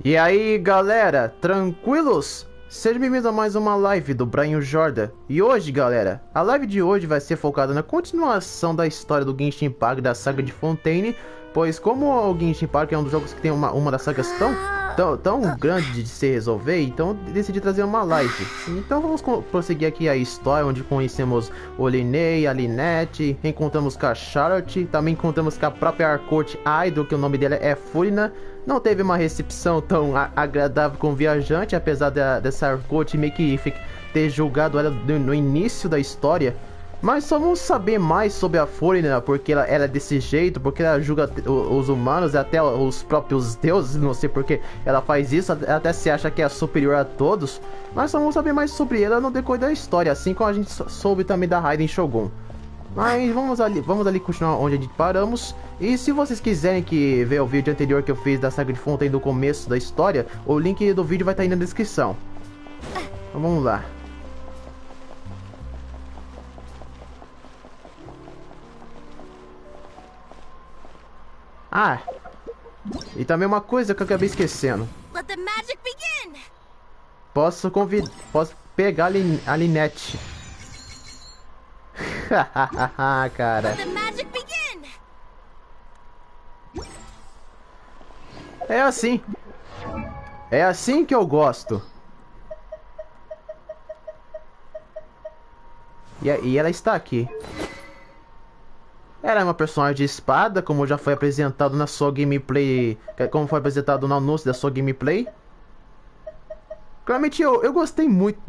E aí galera, tranquilos? Sejam bem-vindos a mais uma live do Brian Jordan. E hoje galera, a live de hoje vai ser focada na continuação da história do Genshin Impact da saga de Fontaine. Pois como o Genshin Impact é um dos jogos que tem uma das sagas tão grande de se resolver, então eu decidi trazer uma live. Então vamos prosseguir aqui a história, onde conhecemos o Linnea, a Lynette, encontramos com a Charlotte, também encontramos com a própria Harcourt Idol, que o nome dela é Furina. Não teve uma recepção tão agradável com o viajante, apesar dessa Harcourt meio que ter julgado ela no início da história. Mas só vamos saber mais sobre a Furina, porque ela é desse jeito, porque ela julga os humanos, até os próprios deuses, não sei porque ela faz isso, até se acha que é superior a todos. Mas só vamos saber mais sobre ela no decorrer da história, assim como a gente soube também da Raiden Shogun. Mas vamos ali continuar onde a gente paramos. E se vocês quiserem ver o vídeo anterior que eu fiz da saga de Fontaine do começo da história, o link do vídeo vai estar aí na descrição. Então vamos lá. Ah, e também uma coisa que eu acabei esquecendo. Posso pegar a Lynette. Cara. É assim. É assim que eu gosto. E ela está aqui. Ela é uma personagem de espada, como já foi apresentado na sua gameplay. Como foi apresentado no anúncio da sua gameplay. Claramente eu gostei muito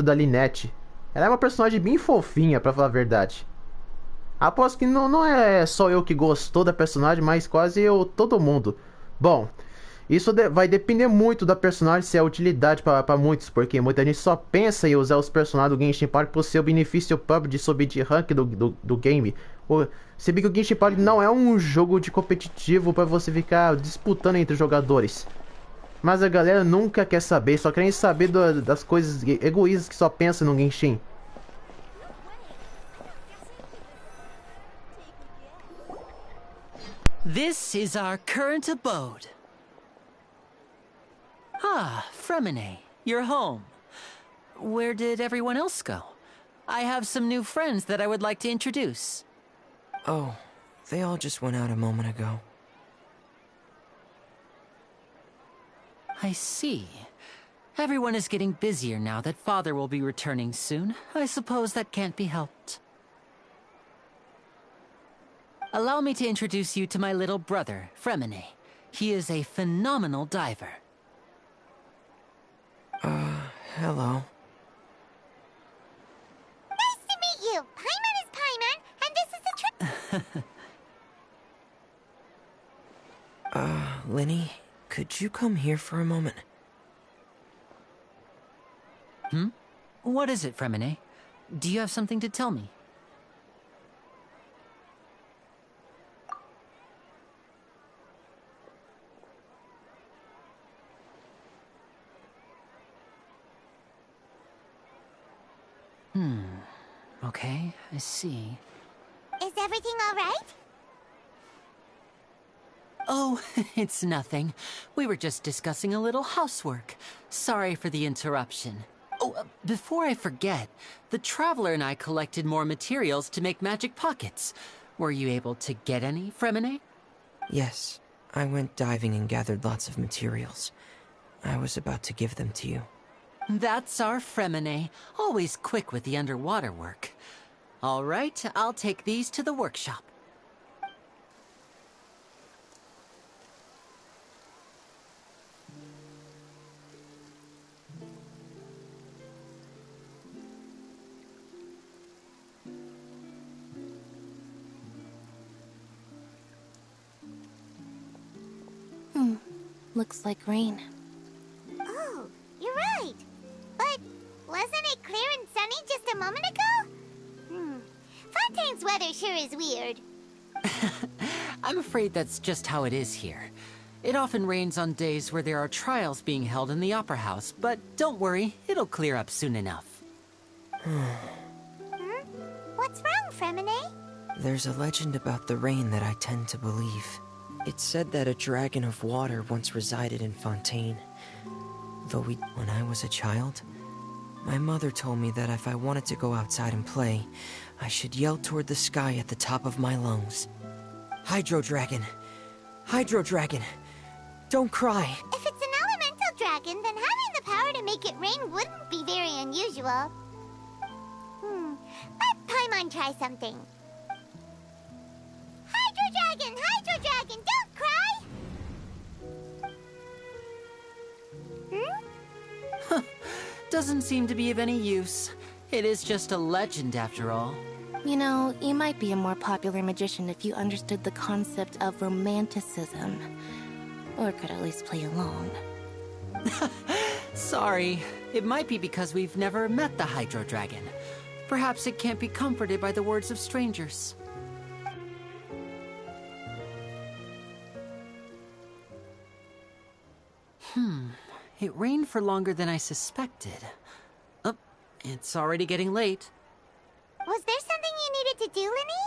da Lynette. Ela é uma personagem bem fofinha, pra falar a verdade. Aposto que não é só eu que gostou da personagem, mas quase todo mundo. Bom, isso vai depender muito da personagem, se é utilidade para muitos, porque muita gente só pensa em usar os personagens do Genshin Impact por seu benefício próprio de subir de rank do game. Se bem que o Genshin Impact não é um jogo de competitivo para você ficar disputando entre jogadores. Mas a galera nunca quer saber, só querem saber das coisas egoístas que só pensam no Genshin. This is our current abode. Ah, Fremine, you're home. Where did everyone else go? I have some new friends that I would like to introduce. Oh, they all just went out a moment ago. I see. Everyone is getting busier now that Father will be returning soon. I suppose that can't be helped. Allow me to introduce you to my little brother, Fremine. He is a phenomenal diver. Hello. Nice to meet you! Paimon is Paimon, and this is a Linny, could you come here for a moment? What is it, Fremine? Do you have something to tell me? Okay, I see. Is everything all right? Oh, it's nothing. We were just discussing a little housework. Sorry for the interruption. Oh, before I forget, the Traveler and I collected more materials to make magic pockets. Were you able to get any, Fremine? Yes, I went diving and gathered lots of materials. I was about to give them to you. That's our Fremine, always quick with the underwater work. All right, I'll take these to the workshop. Looks like rain. Oh, you're right. But wasn't it clear and sunny just a moment ago? Fontaine's weather sure is weird. I'm afraid that's just how it is here. It often rains on days where there are trials being held in the Opera House, but don't worry, it'll clear up soon enough. What's wrong, Fremine? There's a legend about the rain that I tend to believe. It said that a dragon of water once resided in Fontaine. When I was a child, my mother told me that if I wanted to go outside and play, I should yell toward the sky at the top of my lungs. Hydro Dragon! Hydro Dragon! Don't cry! If it's an elemental dragon, then having the power to make it rain wouldn't be very unusual. Let Paimon try something. Hydro Dragon, don't cry! Doesn't seem to be of any use. It is just a legend after all. You know, you might be a more popular magician if you understood the concept of romanticism. Or could at least play along. Sorry. It might be because we've never met the Hydro Dragon. Perhaps it can't be comforted by the words of strangers. It rained for longer than I suspected. Oh, it's already getting late. Was there something you needed to do, Linny?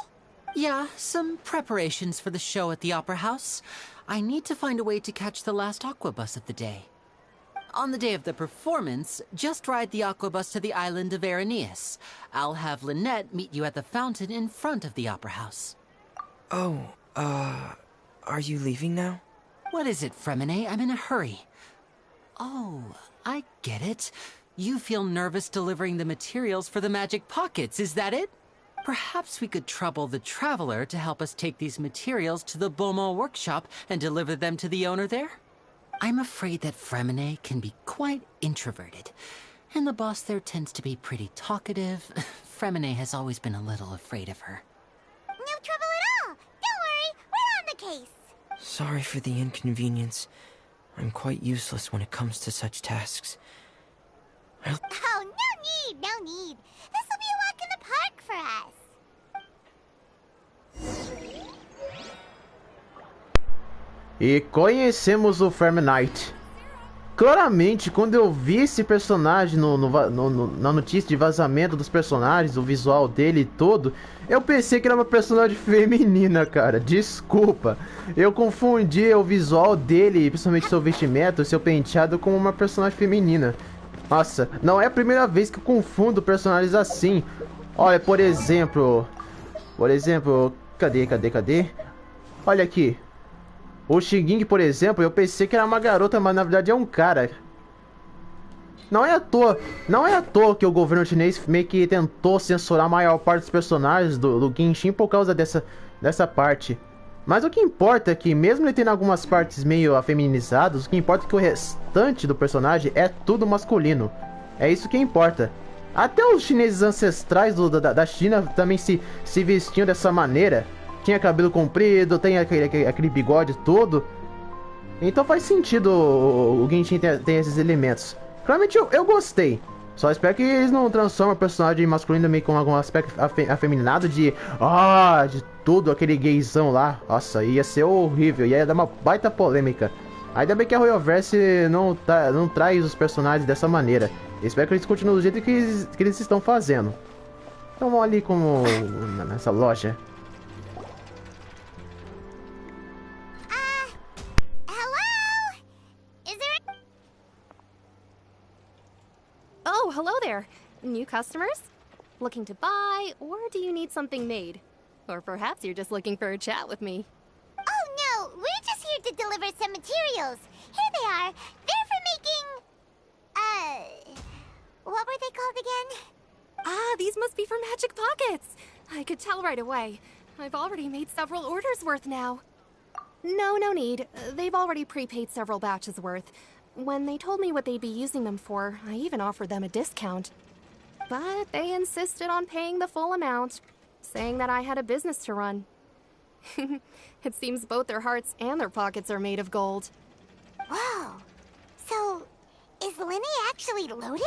Yeah, some preparations for the show at the Opera House. I need to find a way to catch the last aqua bus of the day. On the day of the performance, just ride the aqua bus to the island of Araneus. I'll have Lynette meet you at the fountain in front of the Opera House. Oh, are you leaving now? What is it, Fremine? I'm in a hurry. Oh, I get it. You feel nervous delivering the materials for the magic pockets, is that it? Perhaps we could trouble the Traveler to help us take these materials to the Beaumont workshop and deliver them to the owner there? I'm afraid that Fremine can be quite introverted, and the boss there tends to be pretty talkative. Fremine has always been a little afraid of her. No trouble at all! Don't worry, we're on the case! Sorry for the inconvenience. I'm quite useless when it comes to such tasks. Oh, no need! This will be a walk in the park for us! E conhecemos o Fremine. Claramente, quando eu vi esse personagem na notícia de vazamento dos personagens, o visual dele todo, eu pensei que era uma personagem feminina, cara. Desculpa. Eu confundi o visual dele, principalmente seu vestimento, seu penteado, com uma personagem feminina. Nossa, não é a primeira vez que eu confundo personagens assim. Olha, por exemplo... Cadê? Olha aqui. O Shiging, por exemplo, eu pensei que era uma garota, mas na verdade é um cara. Não é à toa que o governo chinês meio que tentou censurar a maior parte dos personagens do Genshin por causa dessa parte. Mas o que importa é que, mesmo ele tendo algumas partes meio afeminizadas, o que importa é que o restante do personagem é tudo masculino. É isso que importa. Até os chineses ancestrais da China também se vestiam dessa maneira. Tinha cabelo comprido, tem aquele bigode todo. Então faz sentido o Genshin ter esses elementos. Realmente eu gostei. Só espero que eles não transformem o personagem masculino meio com algum aspecto afeminado de tudo, aquele gayzão lá. Nossa, ia ser horrível, ia dar uma baita polêmica. Ainda bem que a Royalverse não traz os personagens dessa maneira. Eu espero que eles continuem do jeito que eles estão fazendo. Então vamos ali como nessa loja. Oh, hello there. New customers? Looking to buy, or do you need something made? Or perhaps you're just looking for a chat with me. Oh no, we're just here to deliver some materials. Here they are. They're for making... what were they called again? Ah, these must be for magic pockets. I could tell right away. I've already made several orders worth now. No need. They've already prepaid several batches worth. When they told me what they'd be using them for, I even offered them a discount. But they insisted on paying the full amount, saying that I had a business to run. It seems both their hearts and their pockets are made of gold. Whoa. So, is Linny actually loaded?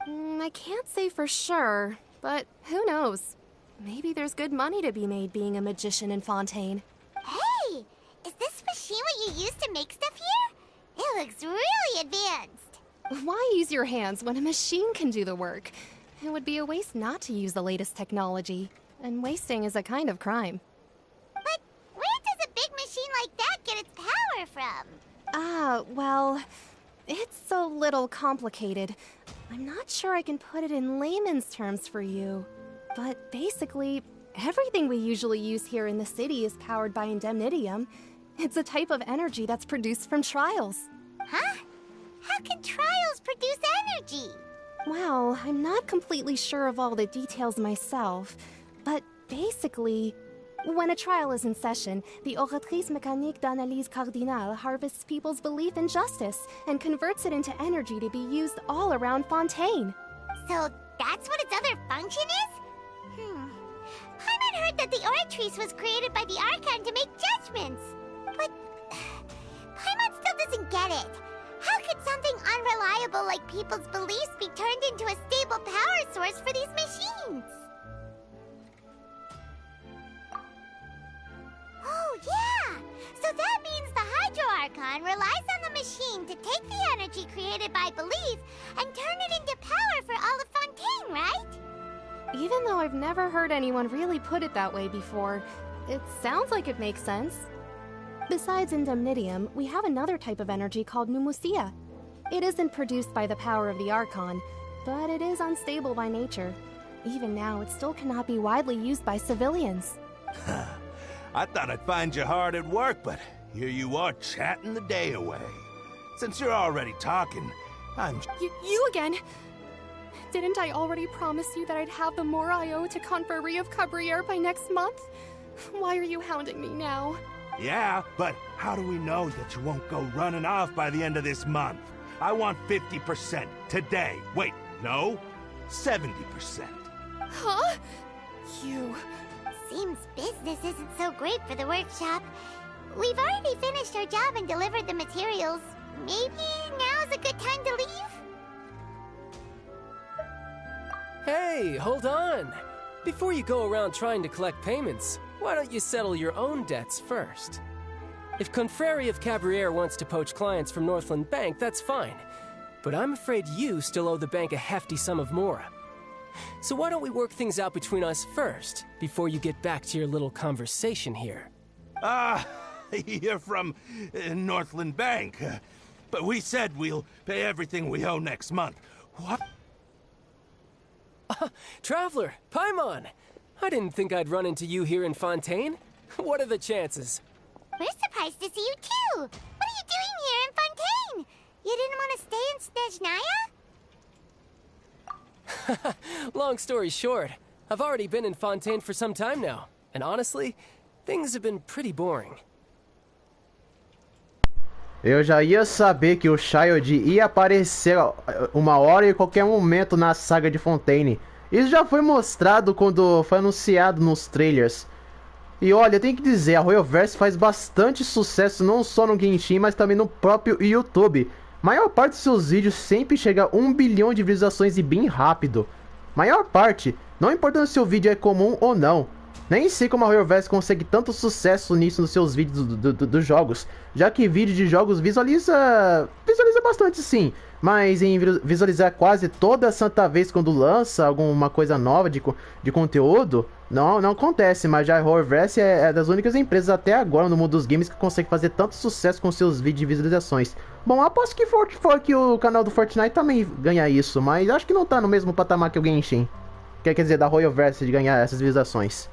I can't say for sure, but who knows? Maybe there's good money to be made being a magician in Fontaine. Hey! Is this machine what you use to make stuff here? It looks really advanced. Why use your hands when a machine can do the work? It would be a waste not to use the latest technology, and wasting is a kind of crime. But where does a big machine like that from? Well, it's a little complicated. I'm not sure I can put it in layman's terms for you. But basically, everything we usually use here in the city is powered by indemnitium. It's a type of energy that's produced from trials. Huh? How can trials produce energy? Well, I'm not completely sure of all the details myself, but basically, when a trial is in session, the Oratrice Mécanique d'Analyse Cardinale harvests people's belief in justice and converts it into energy to be used all around Fontaine. So that's what its other function is? Paimon heard that the Oratrice was created by the Archon to make judgments. But Paimon still doesn't get it. How could something unreliable like people's beliefs be turned into a stable power source for these machines? Oh, yeah! So that means the Hydro Archon relies on the machine to take the energy created by belief and turn it into power for all of Fontaine, right? Even though I've never heard anyone really put it that way before, it sounds like it makes sense. Besides indemnitium, we have another type of energy called pneumosia. It isn't produced by the power of the Archon, but it is unstable by nature. Even now, it still cannot be widely used by civilians. I thought I'd find you hard at work, but here you are chatting the day away. Since you're already talking, I'm... You again? Didn't I already promise you that I'd have the more I owe to Confrérie of Cabriere by next month? Why are you hounding me now? Yeah, but how do we know that you won't go running off by the end of this month? I want 50% today. Wait, no, 70%. Huh? You... Seems business isn't so great for the workshop. We've already finished our job and delivered the materials. Maybe now's a good time to leave? Hey, hold on! Before you go around trying to collect payments, why don't you settle your own debts first? If Confrérie of Cabriere wants to poach clients from Northland Bank, that's fine. But I'm afraid you still owe the bank a hefty sum of mora. So why don't we work things out between us first, before you get back to your little conversation here? You're from Northland Bank. But we said we'll pay everything we owe next month. What? Traveler, Paimon! I didn't think I'd run into you here in Fontaine. What are the chances? We're surprised to see you too! What are you doing here in Fontaine? You didn't want to stay in Snezhnaya? Long story short, I've already been in Fontaine for some time now, and honestly, things have been pretty boring. Eu já ia saber que o Child ia aparecer uma hora e qualquer momento na saga de Fontaine. Isso já foi mostrado quando foi anunciado nos trailers. E olha, tem que dizer, a Royalverse faz bastante sucesso não só no Genshin, mas também no próprio YouTube. Maior parte dos seus vídeos sempre chega a 1 bilhão de visualizações e bem rápido. Maior parte, não importa se o vídeo é comum ou não. Nem sei como a Royalverse consegue tanto sucesso nisso nos seus vídeos dos jogos, já que vídeo de jogos visualiza bastante sim, mas em visualizar quase toda santa vez quando lança alguma coisa nova de conteúdo, não acontece, mas já a Royalverse é das únicas empresas até agora no mundo dos games que consegue fazer tanto sucesso com seus vídeos de visualizações. Bom, aposto que for que o canal do Fortnite também ganha isso, mas acho que não tá no mesmo patamar que o Genshin. Quer dizer, da Royalverse de ganhar essas visualizações.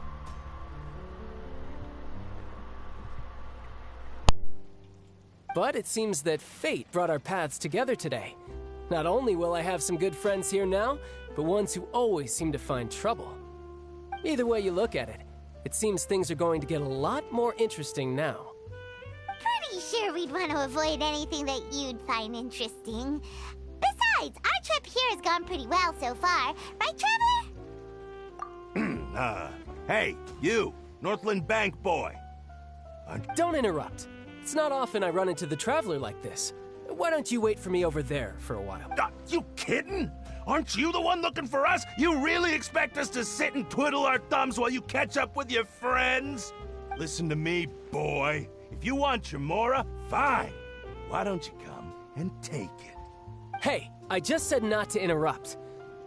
But it seems that fate brought our paths together today. Not only will I have some good friends here now, but ones who always seem to find trouble. Either way you look at it, it seems things are going to get a lot more interesting now. Pretty sure we'd want to avoid anything that you'd find interesting. Besides, our trip here has gone pretty well so far, right, Traveler? Hey, you, Northland Bank boy. Don't interrupt. It's not often I run into the Traveler like this. Why don't you wait for me over there for a while? You kidding? Aren't you the one looking for us? You really expect us to sit and twiddle our thumbs while you catch up with your friends? Listen to me, boy. If you want your mora, fine. Why don't you come and take it? Hey, I just said not to interrupt.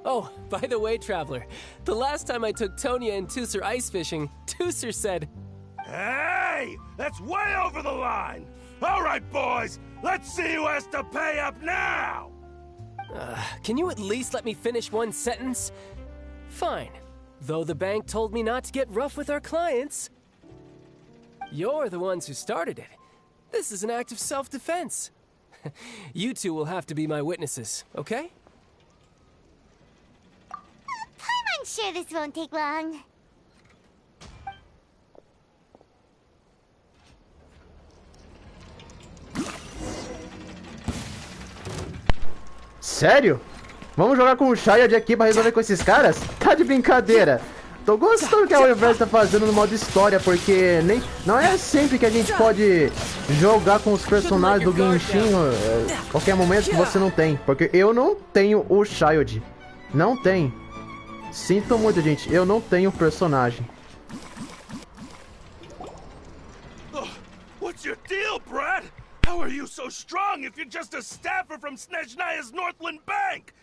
Oh, by the way, Traveler, the last time I took Tonya and Tusser ice fishing, Tusser said... Hey! That's way over the line! All right, boys, let's see who has to pay up now! Can you at least let me finish one sentence? Fine. Though the bank told me not to get rough with our clients. You're the ones who started it. This is an act of self-defense. You two will have to be my witnesses, okay? I'm sure this won't take long. Sério? Vamos jogar com o Shayad aqui pra resolver com esses caras? Tá de brincadeira. Tô gostando do que a Orvalho tá fazendo no modo história, porque não é sempre que a gente pode jogar com os personagens do Genshin qualquer momento que você não tem. Porque eu não tenho o Shayad. Não tem. Sinto muito, gente. Eu não tenho personagem. What's your deal, Brad? How are you so strong if you're just a staffer from Snezhnaya's Northland Bank?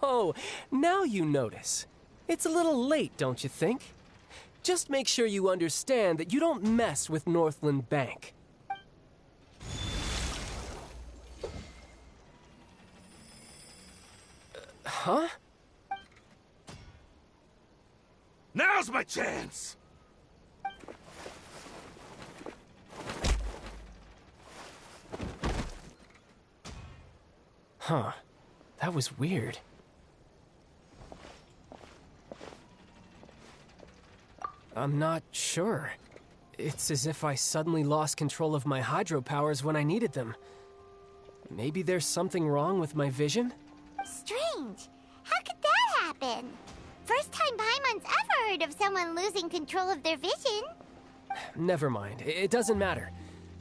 Oh, now you notice. It's a little late, don't you think? Just make sure you understand that you don't mess with Northland Bank. Huh? Now's my chance! Huh. That was weird. I'm not sure. It's as if I suddenly lost control of my hydro powers when I needed them. Maybe there's something wrong with my vision? Strange. How could that happen? First time Paimon's ever heard of someone losing control of their vision. Never mind. It doesn't matter.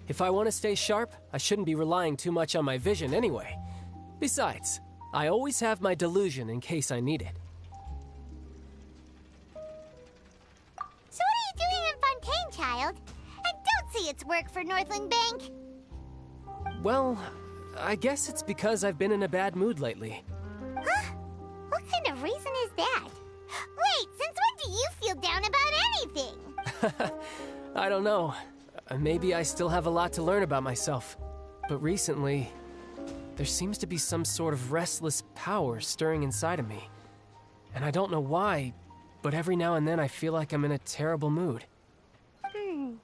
If I want to stay sharp, I shouldn't be relying too much on my vision anyway. Besides, I always have my delusion in case I need it. So what are you doing in Fontaine, child? And don't say it's work for Northland Bank. Well, I guess it's because I've been in a bad mood lately. Huh? What kind of reason is that? Wait, since when do you feel down about anything? I don't know. Maybe I still have a lot to learn about myself. But recently, there seems to be some sort of restless power stirring inside of me. And I don't know why, but every now and then I feel like I'm in a terrible mood. Maybe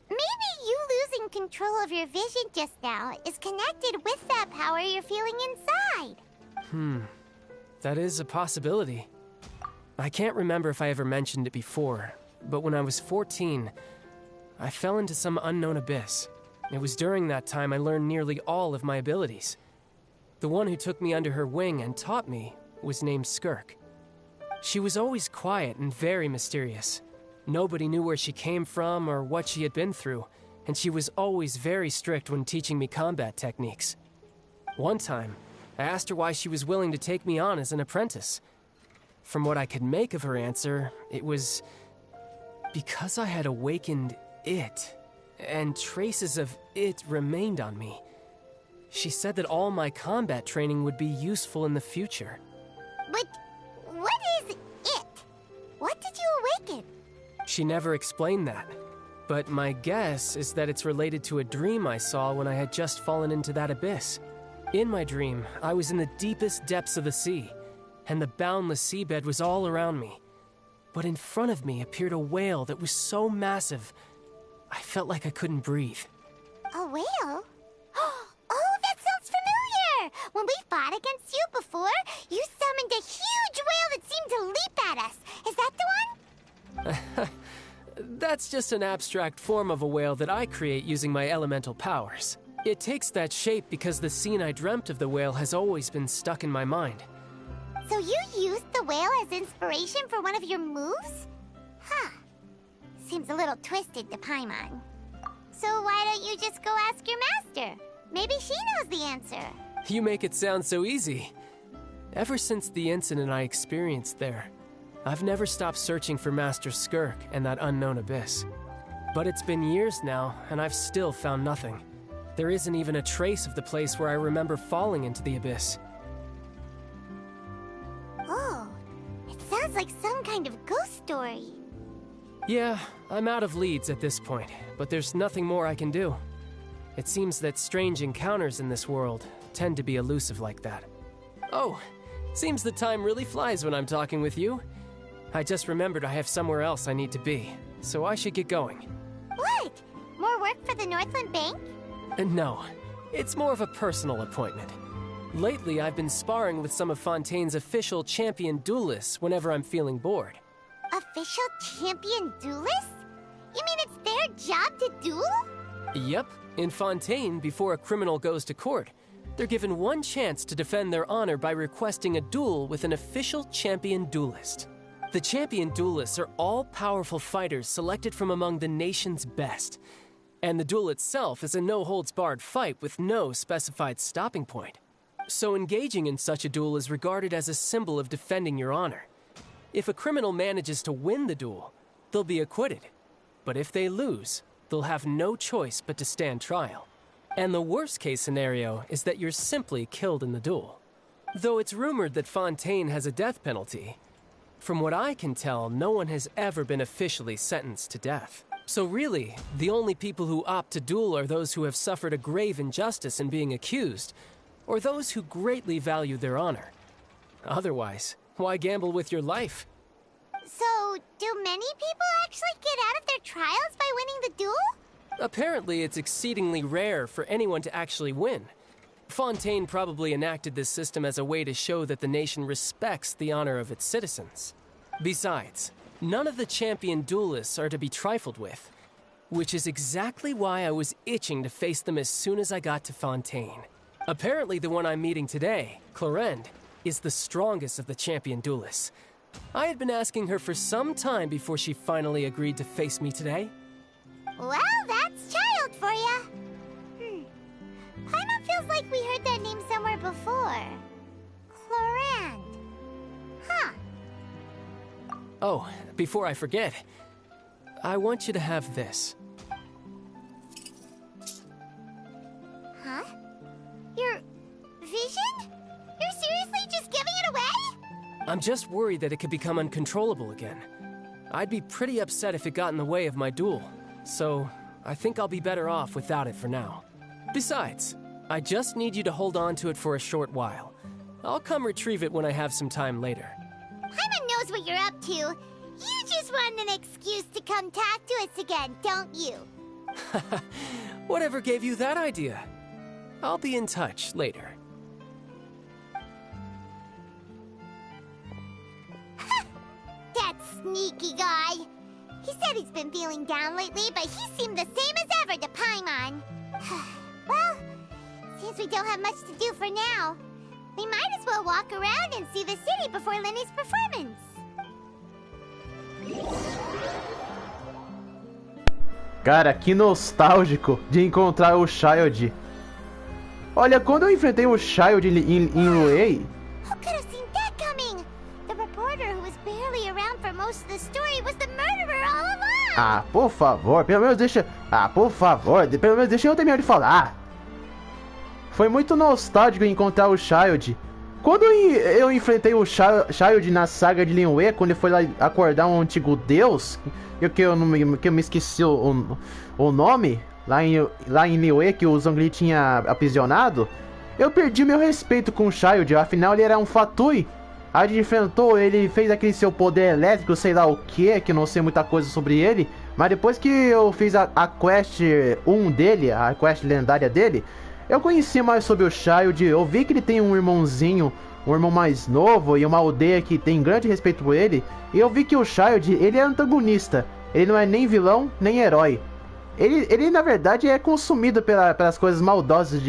you losing control of your vision just now is connected with that power you're feeling inside. That is a possibility. I can't remember if I ever mentioned it before, but when I was 14, I fell into some unknown abyss. It was during that time I learned nearly all of my abilities. The one who took me under her wing and taught me was named Skirk. She was always quiet and very mysterious. Nobody knew where she came from or what she had been through, and she was always very strict when teaching me combat techniques. One time, I asked her why she was willing to take me on as an apprentice. From what I could make of her answer, it was because I had awakened it, and traces of it remained on me. She said that all my combat training would be useful in the future. But what is it? What did you awaken? She never explained that, but my guess is that it's related to a dream I saw when I had just fallen into that abyss. In my dream, I was in the deepest depths of the sea, and the boundless seabed was all around me. But in front of me appeared a whale that was so massive, I felt like I couldn't breathe. A whale? Oh, that sounds familiar! When we fought against you before, you summoned a huge whale that seemed to leap at us. Is that the one? That's just an abstract form of a whale that I create using my elemental powers. It takes that shape because the scene I dreamt of the whale has always been stuck in my mind. So you used the whale as inspiration for one of your moves? Huh. Seems a little twisted to Paimon. So why don't you just go ask your master? Maybe she knows the answer. You make it sound so easy. Ever since the incident I experienced there, I've never stopped searching for Master Skirk and that unknown abyss. But it's been years now, and I've still found nothing. There isn't even a trace of the place where I remember falling into the abyss. Oh, it sounds like some kind of ghost story. Yeah, I'm out of leads at this point, but there's nothing more I can do. It seems that strange encounters in this world tend to be elusive like that. Oh, seems the time really flies when I'm talking with you. I just remembered I have somewhere else I need to be, so I should get going. What? More work for the Northland Bank? No, it's more of a personal appointment. Lately, I've been sparring with some of Fontaine's official champion duelists whenever I'm feeling bored. Official champion duelists? You mean it's their job to duel? Yep, in Fontaine, before a criminal goes to court, they're given one chance to defend their honor by requesting a duel with an official champion duelist. The champion duelists are all-powerful fighters selected from among the nation's best. And the duel itself is a no-holds-barred fight with no specified stopping point. So engaging in such a duel is regarded as a symbol of defending your honor. If a criminal manages to win the duel, they'll be acquitted. But if they lose, they'll have no choice but to stand trial. And the worst-case scenario is that you're simply killed in the duel. Though it's rumored that Fontaine has a death penalty, from what I can tell, no one has ever been officially sentenced to death. So really, the only people who opt to duel are those who have suffered a grave injustice in being accused, or those who greatly value their honor. Otherwise, why gamble with your life? So, do many people actually get out of their trials by winning the duel? Apparently, it's exceedingly rare for anyone to actually win. Fontaine probably enacted this system as a way to show that the nation respects the honor of its citizens. Besides, none of the champion duelists are to be trifled with, which is exactly why I was itching to face them as soon as I got to Fontaine. Apparently, the one I'm meeting today, Clorinde, is the strongest of the champion duelists. I had been asking her for some time before she finally agreed to face me today. Well, that's child for ya. Paimon feels like we heard that name somewhere before. Clorinde. Huh. Oh, before I forget, I want you to have this. Huh? Your vision? You're seriously just giving it away? I'm just worried that it could become uncontrollable again. I'd be pretty upset if it got in the way of my duel, so I think I'll be better off without it for now. Besides, I just need you to hold on to it for a short while. I'll come retrieve it when I have some time later. Paimon knows what you're up to. You just want an excuse to come talk to us again, don't you? Whatever gave you that idea? I'll be in touch later. That sneaky guy. He said he's been feeling down lately, but he seemed the same as ever to Paimon. Well, since we don't have much to do for now, we might as well walk around and see the city before Lenny's performance. Cara, que nostálgico de encontrar o Child. Olha, quando eu enfrentei o Child em Ruei... Who could have seen that coming? The reporter who was barely around for most of the story was the murderer all along! Ah, por favor, pelo menos deixa... Ah, por favor, pelo menos deixa eu terminar de falar. Foi muito nostálgico encontrar o Child. Quando eu enfrentei o Child na saga de Liyue, quando ele foi lá acordar um antigo deus, que eu me esqueci o nome, lá em Liyue, que o Zhongli tinha aprisionado, eu perdi meu respeito com o Child, afinal ele era um Fatui. A gente enfrentou, ele fez aquele seu poder elétrico, sei lá o que eu não sei muita coisa sobre ele, mas depois que eu fiz a quest 1 dele, a quest lendária dele, eu conheci mais sobre o Child, eu vi que ele tem um irmãozinho, um irmão mais novo e uma aldeia que tem grande respeito por ele. E eu vi que o Child, ele é antagonista, ele não é nem vilão, nem herói. Ele na verdade é consumido pelas coisas maldosas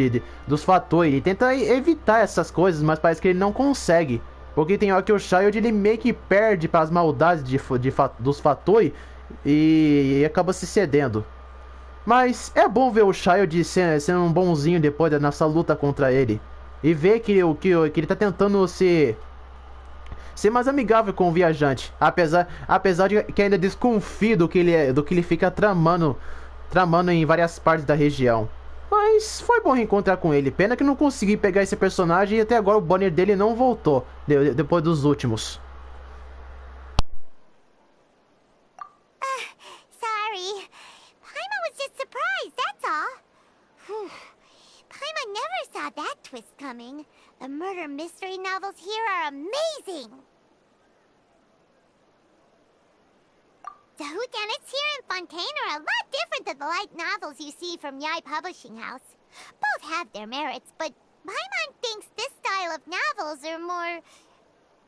dos Fatui. Ele tenta evitar essas coisas, mas parece que ele não consegue. Porque tem hora que o Child, ele meio que perde para as maldades dos Fatui e acaba se cedendo. Mas é bom ver o Child sendo um bonzinho depois da nossa luta contra ele. E ver que ele tá tentando ser mais amigável com o viajante. Apesar de que ainda desconfio do que ele fica tramando em várias partes da região. Mas foi bom reencontrar com ele. Pena que não consegui pegar esse personagem e até agora o banner dele não voltou. Depois dos últimos. Sorry. Paimon was just surprised, that's all. twist coming. The murder mystery novels here are amazing! The whodunits here in Fontaine are a lot different than the light novels you see from Yai Publishing House. Both have their merits, but Paimon thinks this style of novels are more...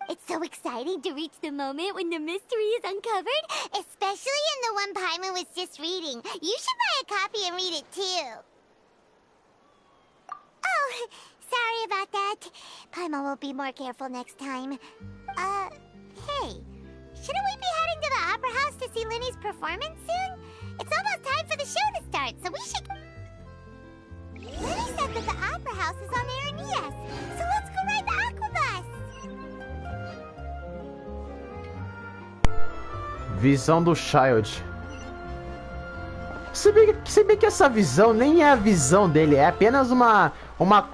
It's so exciting to reach the moment when the mystery is uncovered, especially in the one Paimon was just reading. You should buy a copy and read it too. Oh, sorry about that. Paimon will be more careful next time. Hey, shouldn't we be heading to the Opera House to see Linny's performance soon? It's almost time for the show to start, so we should... Linny said that the Opera House is on Aeneas, so let's go ride the Aquabus! Visão do Child. Se bem que essa visão nem é a visão dele, é apenas uma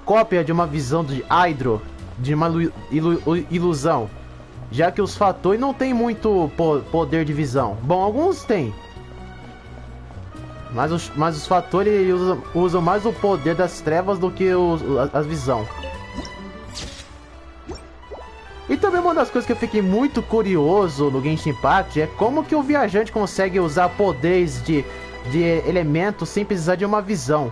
cópia de uma visão de Hydro, de uma ilusão. Já que os fatores não tem muito poder de visão. Bom, alguns têm. Mas os fatores usam mais o poder das trevas do que a visão. E também uma das coisas que eu fiquei muito curioso no Genshin Impact é como que o viajante consegue usar poderes de elementos sem precisar de uma visão.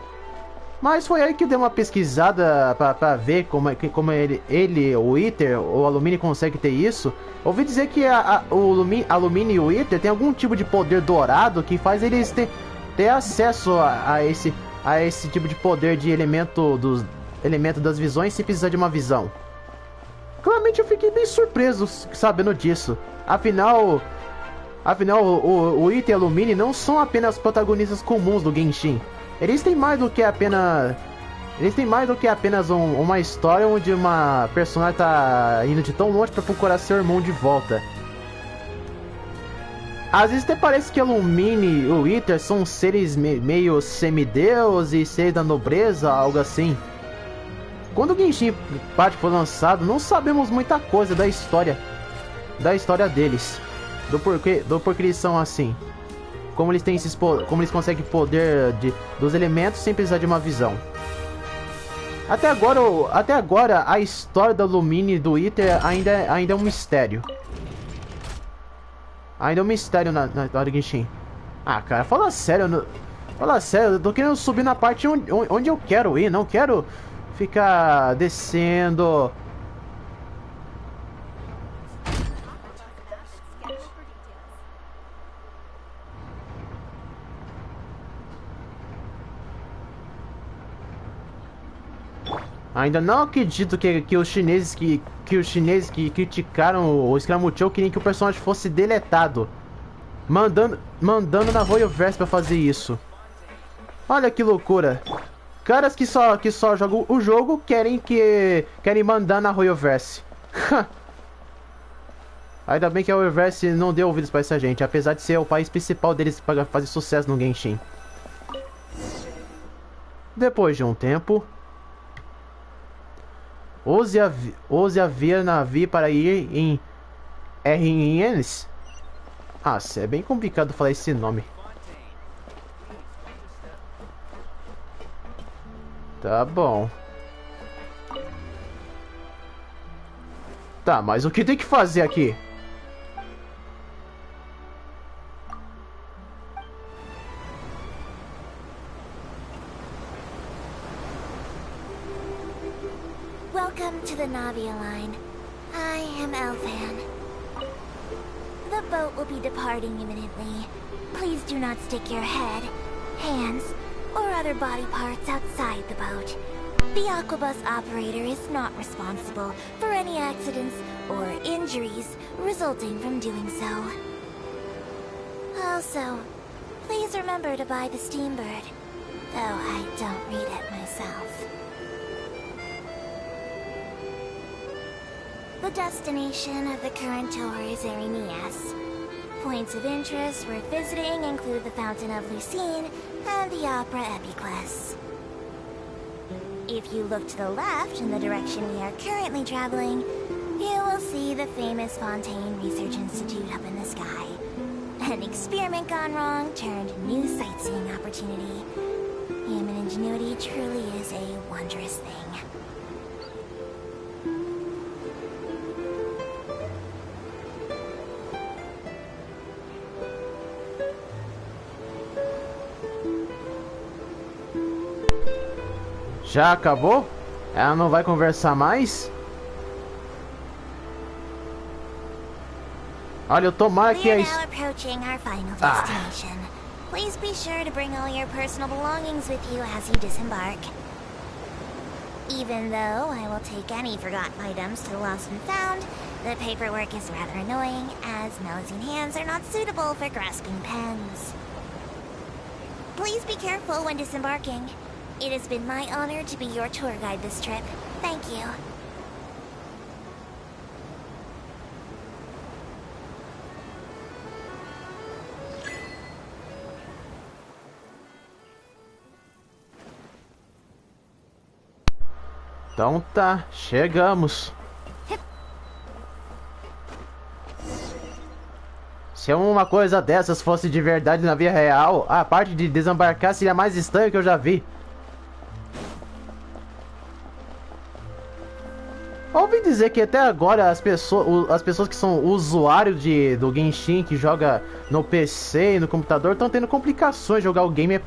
Mas foi aí que eu dei uma pesquisada pra ver como ele, o Iter, o Alumínio consegue ter isso. Ouvi dizer que o Alumínio e o Iter tem algum tipo de poder dourado que faz eles ter acesso a esse tipo de poder de elemento das visões sem precisar de uma visão. Claramente eu fiquei bem surpreso sabendo disso. Afinal o Iter e o Alumínio não são apenas protagonistas comuns do Genshin. Eles têm mais do que apenas uma história onde uma personagem tá indo de tão longe para procurar seu irmão de volta. Às vezes até parece que o Alumínio e o Iter são seres meio semideus e seres da nobreza, algo assim. Quando o Genshin Impact foi lançado, não sabemos muita coisa da história deles, do porquê eles são assim. Como eles conseguem poder dos elementos sem precisar de uma visão. Até agora a história do Alumínio e do Iter ainda é um mistério. Ainda é um mistério na história do Genshin. Ah, cara, fala sério, eu tô querendo subir na parte onde eu quero ir, não quero ficar descendo. Ainda não acredito que os chineses que criticaram o Scaramuccio queriam que o personagem fosse deletado, mandando na Royoverse pra fazer isso. Olha que loucura. Caras que só jogam o jogo querem mandar na Royoverse. Ainda bem que a Royoverse não deu ouvidos pra essa gente, apesar de ser o país principal deles para fazer sucesso no Genshin. Depois de um tempo, Use a via navio para ir em RNs. Ah, é bem complicado falar esse nome. Tá bom. Tá, mas o que tem que fazer aqui? Welcome to the Navia line. I am Elfan. The boat will be departing imminently. Please do not stick your head, hands, or other body parts outside the boat. The Aquabus operator is not responsible for any accidents or injuries resulting from doing so. Also, please remember to buy the Steambird, though I don't read it myself. The destination of the current tour is Aeneas. Points of interest worth visiting include the Fountain of Lucine and the Opera Epiclese. If you look to the left in the direction we are currently traveling, you will see the famous Fontaine Research Institute up in the sky. An experiment gone wrong turned new sightseeing opportunity. Human ingenuity truly is a wondrous thing. Já acabou? Ela não vai conversar mais? Olha, eu tomara que We're é now isso. approaching our final destination. Please be sure to bring all your personal belongings with you as you disembark. Even though I will take any forgotten items to the lost and found, the paperwork is rather annoying, as nosing hands are not suitable for grasping pens. Please be careful when disembarking. It has been my honor to be your tour guide this trip. Thank you. Então tá, chegamos. Se uma coisa dessas fosse de verdade na vida real, a parte de desembarcar seria mais estranho que eu já vi. Ouvi dizer que até agora as pessoas que são usuários do Genshin, que joga no PC e no computador, estão tendo complicações de jogar o game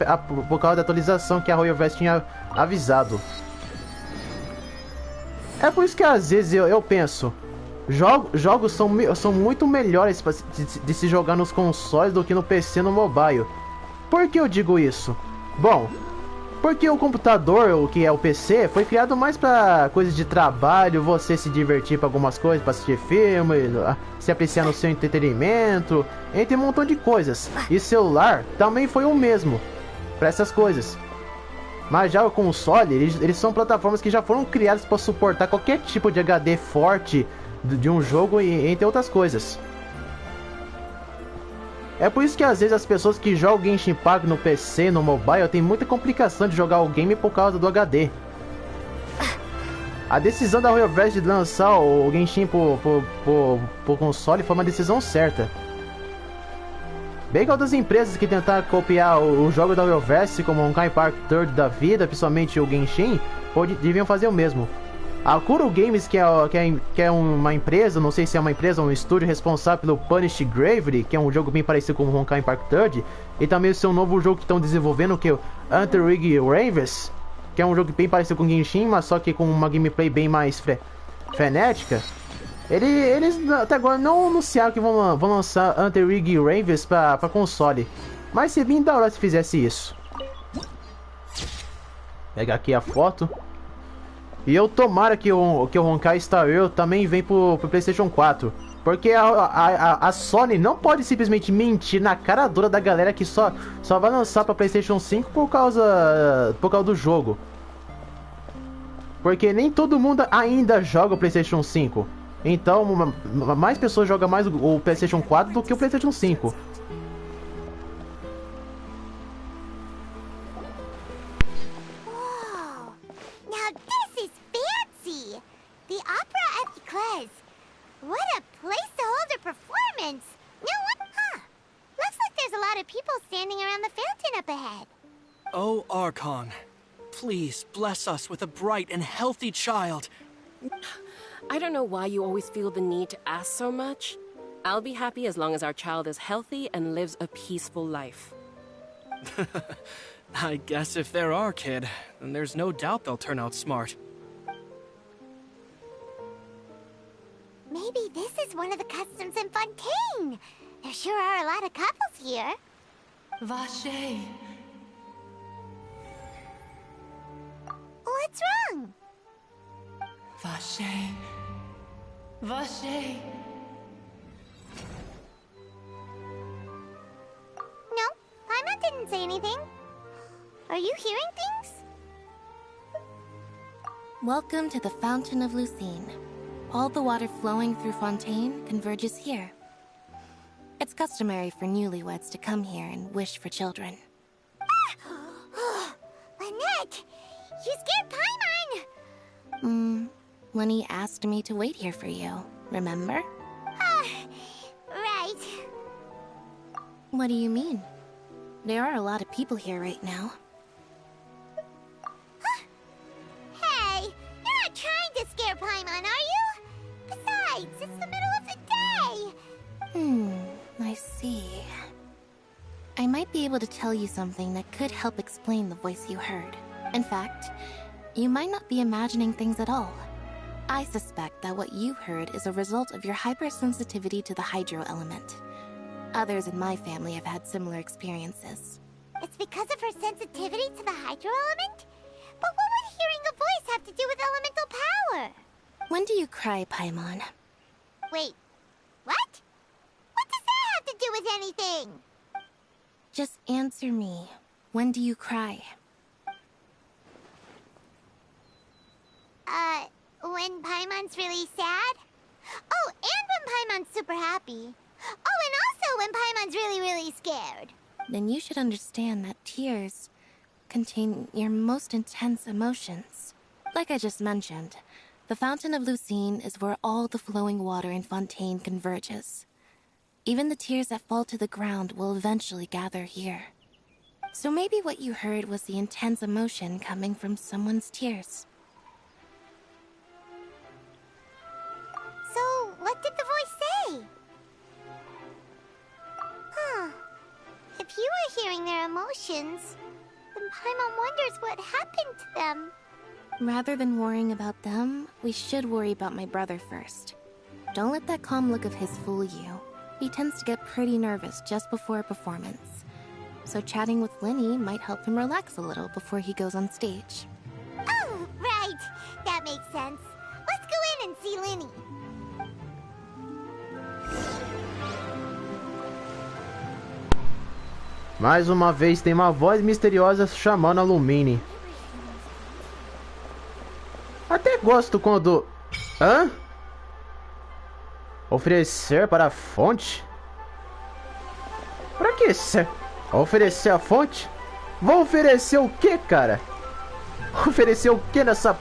por causa da atualização que a Royal West tinha avisado. É por isso que às vezes eu penso, jogos são muito melhores de se jogar nos consoles do que no PC e no mobile. Por que eu digo isso? Bom, porque o computador, o que é o PC, foi criado mais para coisas de trabalho, você se divertir para algumas coisas, para assistir filme, se apreciar no seu entretenimento, entre um montão de coisas. E celular também foi o mesmo para essas coisas. Mas já o console, eles são plataformas que já foram criadas para suportar qualquer tipo de HD forte de um jogo, entre outras coisas. É por isso que às vezes as pessoas que jogam Genshin Impact no PC, no mobile, tem muita complicação de jogar o game por causa do HD. A decisão da Royal West de lançar o Genshin por console foi uma decisão certa. Bem que outras empresas que tentaram copiar o jogo da Royal West, como o Honkai Impact 3 da vida, principalmente o Genshin, deviam fazer o mesmo. A Kuro Games, que é uma empresa, não sei se é uma empresa ou um estúdio responsável pelo Punished Gravely, que é um jogo bem parecido com o Honkai Impact 3, e também o seu novo jogo que estão desenvolvendo, que é o Rig Ravens, que é um jogo bem parecido com o Genshin, mas só que com uma gameplay bem mais frenética. Eles até agora não anunciaram que vão lançar Rig Ravens pra console, mas seria bem da hora se fizesse isso. Pega aqui a foto. E eu tomara que o Honkai Star Rail também vem pro PlayStation 4. Porque a Sony não pode simplesmente mentir na cara dura da galera que só vai lançar pra PlayStation 5 por causa do jogo. Porque nem todo mundo ainda joga o PlayStation 5. Então, mais pessoas jogam mais o PlayStation 4 do que o PlayStation 5. What a place to hold a performance! No one, huh? Looks like there's a lot of people standing around the fountain up ahead. Oh, Archon, please bless us with a bright and healthy child. I don't know why you always feel the need to ask so much. I'll be happy as long as our child is healthy and lives a peaceful life. I guess if they're our kid, then there's no doubt they'll turn out smart. Maybe this is one of the customs in Fontaine. There sure are a lot of couples here. Vache. What's wrong? Vache. Vache. No, Paimon didn't say anything. Are you hearing things? Welcome to the Fountain of Lucine. All the water flowing through Fontaine converges here. It's customary for newlyweds to come here and wish for children. Lynette! You scared Paimon! When he asked me to wait here for you, remember? Right. What do you mean? There are a lot of people here right now. Hey, you're not trying to scare Paimon, are you? Besides, it's the middle of the day. I see. I might be able to tell you something that could help explain the voice you heard. In fact, You might not be imagining things at all. I suspect that what you heard is a result of your hypersensitivity to the hydro element. Others in my family have had similar experiences. It's because of her sensitivity to the hydro element? But what would hearing a voice have to do with elemental power? When do you cry, Paimon? Wait, what? What does that have to do with anything? Just answer me. When do you cry? When Paimon's really sad? Oh, and when Paimon's super happy. Oh, and also when Paimon's really, really scared. Then you should understand that tears contain your most intense emotions. Like I just mentioned, the Fountain of Lucine is where all the flowing water in Fontaine converges. Even the tears that fall to the ground will eventually gather here. So maybe what you heard was the intense emotion coming from someone's tears. So, what did the voice say? Huh. If you were hearing their emotions, then Paimon wonders what happened to them. Rather than worrying about them, we should worry about my brother first. Don't let that calm look of his fool you. He tends to get pretty nervous just before a performance. So chatting with Linny might help him relax a little before he goes on stage. Oh, right. That makes sense. Let's go in and see Linny. Mais uma vez tem uma voz misteriosa chamando a Lumine. Até gosto quando... Hã? Oferecer para a fonte? Pra que ser? Oferecer a fonte? Vou oferecer o que, cara? Oferecer o que nessa...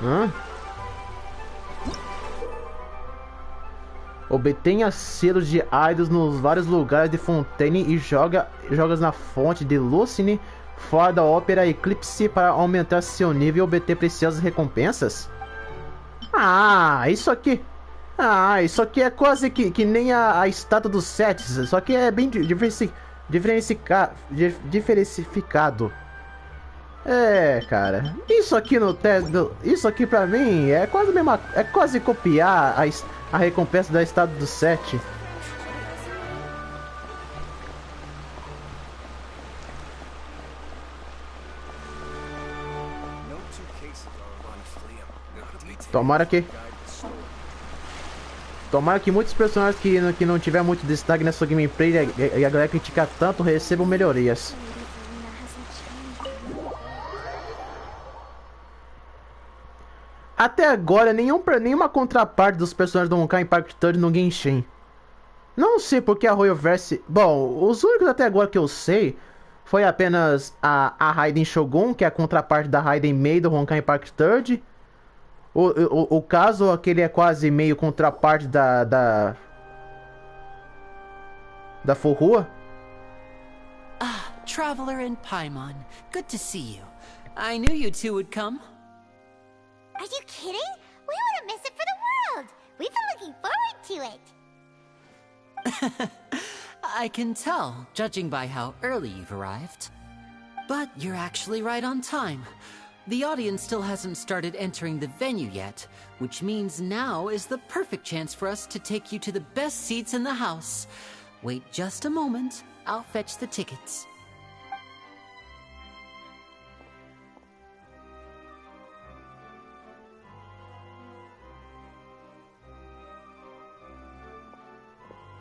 Hã? Obtenha selos de idols nos vários lugares de Fontaine e joga-os na fonte de Lucine fora da ópera Eclipse para aumentar seu nível e obter preciosas recompensas? Isso aqui é quase que nem a estátua dos Sete, só que é bem diversificado. É, cara, isso aqui pra mim é quase mesmo, é quase copiar a recompensa da estátua dos Sete. Tomara que muitos personagens que não tiver muito destaque nessa gameplay e a galera criticar tanto recebam melhorias. Até agora, nenhuma contraparte dos personagens do Honkai Impact Third no Genshin. Não sei porque a Royalverse... Bom, os únicos até agora que eu sei foi apenas a Raiden Shogun, que é a contraparte da Raiden Mei do Honkai Impact Third. O caso aquele é quase meio contraparte da Forrua. Traveler and Paimon, good to see you. I knew you two would come. Are you kidding? We wouldn't miss it for the world. We've been looking forward to it. I can tell, judging by how early you've arrived. But you're actually right on time. The audience still hasn't started entering the venue yet, which means now is the perfect chance for us to take you to the best seats in the house. Wait just a moment, I'll fetch the tickets.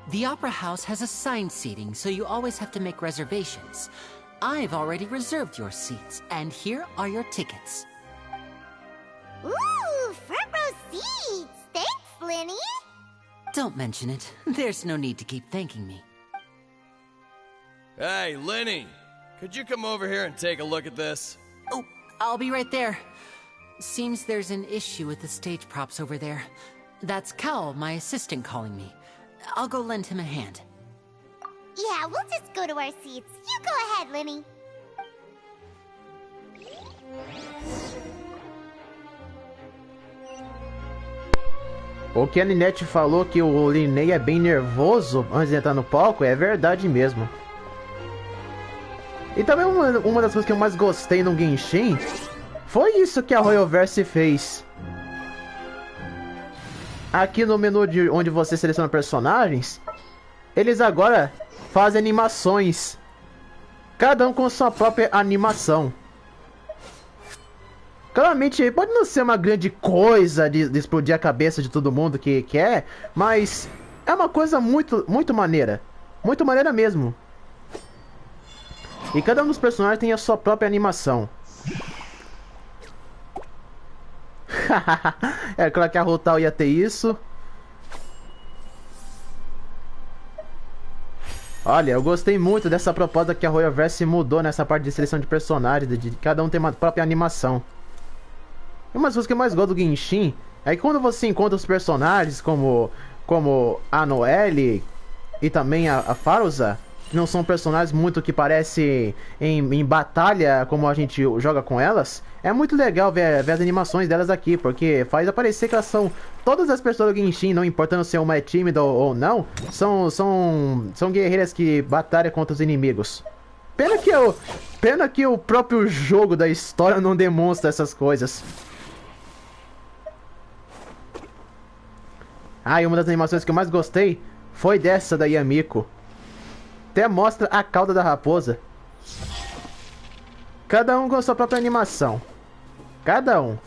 The Opera House has assigned seating, so you always have to make reservations. I've already reserved your seats, and here are your tickets. Ooh, front row seats! Thanks, Linny! Don't mention it. There's no need to keep thanking me. Hey, Linny! Could you come over here and take a look at this? Oh, I'll be right there. Seems there's an issue with the stage props over there. That's Cal, my assistant, calling me. I'll go lend him a hand. Yeah, we'll just go to our seats. You go ahead, Linny. O que a Ninette falou que o Linnei é bem nervoso antes de entrar no palco é verdade mesmo. E também uma das coisas que eu mais gostei no Genshin foi isso que a Royalverse fez. Aqui no menu onde você seleciona personagens, eles agora fazem animações. Cada um com sua própria animação. Claramente pode não ser uma grande coisa de explodir a cabeça de todo mundo que quer, mas é uma coisa muito maneira. Muito maneira mesmo. E cada um dos personagens tem a sua própria animação. É claro que a Rotal ia ter isso. Olha, eu gostei muito dessa proposta que a Royalverse mudou nessa parte de seleção de personagens, de cada um tem uma própria animação. E uma das coisas que eu mais gosto do Genshin é que quando você encontra os personagens como a Noelle e também a Faruza, que não são personagens muito que parecem em batalha como a gente joga com elas, é muito legal ver as animações delas aqui, porque faz aparecer que elas são... Todas as pessoas do Genshin, não importando se uma é tímida ou não, são guerreiras que batalham contra os inimigos. Pena que o próprio jogo da história não demonstra essas coisas. Ah, e uma das animações que eu mais gostei foi dessa da Yamiko. Até mostra a cauda da raposa. Cada um com sua própria animação. Cada um.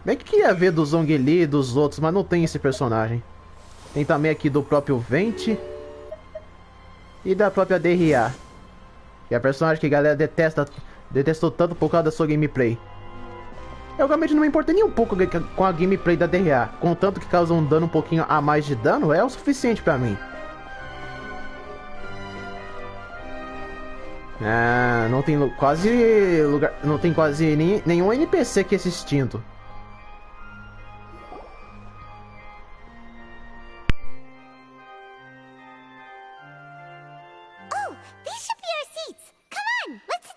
Bem que queria ver do Zhongli e dos outros, mas não tem esse personagem. Tem também aqui do próprio Venti. E da própria DRA. Que é a personagem que a galera detestou tanto por causa da sua gameplay. Eu realmente não me importei nem um pouco com a gameplay da DRA. Contanto que causa um dano um pouquinho a mais de dano, é o suficiente pra mim. Ah, não tem quase lugar, não tem quase nenhum NPC que é extinto. Oh, these should be our seats. Come on, let's...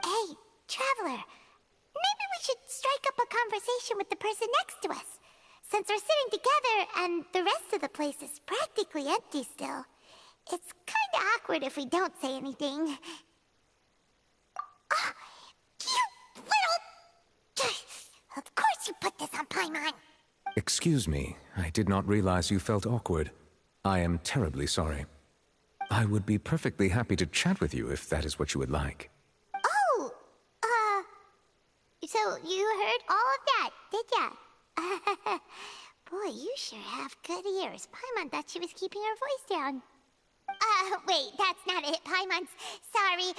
Hey, traveler. Maybe we should strike up a conversation with the person next to us. Since we're sitting together and the rest of the place is practically empty still. It's kinda awkward if we don't say anything. Oh, you little... Of course you put this on Paimon. Excuse me, I did not realize you felt awkward. I am terribly sorry. I would be perfectly happy to chat with you if that is what you would like. Oh, so you heard all of that, did ya? Boy, you sure have good ears. Paimon thought she was keeping her voice down. Wait, that's not it. Paimon's... Sorry.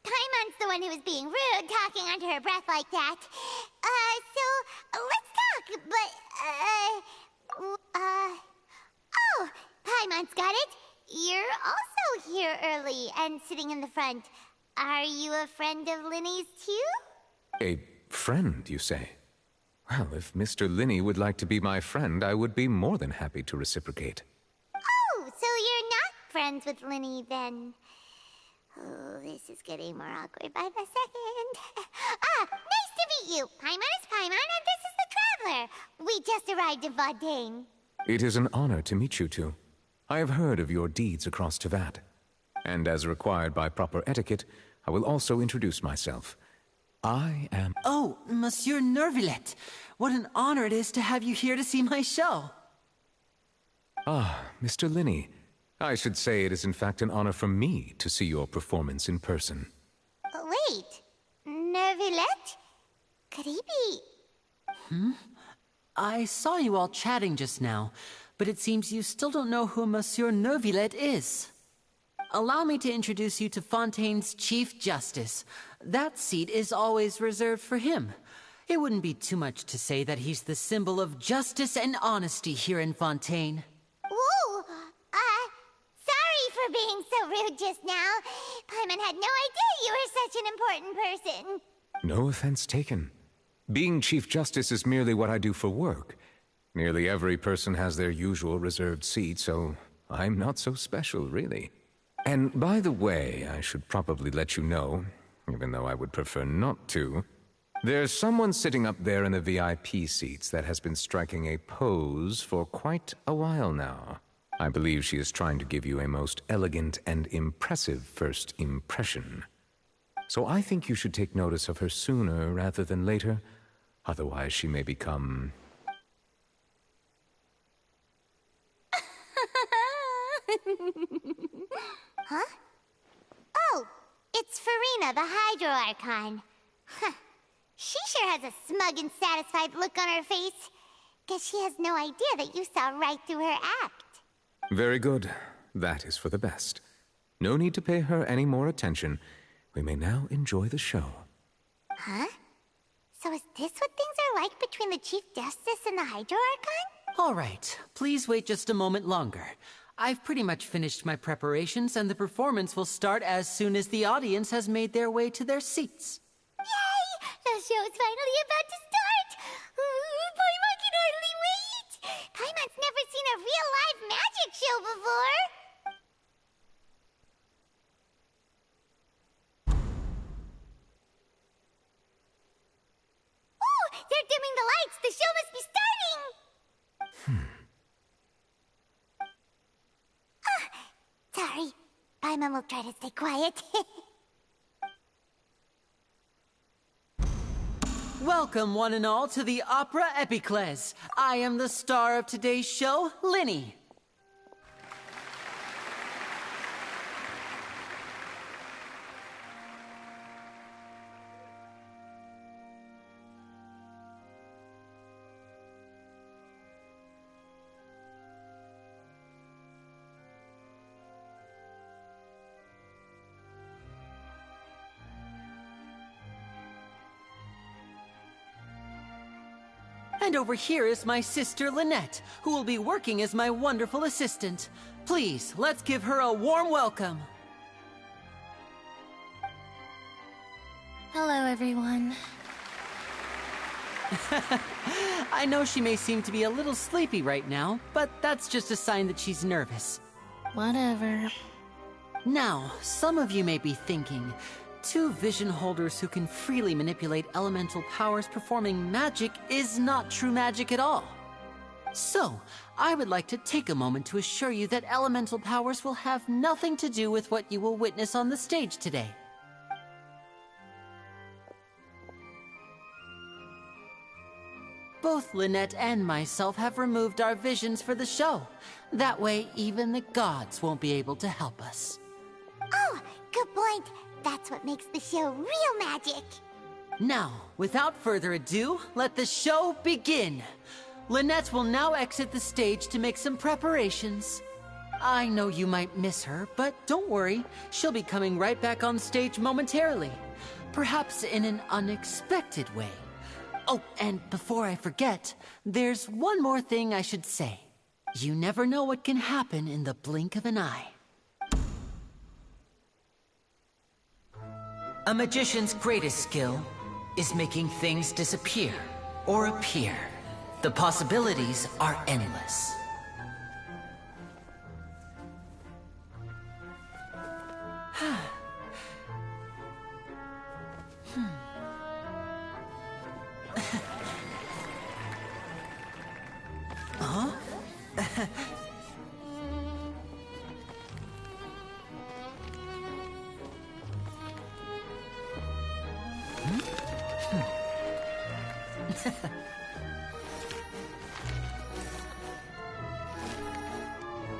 Paimon's the one who was being rude, talking under her breath like that. So, let's talk, but, oh, Paimon's got it. You're also here early and sitting in the front. Are you a friend of Linny's too? A friend, you say? Well, if Mr. Linney would like to be my friend, I would be more than happy to reciprocate. Oh, so you're not friends with Linny then? Oh, this is getting more awkward by the second. Nice to meet you. Paimon is Paimon, and this is the Traveler. We just arrived in Fontaine. It is an honor to meet you two. I have heard of your deeds across Tevat. And as required by proper etiquette, I will also introduce myself. I am... Oh, Monsieur Nervillet. What an honor it is to have you here to see my show. Ah, Mr. Linney. I should say it is in fact an honor for me to see your performance in person. Wait, Nervillet? Could he be... I saw you all chatting just now, but it seems you still don't know who Monsieur Nervillet is. Allow me to introduce you to Fontaine's Chief Justice. That seat is always reserved for him. It wouldn't be too much to say that he's the symbol of justice and honesty here in Fontaine. Ooh, sorry for being so rude just now. Paimon had no idea you were such an important person. No offense taken. Being Chief Justice is merely what I do for work. Nearly every person has their usual reserved seat, so I'm not so special, really. And by the way, I should probably let you know, even though I would prefer not to, there's someone sitting up there in the VIP seats that has been striking a pose for quite a while now. I believe she is trying to give you a most elegant and impressive first impression. So I think you should take notice of her sooner rather than later. Otherwise, she may become... Huh? Oh, it's Farina, the Hydro Archon. Huh. She sure has a smug and satisfied look on her face. Guess she has no idea that you saw right through her act. Very good. That is for the best. No need to pay her any more attention. We may now enjoy the show. Huh? So is this what things are like between the Chief Justice and the Hydro Archon? All right, please wait just a moment longer. I've pretty much finished my preparations, and the performance will start as soon as the audience has made their way to their seats. Yay! The show's finally about to start! Paimon can hardly wait! Paimon's never seen a real live magic show before! Ooh! They're dimming the lights! The show must be starting! Sorry. Paimon will try to stay quiet. Welcome, one and all, to the Opera Epiclese. I am the star of today's show, Linny. And over here is my sister Lynette, who will be working as my wonderful assistant. Please, let's give her a warm welcome. Hello, everyone. I know she may seem to be a little sleepy right now, but that's just a sign that she's nervous. Whatever. Now, some of you may be thinking, two vision holders who can freely manipulate elemental powers performing magic is not true magic at all. So, I would like to take a moment to assure you that elemental powers will have nothing to do with what you will witness on the stage today. Both Lynette and myself have removed our visions for the show. That way, even the gods won't be able to help us. Oh, good point. That's what makes the show real magic. Now, without further ado, let the show begin. Lynette will now exit the stage to make some preparations. I know you might miss her, but don't worry. She'll be coming right back on stage momentarily. Perhaps in an unexpected way. Oh, and before I forget, there's one more thing I should say. You never know what can happen in the blink of an eye. A magician's greatest skill is making things disappear or appear. The possibilities are endless. Huh?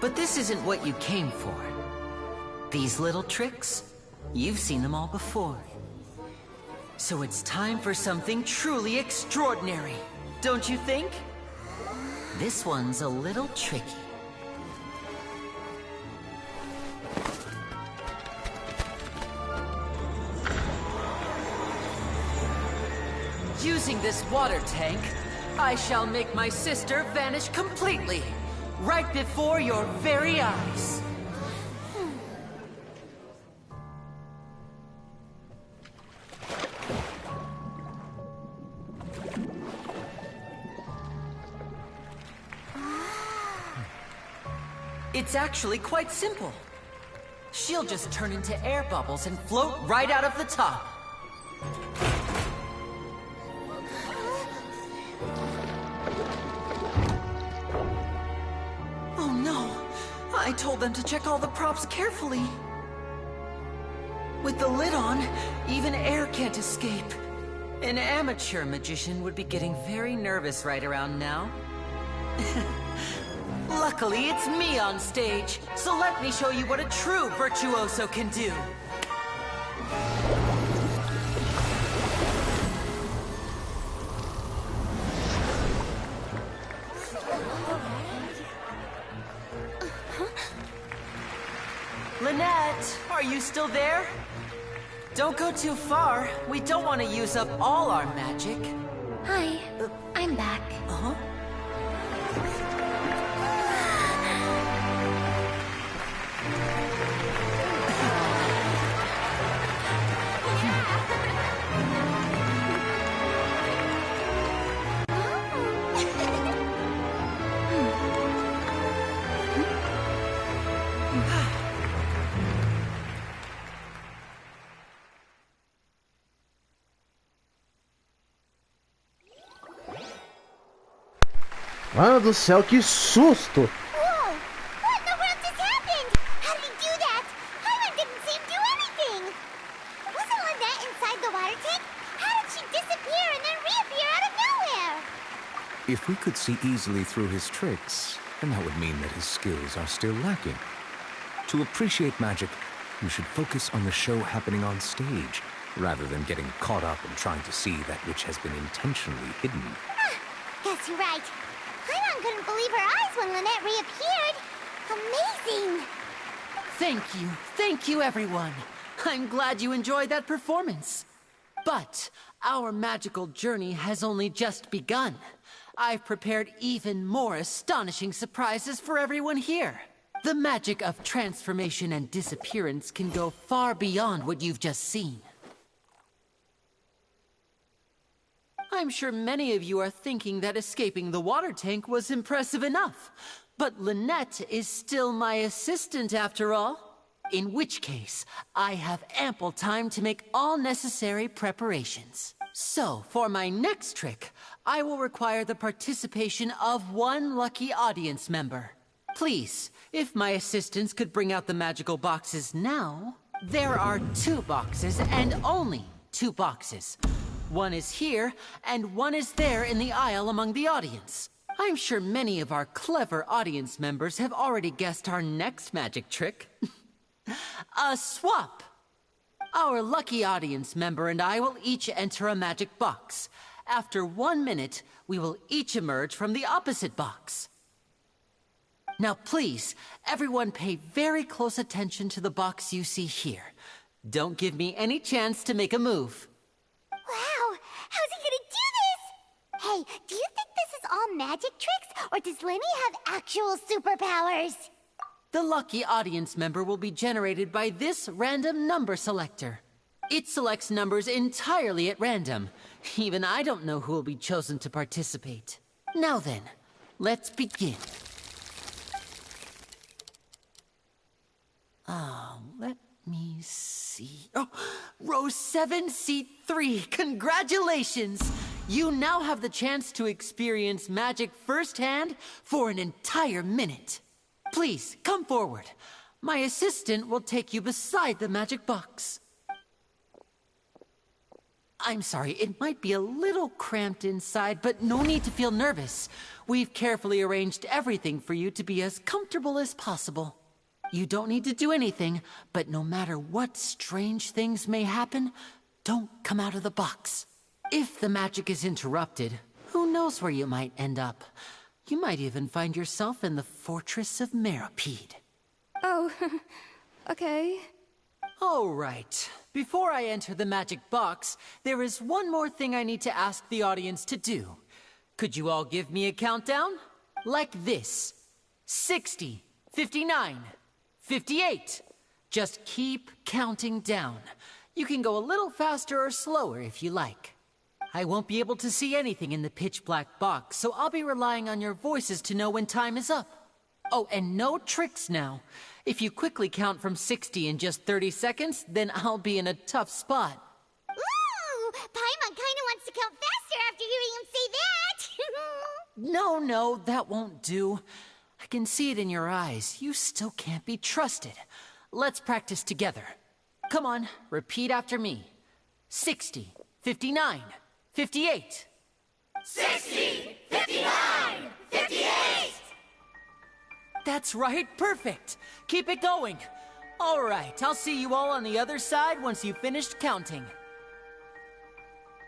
But this isn't what you came for. These little tricks, you've seen them all before. So it's time for something truly extraordinary, don't you think? This one's a little tricky. Using this water tank, I shall make my sister vanish completely, right before your very eyes. It's actually quite simple. She'll just turn into air bubbles and float right out of the top. Oh no! I told them to check all the props carefully. With the lid on, even air can't escape. An amateur magician would be getting very nervous right around now. Luckily, it's me on stage, so let me show you what a true virtuoso can do. Lynette, are you still there? Don't go too far. We don't want to use up all our magic. Hi, I'm back. Uh-huh. Mano do céu, que susto! Whoa! What in the world just happened? How did he do that? Hyman didn't see him do anything! Wasn't Lynette inside the water tank? How did she disappear and then reappear out of nowhere? If we could see easily through his tricks, then that would mean that his skills are still lacking. To appreciate magic, you should focus on the show happening on stage, rather than getting caught up in trying to see that which has been intentionally hidden. Guess you're right. Hyman couldn't believe her eyes when Lynette reappeared. Amazing! Thank you everyone. I'm glad you enjoyed that performance. But our magical journey has only just begun. I've prepared even more astonishing surprises for everyone here. The magic of transformation and disappearance can go far beyond what you've just seen. I'm sure many of you are thinking that escaping the water tank was impressive enough. But Lynette is still my assistant after all. In which case, I have ample time to make all necessary preparations. So, for my next trick, I will require the participation of one lucky audience member. Please, if my assistants could bring out the magical boxes now. There are 2 boxes and only 2 boxes. One is here, and one is there in the aisle among the audience. I'm sure many of our clever audience members have already guessed our next magic trick. A swap! Our lucky audience member and I will each enter a magic box. After 1 minute, we will each emerge from the opposite box. Now please, everyone pay very close attention to the box you see here. Don't give me any chance to make a move. Wow! How's he gonna do this? Hey, do you think this is all magic tricks, or does Lenny have actual superpowers? The lucky audience member will be generated by this random number selector. It selects numbers entirely at random. Even I don't know who will be chosen to participate. Now then, let's begin. Let me see. Oh, row 7, seat 3. Congratulations! You now have the chance to experience magic firsthand for an entire minute. Please, come forward. My assistant will take you beside the magic box. I'm sorry, it might be a little cramped inside, but no need to feel nervous. We've carefully arranged everything for you to be as comfortable as possible. You don't need to do anything, but no matter what strange things may happen, don't come out of the box. If the magic is interrupted, who knows where you might end up? You might even find yourself in the Fortress of Meropide. Oh, okay. All right. Before I enter the magic box, there is one more thing I need to ask the audience to do. Could you all give me a countdown? Like this. 60, 59, 58. Just keep counting down. You can go a little faster or slower if you like. I won't be able to see anything in the pitch black box, so I'll be relying on your voices to know when time is up. Oh, and no tricks now. If you quickly count from 60 in just 30 seconds, then I'll be in a tough spot. Ooh! Paimon kinda wants to count faster after hearing him say that! No, that won't do. I can see it in your eyes. You still can't be trusted. Let's practice together. Come on, repeat after me. 60, 59, 58. 60, 59, 58! That's right, perfect. Keep it going. All right, I'll see you all on the other side once you've finished counting.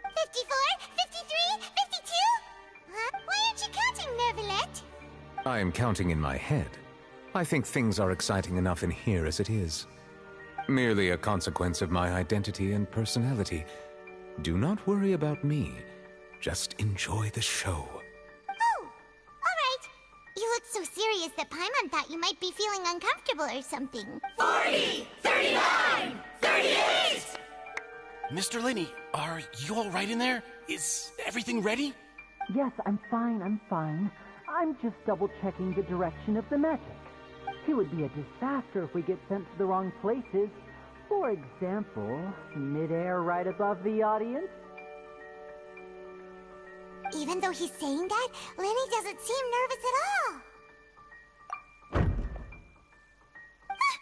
54, 53, 52? Huh? Why aren't you counting, Nervalet? I am counting in my head. I think things are exciting enough in here as it is. Merely a consequence of my identity and personality. Do not worry about me. Just enjoy the show. Oh, all right. You look so serious that Paimon thought you might be feeling uncomfortable or something. 40, 39, 38! Mr. Linney, are you all right in there? Is everything ready? Yes, I'm fine. I'm just double-checking the direction of the magic. It would be a disaster if we get sent to the wrong places. For example, mid-air right above the audience. Even though he's saying that, Lenny doesn't seem nervous at all. Ah,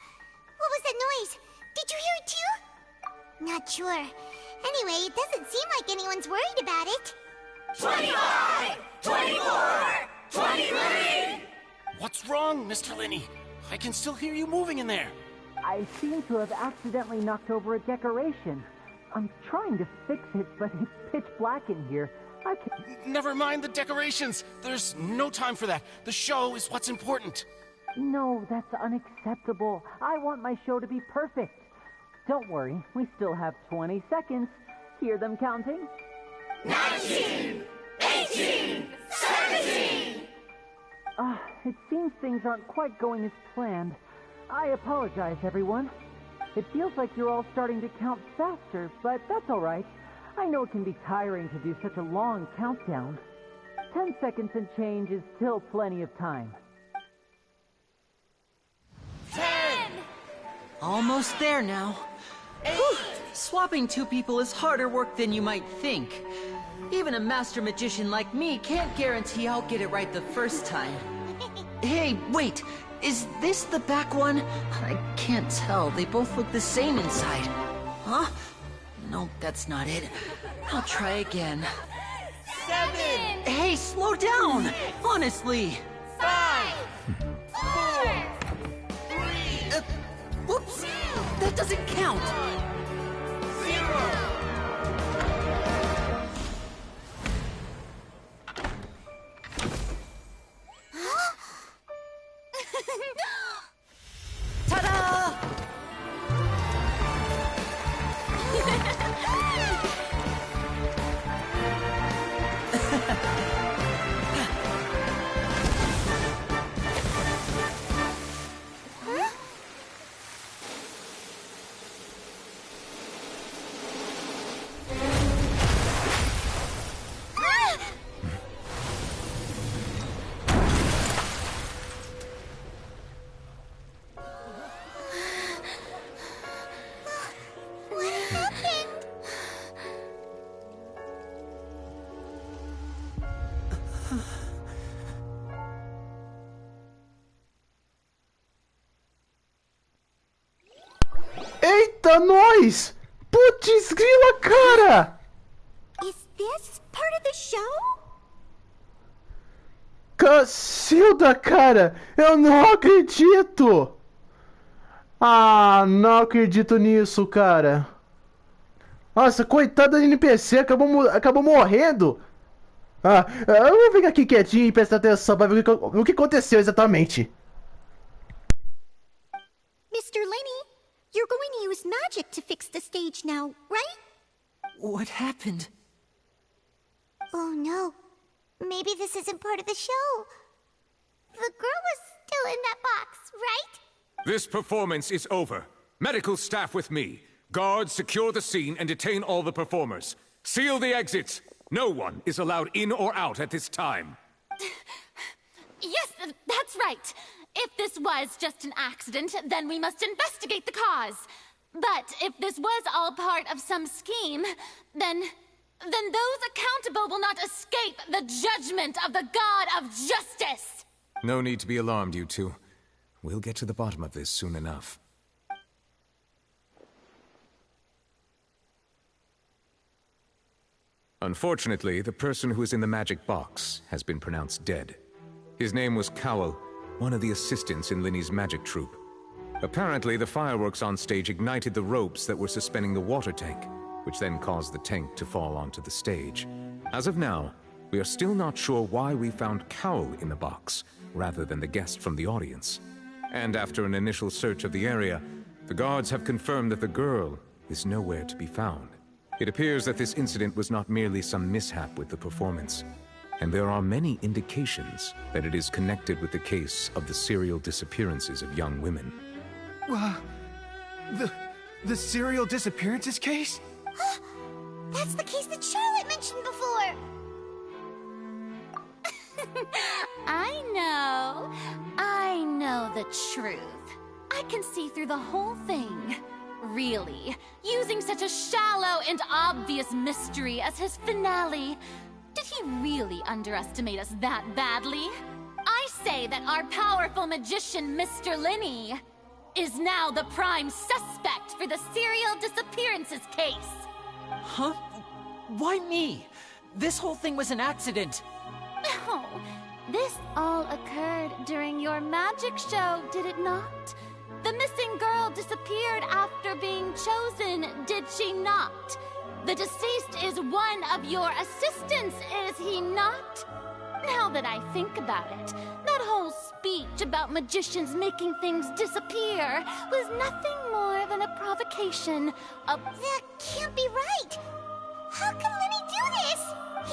what was that noise? Did you hear it too? Not sure. Anyway, it doesn't seem like anyone's worried about it. 25, 24, 23! What's wrong, Mr. Linney? I can still hear you moving in there. I seem to have accidentally knocked over a decoration. I'm trying to fix it, but it's pitch black in here. I can't... Never mind the decorations. There's no time for that. The show is what's important. No, that's unacceptable. I want my show to be perfect. Don't worry, we still have 20 seconds. Hear them counting? 19, 18, 17! It seems things aren't quite going as planned. I apologize, everyone. It feels like you're all starting to count faster, but that's all right. I know it can be tiring to do such a long countdown. 10 seconds and change is still plenty of time. 10! Almost there now. 8! Swapping two people is harder work than you might think. Even a master magician like me can't guarantee I'll get it right the first time. Hey, wait! Is this the back one? I can't tell. They both look the same inside. Huh? No, that's not it. I'll try again. 7! Hey, slow down! Honestly! 5! 4! 3! Whoops! That doesn't count! 0! Ta-da! Eita, nós! Putz, grila, cara! Is this part of the show? Cacilda, cara! Eu não acredito! Ah, não acredito nisso, cara. Nossa, coitada da NPC, acabou morrendo. Eu vou ficar aqui quietinho e prestar atenção pra ver o que aconteceu exatamente. Mr. Lenny, you're going to use magic to fix the stage now, right? What happened? Oh no. Maybe this isn't part of the show. The girl was still in that box, right? This performance is over. Medical staff with me. Guards, secure the scene and detain all the performers. Seal the exits. No one is allowed in or out at this time. Yes, that's right. If this was just an accident, then we must investigate the cause. But if this was all part of some scheme, then those accountable will not escape the judgment of the God of Justice! No need to be alarmed, you two. We'll get to the bottom of this soon enough. Unfortunately, the person who is in the magic box has been pronounced dead. His name was Cowell, one of the assistants in Linny's magic troupe. Apparently, the fireworks on stage ignited the ropes that were suspending the water tank, which then caused the tank to fall onto the stage. As of now, we are still not sure why we found Cowell in the box, rather than the guest from the audience. And after an initial search of the area, the guards have confirmed that the girl is nowhere to be found. It appears that this incident was not merely some mishap with the performance, and there are many indications that it is connected with the case of the serial disappearances of young women. The serial disappearances case? That's the case that Charlotte mentioned before! I know the truth. I can see through the whole thing. Really, using such a shallow and obvious mystery as his finale. Did he really underestimate us that badly? I say that our powerful magician, Mr. Linny, is now the prime suspect for the serial disappearances case. Huh? Why me? This whole thing was an accident. Oh, this all occurred during your magic show, did it not? The missing girl disappeared after being chosen, did she not? The deceased is one of your assistants, is he not? Now that I think about it, that whole speech about magicians making things disappear was nothing more than a provocation of... That can't be right! How can Linny do this?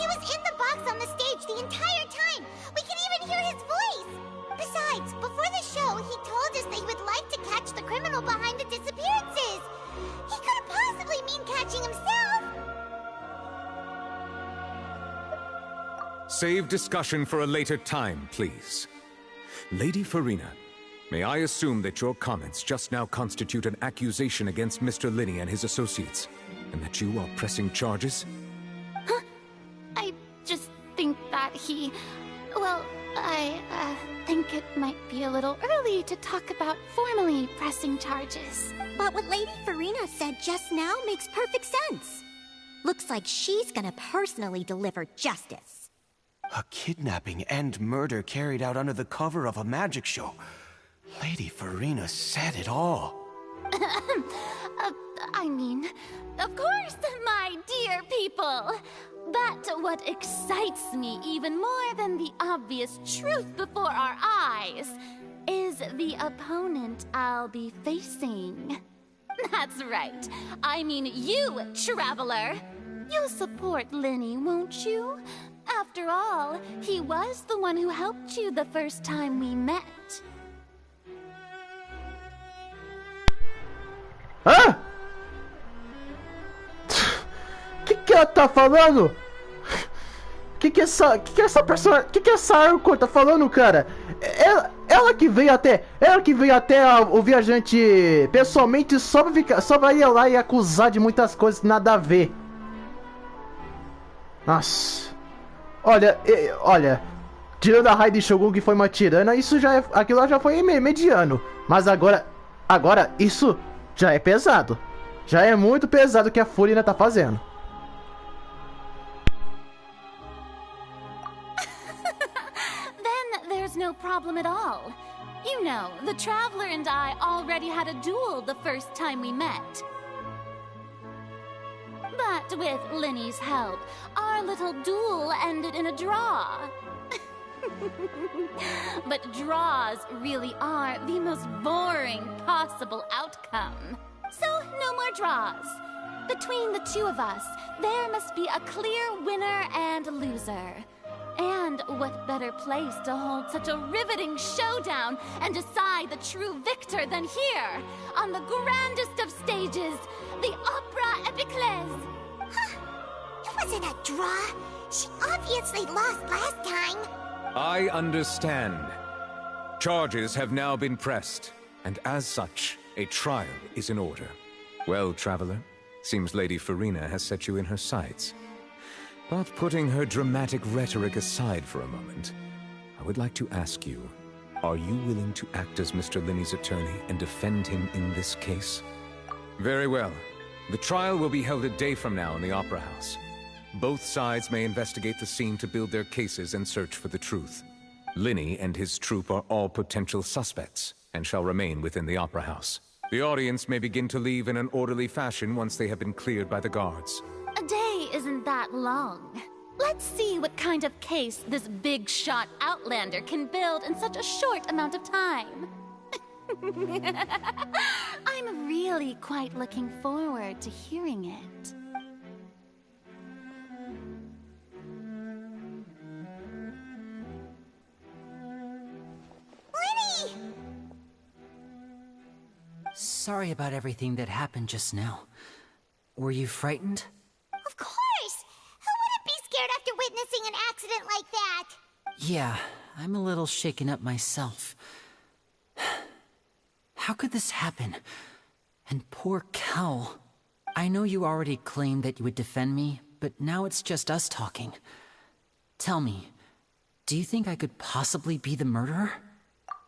He was in the box on the stage the entire time! We can even hear his voice! Besides, before the show, he told us that he would like to catch the criminal behind the disappearances! He couldn't possibly mean catching himself! Save discussion for a later time, please. Lady Farina, may I assume that your comments just now constitute an accusation against Mr. Linny and his associates, and that you are pressing charges? Huh? I just think that he... Well, I think it might be a little early to talk about formally pressing charges. But what Lady Farina said just now makes perfect sense. Looks like she's gonna personally deliver justice. A kidnapping and murder carried out under the cover of a magic show. Lady Farina said it all. I mean, of course, my dear people. But what excites me even more than the obvious truth before our eyes is the opponent I'll be facing. That's right. I mean you, Traveler. You'll support Linny, won't you? After all, he was the one who helped you the first time we met. Hã? Que ela tá falando? Que essa personagem, que essa Arco tá falando, cara? Ela que veio até o viajante pessoalmente só pra ir lá e acusar de muitas coisas nada a ver. Nossa. Olha, tirando a Raiden Shogun que foi uma tirana, isso já é, aquilo lá já foi mediano, mas agora isso já é pesado. Já é muito pesado o que a Fúria tá fazendo. Then there's no problem at all. You know, the Traveler and I already had a duel the first time we met. But with Linny's help, our little duel ended in a draw. But draws really are the most boring possible outcome. So, no more draws. Between the two of us, there must be a clear winner and loser. And what better place to hold such a riveting showdown and decide the true victor than here, on the grandest of stages, the Opera Epiclese. Huh. It wasn't a draw. She obviously lost last time. I understand. Charges have now been pressed, and as such, a trial is in order. Well, traveler, seems Lady Farina has set you in her sights. But putting her dramatic rhetoric aside for a moment, I would like to ask you, are you willing to act as Mr. Linney's attorney and defend him in this case? Very well. The trial will be held a day from now in the Opera House. Both sides may investigate the scene to build their cases and search for the truth. Linney and his troupe are all potential suspects, and shall remain within the Opera House. The audience may begin to leave in an orderly fashion once they have been cleared by the guards. A day isn't that long. Let's see what kind of case this big-shot outlander can build in such a short amount of time. I'm really quite looking forward to hearing it. Sorry about everything that happened just now. Were you frightened? Of course! Who wouldn't be scared after witnessing an accident like that? Yeah, I'm a little shaken up myself. How could this happen? And poor Cal. I know you already claimed that you would defend me, but now it's just us talking. Tell me, do you think I could possibly be the murderer?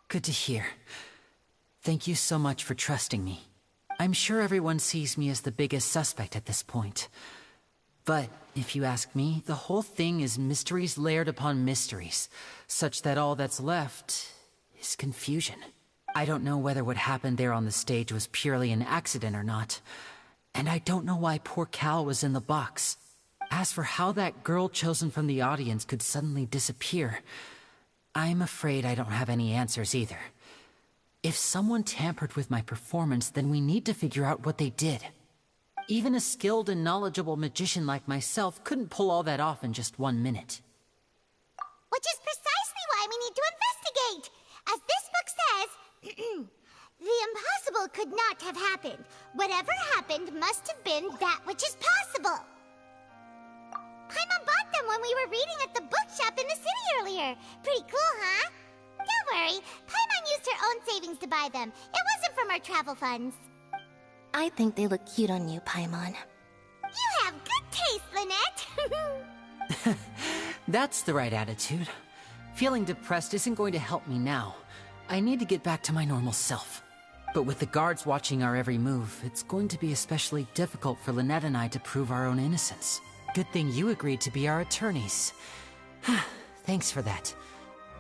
Good to hear. Thank you so much for trusting me. I'm sure everyone sees me as the biggest suspect at this point. But, if you ask me, the whole thing is mysteries layered upon mysteries, such that all that's left is confusion. I don't know whether what happened there on the stage was purely an accident or not, and I don't know why poor Cal was in the box. As for how that girl chosen from the audience could suddenly disappear, I'm afraid I don't have any answers either. If someone tampered with my performance, then we need to figure out what they did. Even a skilled and knowledgeable magician like myself couldn't pull all that off in just 1 minute. Which is precisely why we need to investigate! As this book says, the impossible could not have happened. Whatever happened must have been that which is possible. Paimon bought them when we were reading at the bookshop in the city earlier. Pretty cool, huh? Don't worry, Paimon used her own savings to buy them. It wasn't from our travel funds. I think they look cute on you, Paimon. You have good taste, Lynette! That's the right attitude. Feeling depressed isn't going to help me now. I need to get back to my normal self. But with the guards watching our every move, it's going to be especially difficult for Lynette and I to prove our own innocence. Good thing you agreed to be our attorneys. Thanks for that.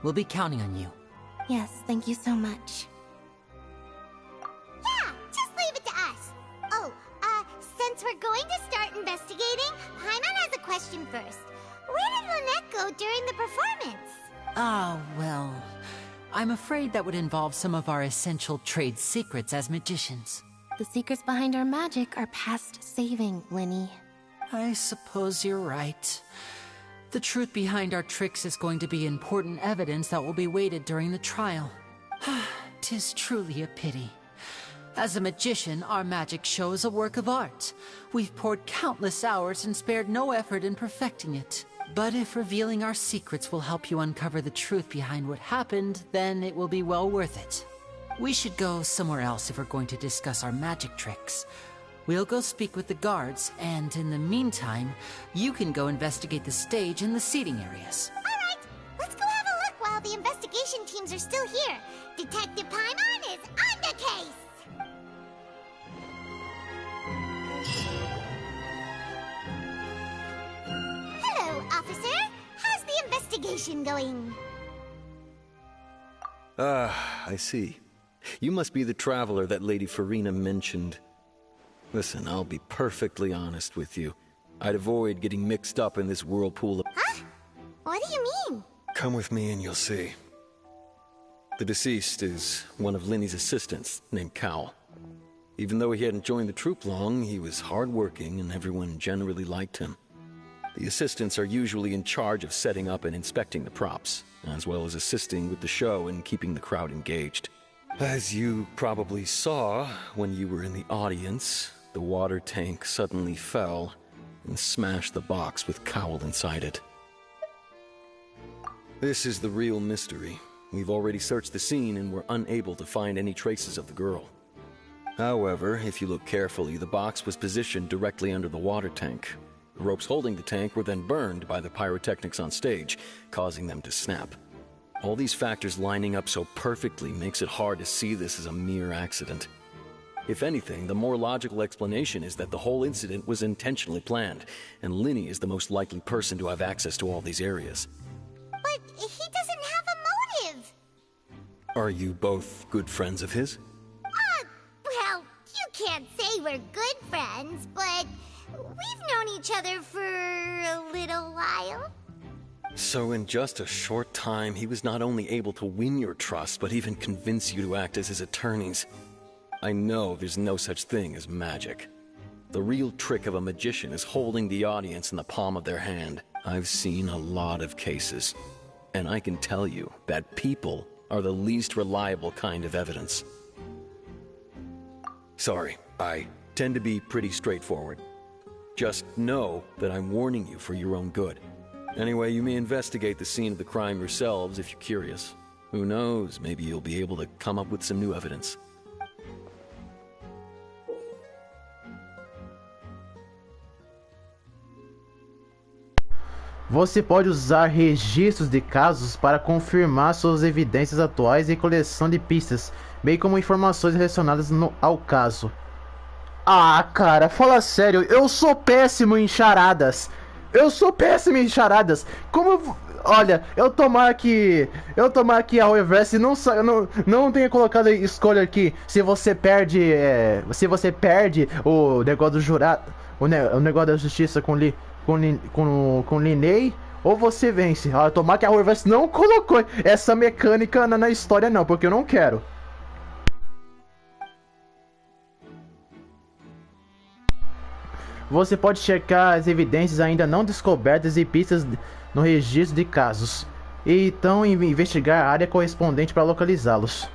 We'll be counting on you. Yes, thank you so much. Yeah, just leave it to us. Oh, since we're going to start investigating, Paimon has a question first. Where did Lynette go during the performance? Ah, well, I'm afraid that would involve some of our essential trade secrets as magicians. The secrets behind our magic are past saving, Linny. I suppose you're right. The truth behind our tricks is going to be important evidence that will be weighted during the trial. 'Tis truly a pity. As a magician, our magic show is a work of art. We've poured countless hours and spared no effort in perfecting it. But if revealing our secrets will help you uncover the truth behind what happened, then it will be well worth it. We should go somewhere else if we're going to discuss our magic tricks. We'll go speak with the guards, and in the meantime, you can go investigate the stage and the seating areas. Alright, let's go have a look while the investigation teams are still here. Detective Paimon is on the case! Hello, officer. How's the investigation going? I see. You must be the traveler that Lady Farina mentioned. Listen, I'll be perfectly honest with you. I'd avoid getting mixed up in this whirlpool of— Huh? What do you mean? Come with me and you'll see. The deceased is one of Linny's assistants, named Cal. Even though he hadn't joined the troupe long, he was hardworking and everyone generally liked him. The assistants are usually in charge of setting up and inspecting the props, as well as assisting with the show and keeping the crowd engaged. As you probably saw when you were in the audience, the water tank suddenly fell and smashed the box with Cowl inside it. This is the real mystery. We've already searched the scene and were unable to find any traces of the girl. However, if you look carefully, the box was positioned directly under the water tank. The ropes holding the tank were then burned by the pyrotechnics on stage, causing them to snap. All these factors lining up so perfectly makes it hard to see this as a mere accident. If anything, the more logical explanation is that the whole incident was intentionally planned, and Linny is the most likely person to have access to all these areas. But he doesn't have a motive! Are you both good friends of his? Well, you can't say we're good friends, but we've known each other for a little while. So in just a short time, he was not only able to win your trust, but even convince you to act as his attorneys. I know there's no such thing as magic. The real trick of a magician is holding the audience in the palm of their hand. I've seen a lot of cases, and I can tell you that people are the least reliable kind of evidence. Sorry, I tend to be pretty straightforward. Just know that I'm warning you for your own good. Anyway, you may investigate the scene of the crime yourselves if you're curious. Who knows, maybe you'll be able to come up with some new evidence. Você pode usar registros de casos para confirmar suas evidências atuais e coleção de pistas, bem como informações relacionadas ao caso. Ah, cara, fala sério, eu sou péssimo em charadas. Como olha, eu tomar que a reverse não tenha colocado escolha aqui. Se você perde o negócio do jurado, o negócio da justiça com Linney, ou você vence. Tomar que a reverse não colocou essa mecânica na história não, porque eu não quero. Você pode checar as evidências ainda não descobertas e pistas no registro de casos, e então investigar a área correspondente para localizá-los.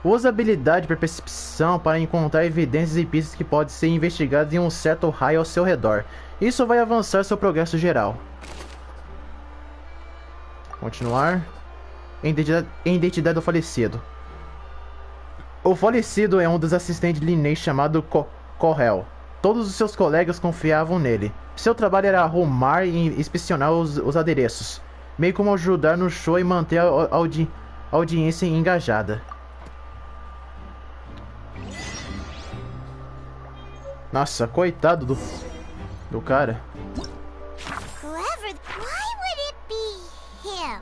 Use a habilidade de percepção para encontrar evidências e pistas que podem ser investigadas em um certo raio ao seu redor. Isso vai avançar seu progresso geral. Continuar. Identidade do falecido. O falecido é um dos assistentes de Linney chamado Correl. Todos os seus colegas confiavam nele. Seu trabalho era arrumar e inspecionar os adereços, meio como ajudar no show e manter a audiência engajada. Nossa, coitado do cara. Why would it be him?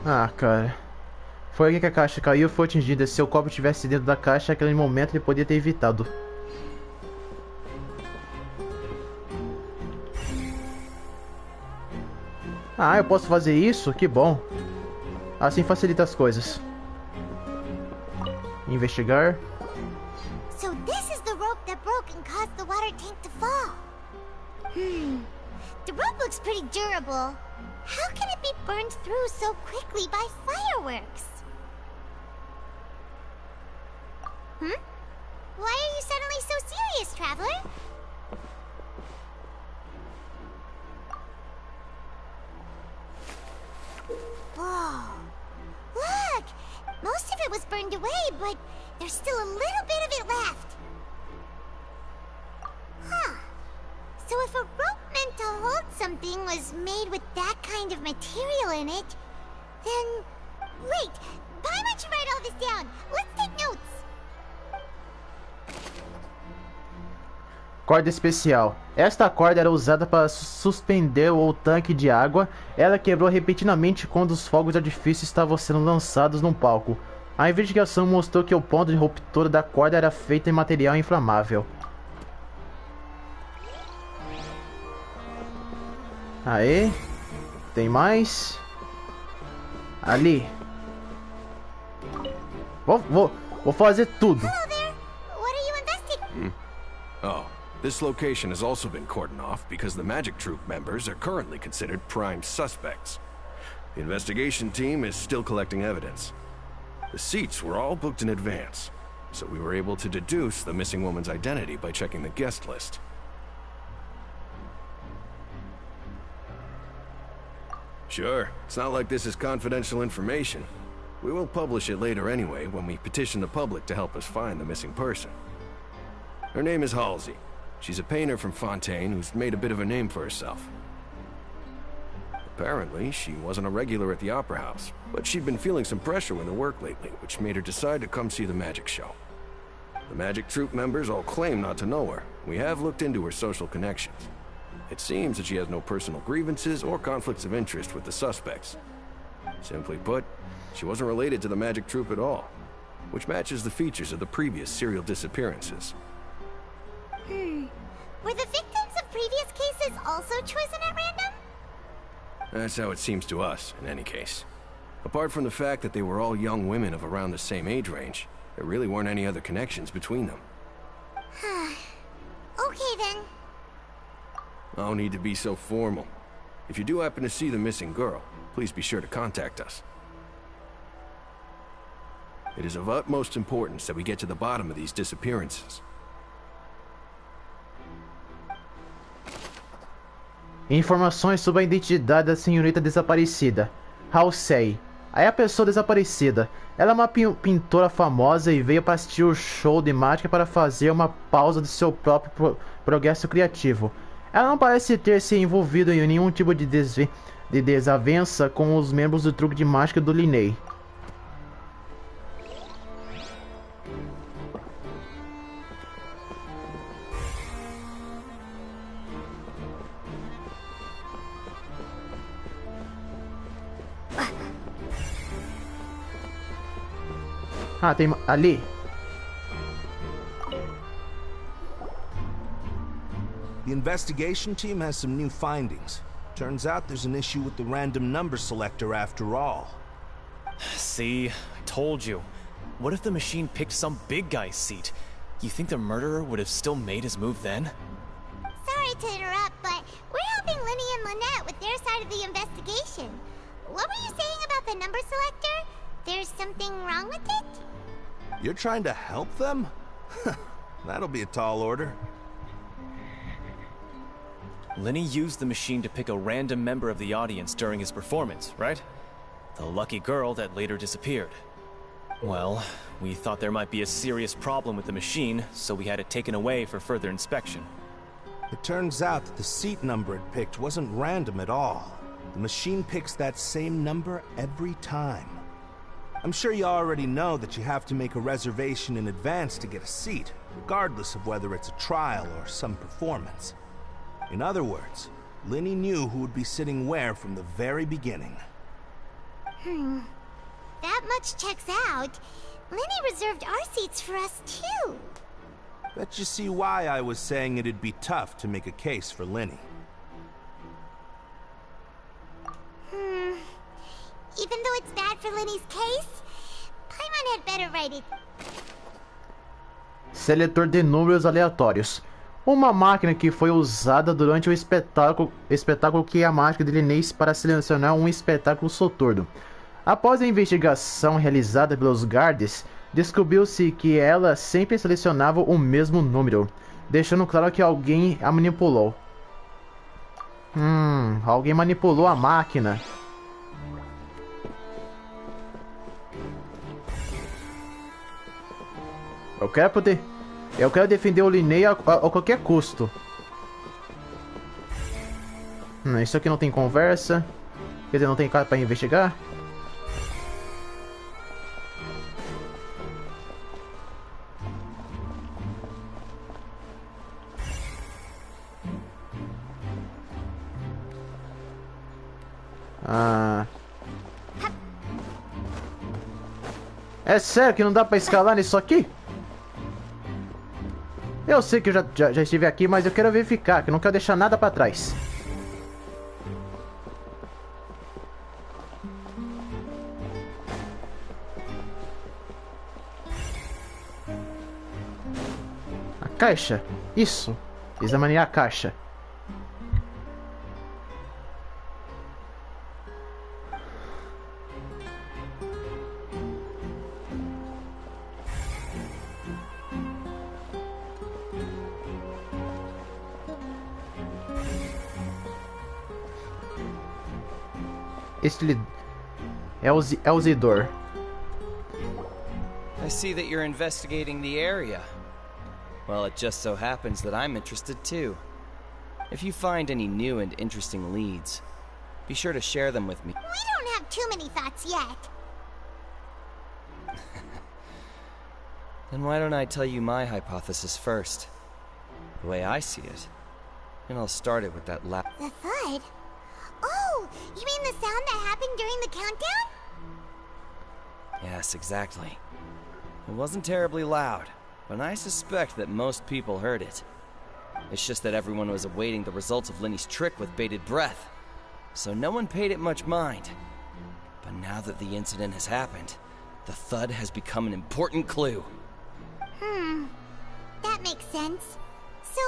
Ah, cara. Foi aqui que a caixa caiu e foi atingida. Se o copo estivesse dentro da caixa, naquele momento ele podia ter evitado. Ah, eu posso fazer isso? Que bom. Assim facilita as coisas. Investigar. So this is the rope that broke and caused the water tank to fall. The rope looks pretty durable. How can it be burned through so quickly by fireworks? Why are you suddenly so serious, Traveler? Whoa. Look! Most of it was burned away, but there's still a little bit of it left. Huh. So if a rope meant to hold something was made with that kind of material in it, then... Wait! Why don't you write all this down? Let's take notes! Corda especial. Esta corda era usada para suspender o tanque de água. Ela quebrou repentinamente quando os fogos de artifício estavam sendo lançados no palco. A investigação mostrou que o ponto de ruptura da corda era feito em material inflamável. Aê. Tem mais. Ali. Vou fazer tudo. Hello there. What are you investigating? Oh. This location has also been cordoned off because the Magic Troupe members are currently considered prime suspects. The investigation team is still collecting evidence. The seats were all booked in advance, so we were able to deduce the missing woman's identity by checking the guest list. Sure. It's not like this is confidential information. We will publish it later anyway when we petition the public to help us find the missing person. Her name is Halsey. She's a painter from Fontaine who's made a bit of a name for herself. Apparently, she wasn't a regular at the Opera House, but she'd been feeling some pressure with her work lately, which made her decide to come see the magic show. The magic troupe members all claim not to know her. We have looked into her social connections. It seems that she has no personal grievances or conflicts of interest with the suspects. Simply put, she wasn't related to the magic troupe at all, which matches the features of the previous serial disappearances. Were the victims of previous cases also chosen at random? That's how it seems to us, in any case. Apart from the fact that they were all young women of around the same age range, there really weren't any other connections between them. Okay then. No need to be so formal. If you do happen to see the missing girl, please be sure to contact us. It is of utmost importance that we get to the bottom of these disappearances. Informações sobre a identidade da senhorita desaparecida, Halsey. Aí a pessoa desaparecida. Ela é uma pintora famosa e veio para assistir o show de mágica para fazer uma pausa do seu próprio progresso criativo. Ela não parece ter se envolvido em nenhum tipo de desavença com os membros do truque de mágica do Linney. Ah, tem ali. The investigation team has some new findings. Turns out there's an issue with the random number selector after all. See, I told you. What if the machine picked some big guy's seat? You think the murderer would have still made his move then? Sorry to interrupt, but we're helping Linny and Lynette with their side of the investigation. What were you saying about the number selector? There's something wrong with it? You're trying to help them? That'll be a tall order. Linny used the machine to pick a random member of the audience during his performance, right? The lucky girl that later disappeared. Well, we thought there might be a serious problem with the machine, so we had it taken away for further inspection. It turns out that the seat number it picked wasn't random at all. The machine picks that same number every time. I'm sure you already know that you have to make a reservation in advance to get a seat, regardless of whether it's a trial or some performance. In other words, Linny knew who would be sitting where from the very beginning. That much checks out. Linny reserved our seats for us too. Bet you see why I was saying it'd be tough to make a case for Linny. Even though it's bad for Linny's case, Paimon had better write it. Seletor de números aleatórios. Uma máquina que foi usada durante o espetáculo que é a mágica de Linney para selecionar um espetáculo soturno. Após a investigação realizada pelos guardas, descobriu-se que ela sempre selecionava o mesmo número, deixando claro que alguém a manipulou. Alguém manipulou a máquina. Eu quero defender o Linney a qualquer custo. Isso aqui não tem conversa. Quer dizer, não tem cara pra investigar. É sério que não dá pra escalar nisso aqui? Eu sei que eu já estive aqui, mas eu quero verificar, que eu não quero deixar nada pra trás. A caixa? Isso. Examinei a caixa. Elzidor. I see that you're investigating the area. Well, it just so happens that I'm interested too. If you find any new and interesting leads, be sure to share them with me. We don't have too many thoughts yet. Then why don't I tell you my hypothesis first? The way I see it. And I'll start it with that The thud? Oh, you mean the sound that happened during the countdown? Yes, exactly. It wasn't terribly loud, but I suspect that most people heard it. It's just that everyone was awaiting the results of Lenny's trick with bated breath, so no one paid it much mind. But now that the incident has happened, the thud has become an important clue. That makes sense. So...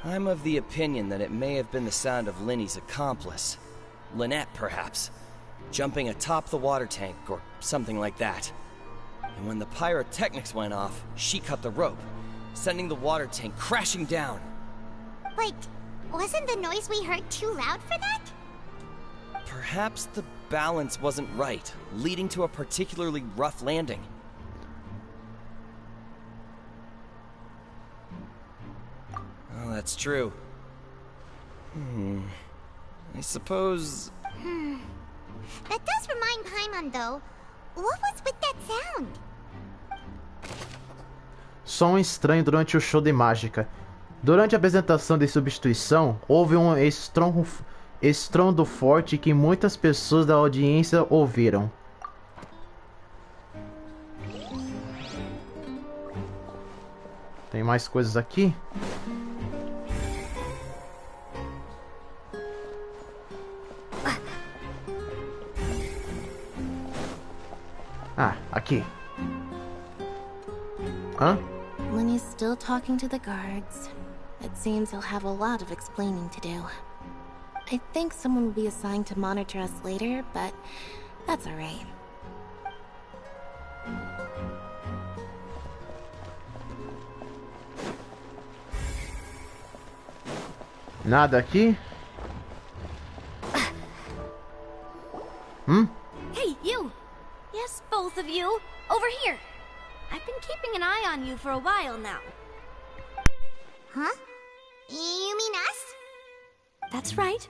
I'm of the opinion that it may have been the sound of Lenny's accomplice. Lynette, perhaps. Jumping atop the water tank, or something like that. And when the pyrotechnics went off, she cut the rope, sending the water tank crashing down. But wasn't the noise we heard too loud for that? Perhaps the balance wasn't right, leading to a particularly rough landing. Oh, that's true. I suppose... That does remind Paimon, though. What was with that sound? Som estranho durante o show de mágica. Durante a apresentação de substituição, houve um estrondo forte que muitas pessoas da audiência ouviram. Tem mais coisas aqui? Ah, aqui. Hã? Lenny's still talking to the guards. It seems he'll have a lot of explaining to do. I think someone will be assigned to monitor us later, but that's alright. Nada aqui? Hey, you! Yes, both of you! Over here! I've been keeping an eye on you for a while now. Huh? You mean us? That's right.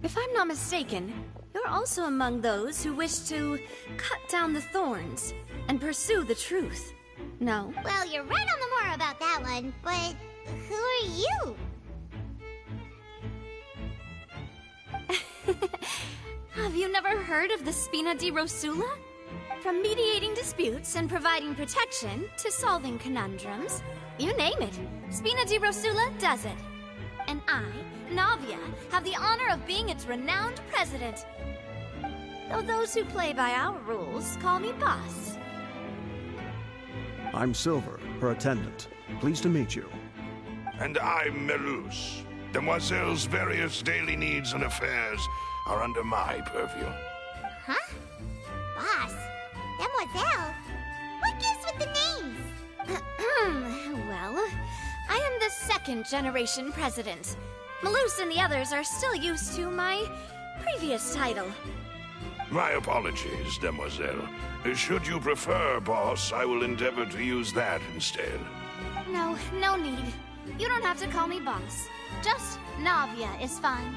If I'm not mistaken, you're also among those who wish to cut down the thorns and pursue the truth. No? Well, you're right on the more about that one, but who are you? Have you never heard of the Spina di Rosula? From mediating disputes and providing protection to solving conundrums, you name it, Spina di Rosula does it. And I, Navia, have the honor of being its renowned president. Though those who play by our rules call me boss. I'm Silver, her attendant. Pleased to meet you. And I'm Melus. Demoiselle's various daily needs and affairs are under my purview. Huh? Boss? Demoiselle? What gives with the names? Well, I am the second generation president. Malus and the others are still used to my previous title. My apologies, Demoiselle. Should you prefer, boss, I will endeavor to use that instead. No, no need. You don't have to call me boss. Just Navia is fine.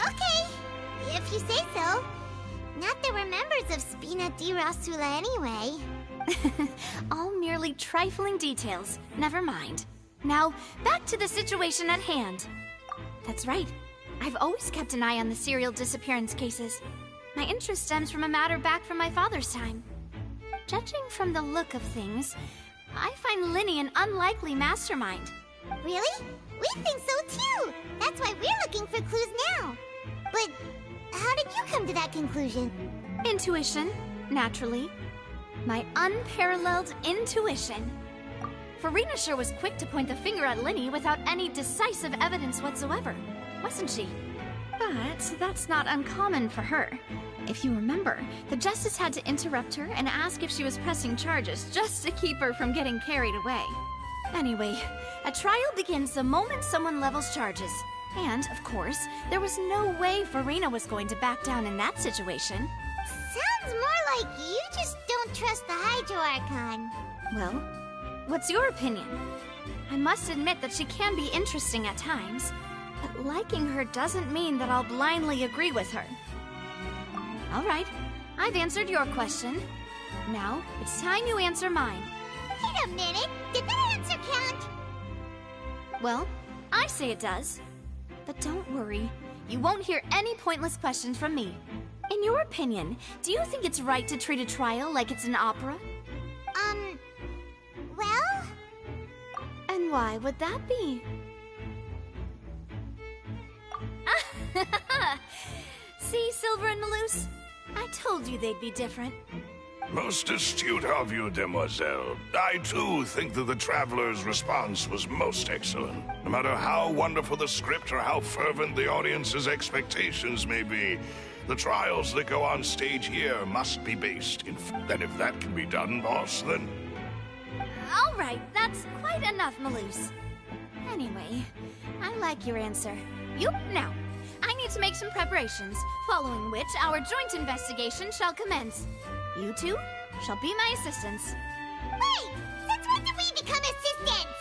Okay, if you say so. Not that we're members of Spina di Rosula anyway. All merely trifling details. Never mind. Now, back to the situation at hand. That's right. I've always kept an eye on the serial disappearance cases. My interest stems from a matter back from my father's time. Judging from the look of things, I find Lenny an unlikely mastermind. Really? We think so too! That's why we're looking for clues now. But how did you come to that conclusion? Intuition, naturally. My unparalleled intuition. Farina sure was quick to point the finger at Lenny without any decisive evidence whatsoever, wasn't she? But that's not uncommon for her. If you remember, the Justice had to interrupt her and ask if she was pressing charges just to keep her from getting carried away. Anyway, a trial begins the moment someone levels charges. And, of course, there was no way Farina was going to back down in that situation. Sounds more like you just don't trust the Hydro Archon. Well, what's your opinion? I must admit that she can be interesting at times, but liking her doesn't mean that I'll blindly agree with her. All right, I've answered your question. Now, it's time you answer mine. Wait a minute, did that answer count? Well, I say it does. But don't worry, you won't hear any pointless questions from me. In your opinion, do you think it's right to treat a trial like it's an opera? Well? And why would that be? See, Silver and Malus? I told you they'd be different. Most astute of you, demoiselle. I, too, think that the Traveler's response was most excellent. No matter how wonderful the script or how fervent the audience's expectations may be, the trials that go on stage here must be based in and if that can be done, boss, then... All right, that's quite enough, Malus. Anyway, I like your answer. Now, I need to make some preparations, following which our joint investigation shall commence. You two shall be my assistants. Wait! Since when did we become assistants?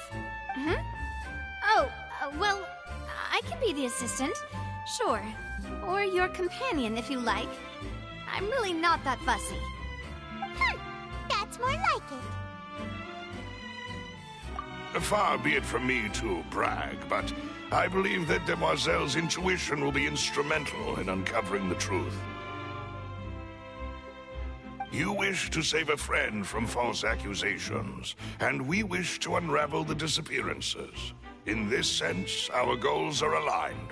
Oh, well, I can be the assistant, sure. Or your companion, if you like. I'm really not that fussy. That's more like it. Far be it from me to brag, but I believe that Demoiselle's intuition will be instrumental in uncovering the truth. You wish to save a friend from false accusations, and we wish to unravel the disappearances. In this sense, our goals are aligned.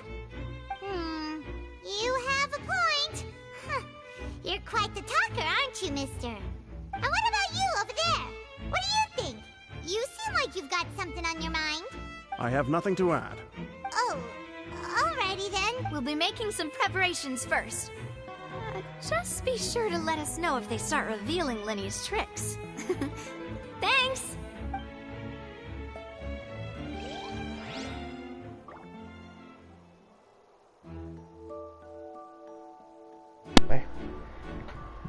You have a point. You're quite the talker, aren't you, mister? And what about you over there? What do you think? You seem like you've got something on your mind. I have nothing to add. Oh, alrighty then. We'll be making some preparations first. Just be sure to let us know if they start revealing Lenny's tricks. Thanks!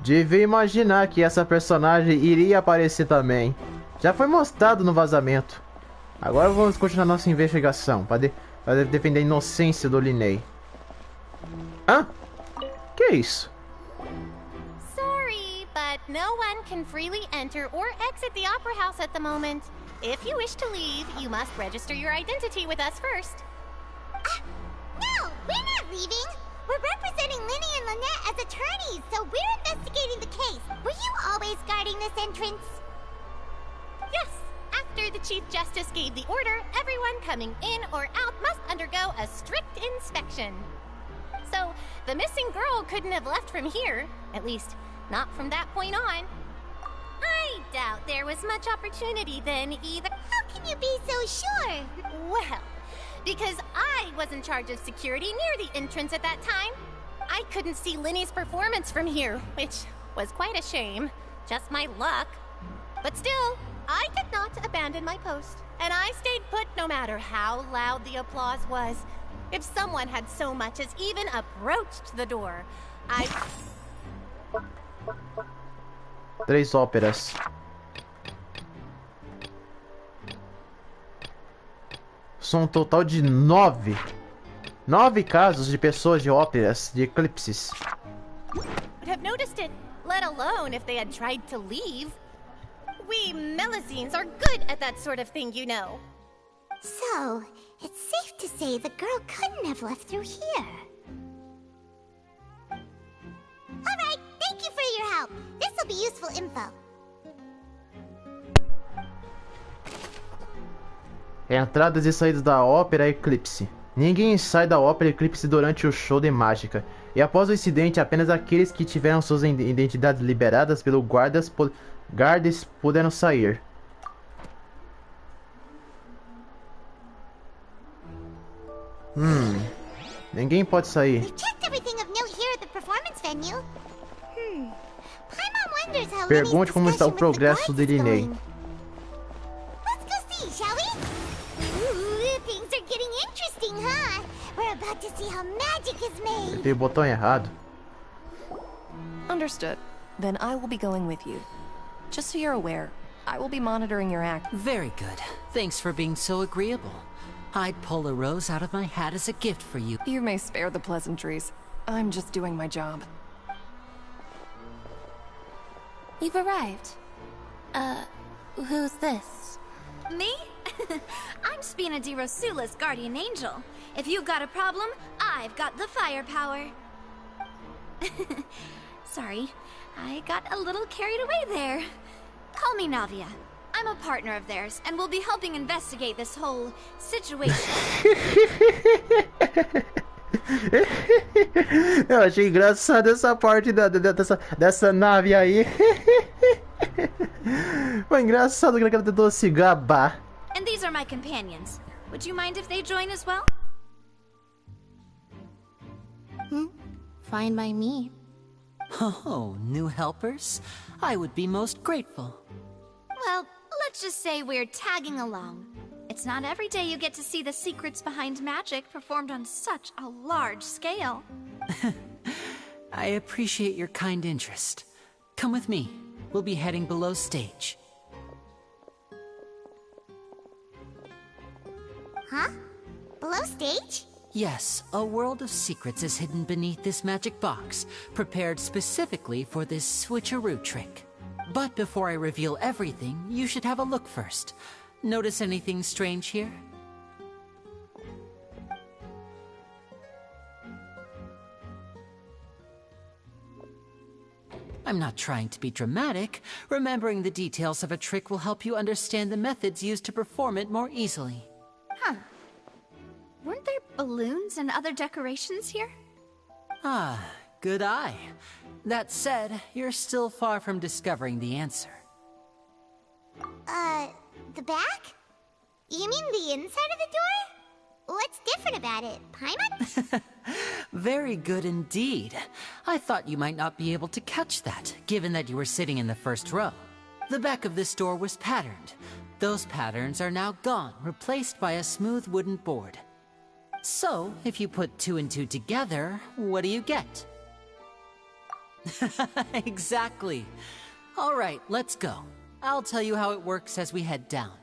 Devia imaginar que essa personagem iria aparecer também. Já foi mostrado no vazamento. Agora vamos continuar nossa investigação para defender a inocência do Linney. Hã? Que é isso? Sorry, but no one can freely enter or exit the Opera House at the moment. If you wish to leave, you must register your identity with us first. No, we're not leaving. We're representing Linny and Lynette as attorneys, so we're investigating the case. Were you always guarding this entrance? Yes. After the Chief Justice gave the order, everyone coming in or out must undergo a strict inspection. So, the missing girl couldn't have left from here. At least, not from that point on. I doubt there was much opportunity then either. How can you be so sure? Well, because I was in charge of security near the entrance at that time. I couldn't see Linny's performance from here, which was quite a shame. Just my luck. But still, I did not abandon my post, and I stayed put no matter how loud the applause was. If someone had so much as even approached the door, I... 3 óperas. São um total de 9. 9 casos de pessoas de óperas, de eclipses. Would have noticed it, let alone if they had tried to leave. We Melusines are good at that sort of thing, you know. So, it's safe to say the girl couldn't have left through here. Alright, thank you for your help. This will be useful info. Entradas e saídas da Ópera Eclipse. Ninguém sai da Ópera Eclipse durante o show de mágica. E após o incidente, apenas aqueles que tiveram suas identidades liberadas pelo guardas puderam sair. Ninguém pode sair. Pergunte como está o progresso de Linney. Let's go see, shall we? Ooh, things are getting interesting, huh? We're about to see how magic is made. Apertei o botão errado. Understood. Then I will be going with you. Just so you're aware, I will be monitoring your act. Very good. Thanks for being so agreeable. I'd pull a rose out of my hat as a gift for you. You may spare the pleasantries. I'm just doing my job. You've arrived. Who's this? Me? I'm Spina di Rosula's guardian angel. If you've got a problem, I've got the firepower. Sorry, I got a little carried away there. Call me Navia. I'm a partner of theirs, and we'll be helping investigate this whole situation. Eu achei engraçado essa parte dessa nave aí. Foi engraçado que ela tentou se gabar. And these are my companions. Would you mind if they join as well? Fine by me. Oh, new helpers? I would be most grateful. Well, let's just say we're tagging along. It's not every day you get to see the secrets behind magic performed on such a large scale. I appreciate your kind interest. Come with me. We'll be heading below stage. Huh? Below stage? Yes, a world of secrets is hidden beneath this magic box, prepared specifically for this switcheroo trick. But before I reveal everything, you should have a look first. Notice anything strange here? I'm not trying to be dramatic. Remembering the details of a trick will help you understand the methods used to perform it more easily. Huh. Weren't there balloons and other decorations here? Ah, good eye. That said, you're still far from discovering the answer. The back? You mean the inside of the door? What's different about it? Paimon? Very good indeed. I thought you might not be able to catch that, given that you were sitting in the first row. The back of this door was patterned. Those patterns are now gone, replaced by a smooth wooden board. So, if you put 2 and 2 together, what do you get? Exactly. All right, let's go. I'll tell you how it works as we head down.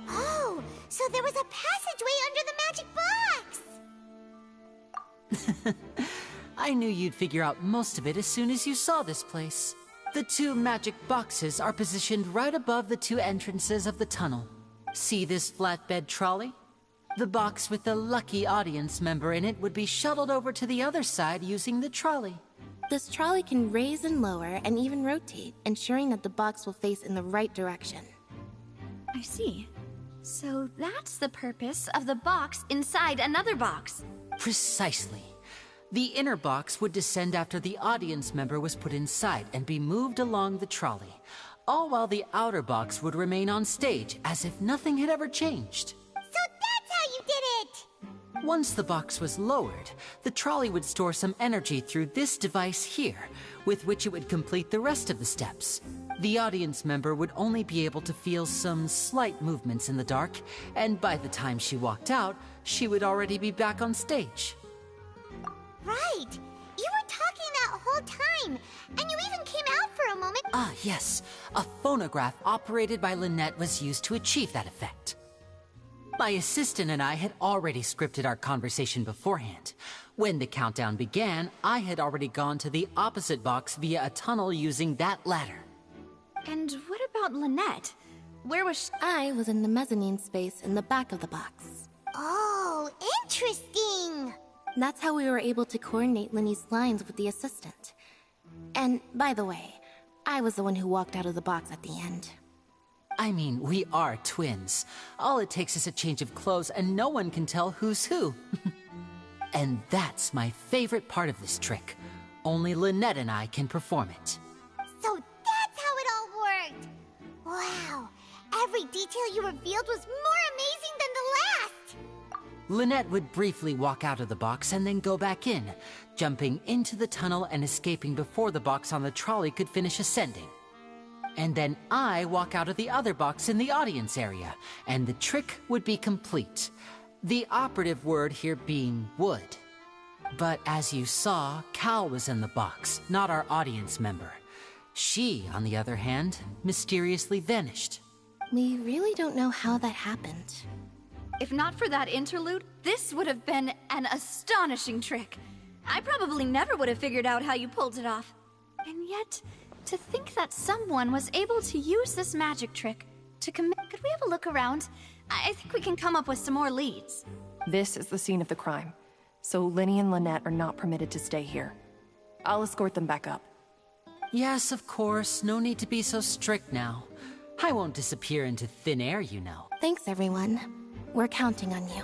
Oh, so there was a passageway under the magic box! I knew you'd figure out most of it as soon as you saw this place. The 2 magic boxes are positioned right above the 2 entrances of the tunnel. See this flatbed trolley? The box with the lucky audience member in it would be shuttled over to the other side using the trolley. This trolley can raise and lower and even rotate, ensuring that the box will face in the right direction. I see. So that's the purpose of the box inside another box. Precisely. The inner box would descend after the audience member was put inside and be moved along the trolley, all while the outer box would remain on stage as if nothing had ever changed. So that's how you did it! Once the box was lowered, the trolley would store some energy through this device here, with which it would complete the rest of the steps. The audience member would only be able to feel some slight movements in the dark, and by the time she walked out, she would already be back on stage. Right! You were talking that whole time, and you even came out for a moment. Ah, yes. A phonograph operated by Lynette was used to achieve that effect. My assistant and I had already scripted our conversation beforehand. When the countdown began, I had already gone to the opposite box via a tunnel using that ladder. And what about Lynette? Where was she? I was in the mezzanine space in the back of the box. Oh, interesting! That's how we were able to coordinate Linny's lines with the assistant. And, by the way, I was the one who walked out of the box at the end. I mean, we are twins. All it takes is a change of clothes and no one can tell who's who. And that's my favorite part of this trick. Only Lynette and I can perform it. So that's how it all worked! Wow, every detail you revealed was more amazing than the last! Lynette would briefly walk out of the box and then go back in, jumping into the tunnel and escaping before the box on the trolley could finish ascending. and then I walk out of the other box in the audience area, and the trick would be complete. The operative word here being would. But as you saw, Cal was in the box, not our audience member. She, on the other hand, mysteriously vanished. We really don't know how that happened. If not for that interlude, this would have been an astonishing trick. I probably never would have figured out how you pulled it off. And yet, to think that someone was able to use this magic trick to commit... Could we have a look around? I think we can come up with some more leads. This is the scene of the crime, so Linny and Lynette are not permitted to stay here. I'll escort them back up. Yes, of course. No need to be so strict now. I won't disappear into thin air, you know. Thanks, everyone. We're counting on you.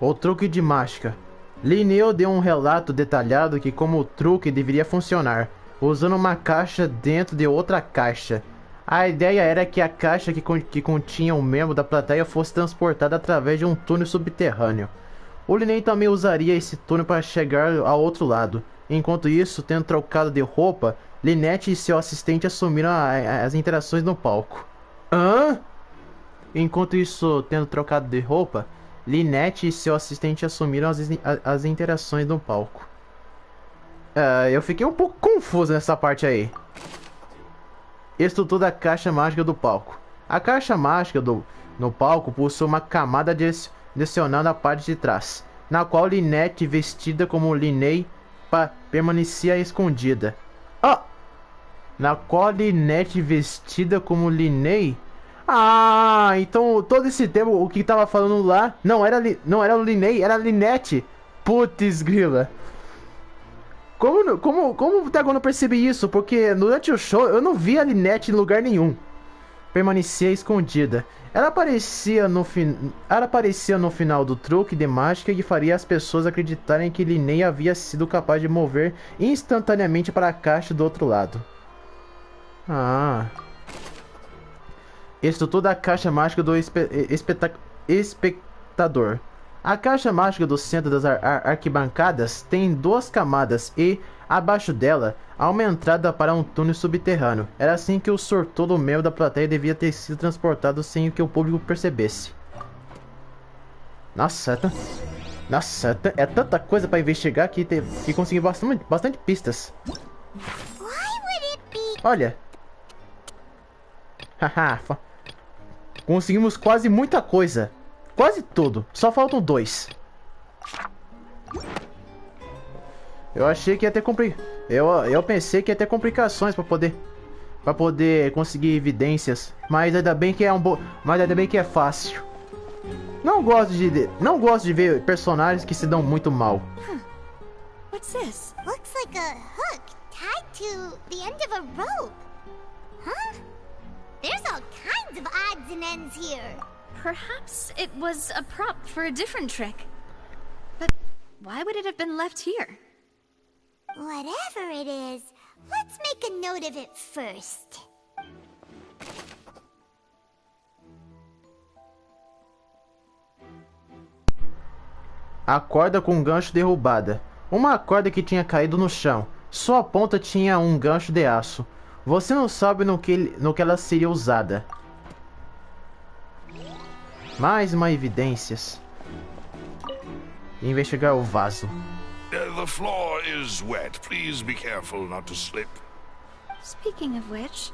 O truque de mágica. Linneo deu um relato detalhado de como o truque deveria funcionar, usando uma caixa dentro de outra caixa. A ideia era que a caixa que continha um membro da plateia fosse transportada através de um túnel subterrâneo. O Linneo também usaria esse túnel para chegar ao outro lado. Enquanto isso, tendo trocado de roupa, Lynette e seu assistente assumiram as interações no palco. Hã? Enquanto isso, tendo trocado de roupa, Lynette e seu assistente assumiram as interações no palco. Eu fiquei um pouco confuso nessa parte aí. Estrutura da caixa mágica do palco. A caixa mágica no palco possui uma camada adicional na parte de trás, na qual Lynette, vestida como Linnea, permanecia escondida. Na qual Lynette, vestida como Linnea? Então todo esse tempo o que tava falando lá não era o Linnea, era a Lynette. Putz grila. Como até agora eu não percebi isso? Porque durante o show eu não vi a Lynette em lugar nenhum. Permanecia escondida. Ela aparecia no final do truque de mágica e faria as pessoas acreditarem que Linnea havia sido capaz de mover instantaneamente para a caixa do outro lado. Estrutura da caixa mágica do espectador. A caixa mágica do centro das arquibancadas tem duas camadas e, abaixo dela, há uma entrada para um túnel subterrâneo. Era assim que o sortudo membro da plateia devia ter sido transportado sem que o público percebesse. Nossa, é tanta coisa para investigar que consegui bastante pistas. Olha. Haha. Conseguimos quase muita coisa. Quase tudo. Só faltam 2. Eu achei que ia ter eu pensei que ia ter complicações para poder conseguir evidências, mas ainda bem que é fácil. Não gosto de ver personagens que se dão muito mal. What's this? Looks like a hook tied to the end of a rope. Huh? There's all kinds of odds and ends here. Perhaps it was a prop for a different trick. But why would it have been left here? Whatever it is, let's make a note of it first. A corda com gancho derrubada. Uma corda que tinha caído no chão. Sua ponta tinha um gancho de aço. Você não sabe no que ela seria usada. Mais uma evidências. Investigar o vaso. The floor is wet. Please be careful not to slip. Speaking of which,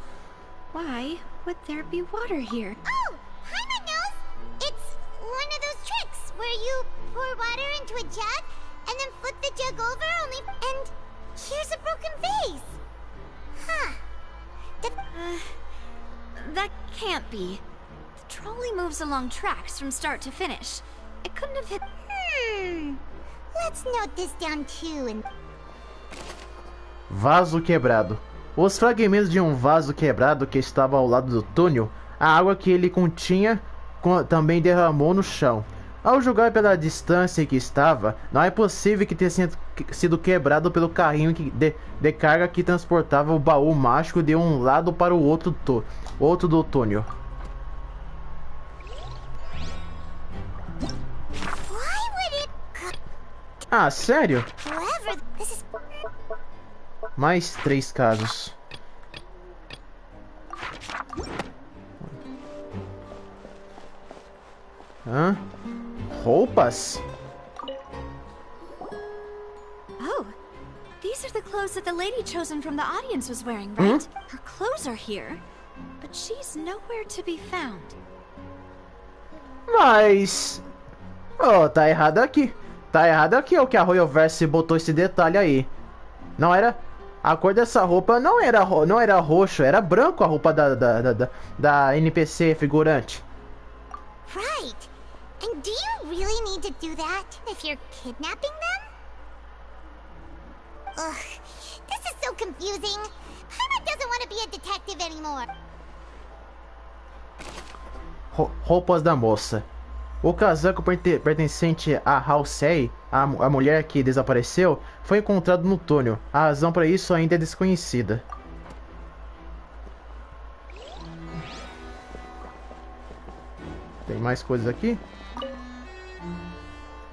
why would there be water here? Oh, Paimon knows! It's one of those tricks where you pour water into a jug and then flip the jug over and here's a broken vase. Huh. That can't be. The trolley moves along tracks from start to finish. It couldn't have hit... Let's note this down too. Vaso quebrado. Os fragmentos de um vaso quebrado que estava ao lado do túnel, a água que ele continha também derramou no chão. Ao julgar pela distância que estava, não é possível que tenha sido quebrado pelo carrinho de carga que transportava o baú mágico de um lado para o outro do túnel. Ah, sério? Whoever this is. Mais 3 casos. Hã? Roupas? Oh, these are the clothes that the lady chosen from the audience was wearing, right? Her clothes are here, but she's nowhere to be found. Mas... Oh, tá errado aqui. Tá errado aqui o que a Royalverse botou esse detalhe aí. Não era... A cor dessa roupa não era roxo, era branco a roupa da NPC figurante. Right. And do you really need to do that if you're kidnapping them? Ugh, this is so confusing. Paimon doesn't want to be a detective anymore. Roupas da moça. O casaco pertencente a Halsey, a mulher que desapareceu, foi encontrado no túnel. A razão para isso ainda é desconhecida. Tem mais coisas aqui?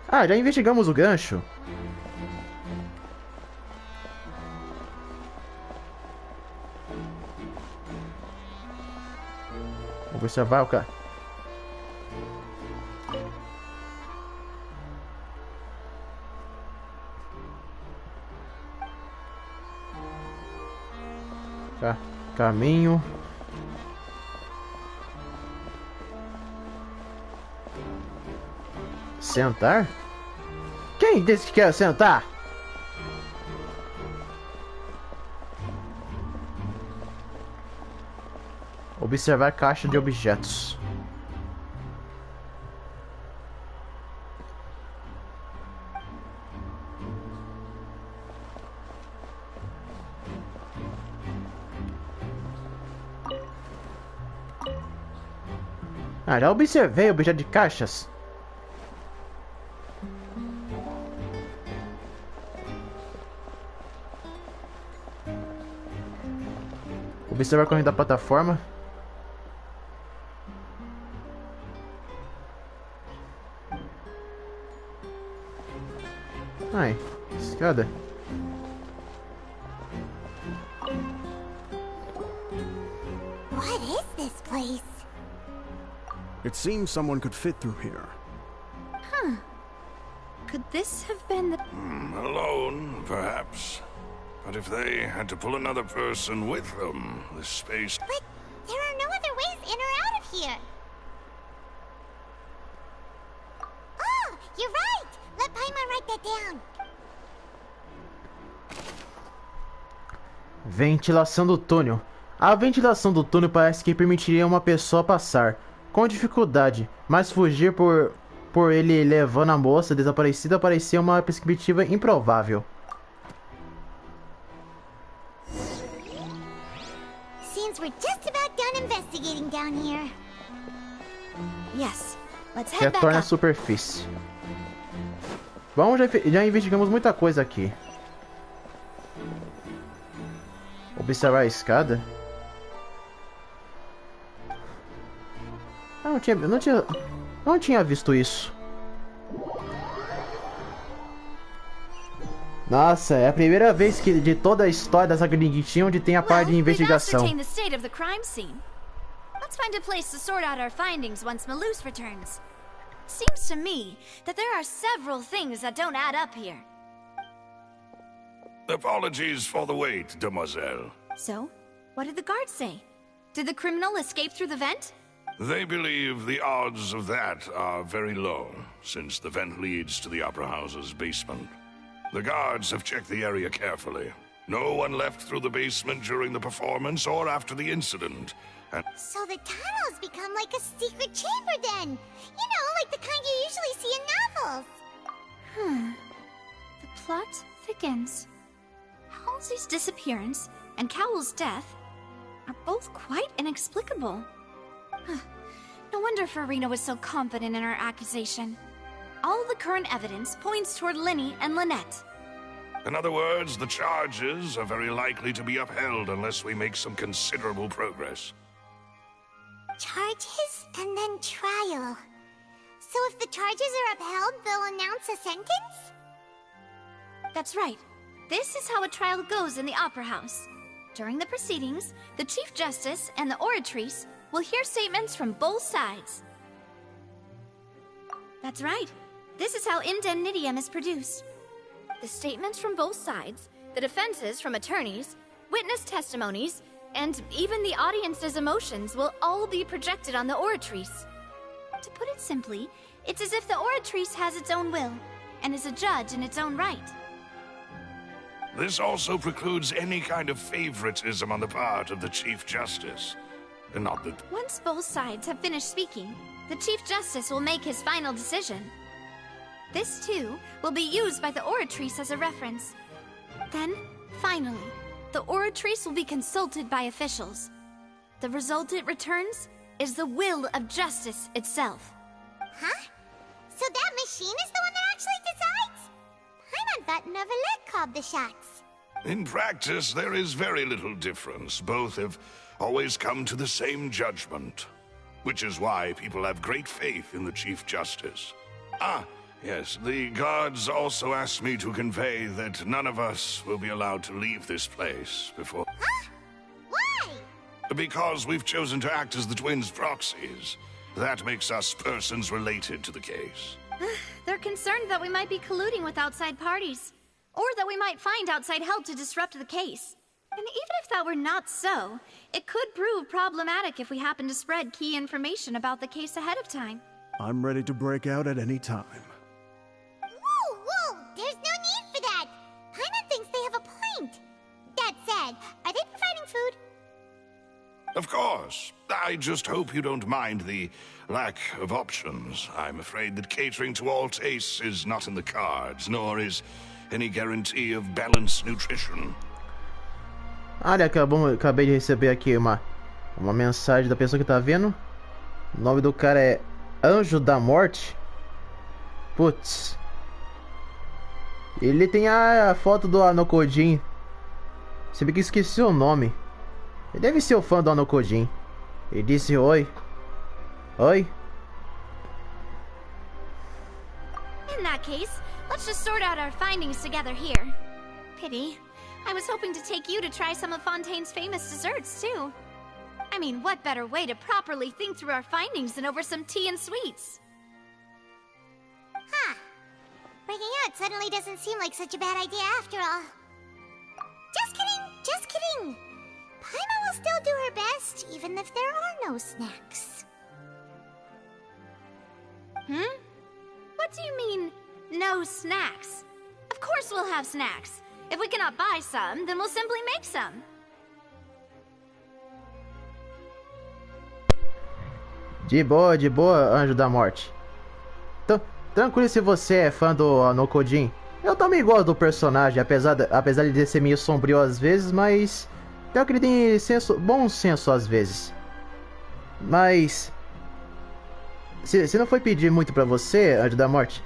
Ah, já investigamos o gancho. Vou observar o cara. Caminho. Sentar? Quem disse que quer sentar? Observar caixa de objetos. Ah, já observei o objeto de caixas. Observar a corrente da plataforma. Ai, escada. What is this place? It seems someone could fit through here. Huh. Could this have been the... Alone, perhaps. But if they had to pull another person with them, this space... But there are no other ways in or out of here. Oh, you're right. Let Paimon write that down. Ventilação do túnel. A ventilação do túnel parece que permitiria uma pessoa passar com dificuldade, mas fugir por ele levando a moça desaparecida parecia uma perspectiva improvável. Seems we're just about done investigating down here. Yes, let's head back Retorna à up. superfície. Bom, já investigamos muita coisa aqui. Observar a escada. Não tinha visto isso. Nossa, é a primeira vez que de toda a história da saga de Genshin onde tem a parte de investigação. We've ascertained the state of the crime scene. Let's find a place to sort out our findings once Malus returns. Seems to me that there are several things that don't add up here. Apologies for the wait, demoiselle. So, what did the guards say? Did the criminal escape through the vent? They believe the odds of that are very low, since the vent leads to the Opera House's basement. The guards have checked the area carefully. No one left through the basement during the performance or after the incident. And So the tunnels become like a secret chamber then. You know, like the kind you usually see in novels. The plot thickens. Halsey's disappearance and Cowell's death are both quite inexplicable. No wonder Farina was so confident in her accusation. All the current evidence points toward Linny and Lynette. in other words, the charges are very likely to be upheld unless we make some considerable progress. Charges and then trial. So if the charges are upheld, they'll announce a sentence? That's right. This is how a trial goes in the Opera House. During the proceedings, the Chief Justice and the oratrice will hear statements from both sides. That's right. This is how indemnitium is produced. The statements from both sides, the defenses from attorneys, witness testimonies, and even the audience's emotions will all be projected on the oratrice. To put it simply, it's as if the oratrice has its own will, and is a judge in its own right. This also precludes any kind of favoritism on the part of the Chief Justice. And not that... Once both sides have finished speaking, the Chief Justice will make his final decision. This, too, will be used by the oratrice as a reference. Then, finally, the oratrice will be consulted by officials. The result it returns is the will of justice itself. Huh? So that machine is the one that actually decides? Paimon thought Orvalho called the shots. In practice, there is very little difference. Both have always come to the same judgment. Which is why people have great faith in the Chief Justice. Ah, yes, the guards also asked me to convey that none of us will be allowed to leave this place before... Huh? Why? Because we've chosen to act as the twins' proxies. That makes us persons related to the case. They're concerned that we might be colluding with outside parties, or that we might find outside help to disrupt the case. And even if that were not so, it could prove problematic if we happen to spread key information about the case ahead of time. I'm ready to break out at any time. Whoa, whoa! There's no need for that! Paimon thinks they have a point. That said, are they providing food? Of course. I just hope you don't mind the lack of options. I'm afraid that catering to all tastes is not in the cards, nor is any guarantee of balanced nutrition. Olha, acabei de receber aqui uma mensagem da pessoa que tá vendo. O nome do cara é Anjo da Morte. Putz. Ele tem a foto do Anokojin. Se bem que esqueci o nome. Ele deve ser o fã do Anokojin. Ele disse oi. Oi. In that case, let's just sort out our findings together here. Pity. I was hoping to take you to try some of Fontaine's famous desserts, too. I mean, what better way to properly think through our findings than over some tea and sweets? Huh. Breaking out suddenly doesn't seem like such a bad idea after all. Just kidding, just kidding. Paimon will still do her best, even if there are no snacks. Hmm? What do you mean, no snacks? Of course we'll have snacks. If we cannot buy some, then we'll simply make some. De boa, Anjo da Morte. Tranquilo se você é fã do Anokojin. Eu também gosto do personagem, apesar de ser meio sombrio às vezes, mas... Pior que ele tem bom senso às vezes. Mas... Se não foi pedir muito pra você, Anjo da Morte...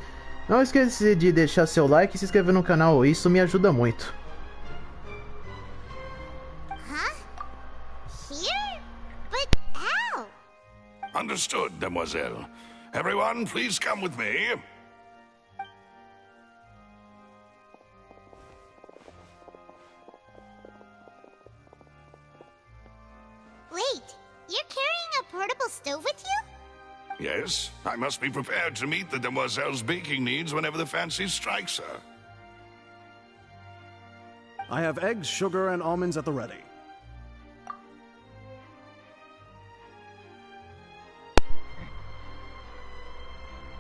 Não esqueça de deixar seu like e se inscrever no canal, isso me ajuda muito. Huh? Here? But how? Understood, Demoiselle. Everyone, please come with me. Wait, you're carrying a portable stove with you? Yes, I must be prepared to meet the Demoiselle's baking needs whenever the fancy strikes her. I have eggs, sugar, and almonds at the ready.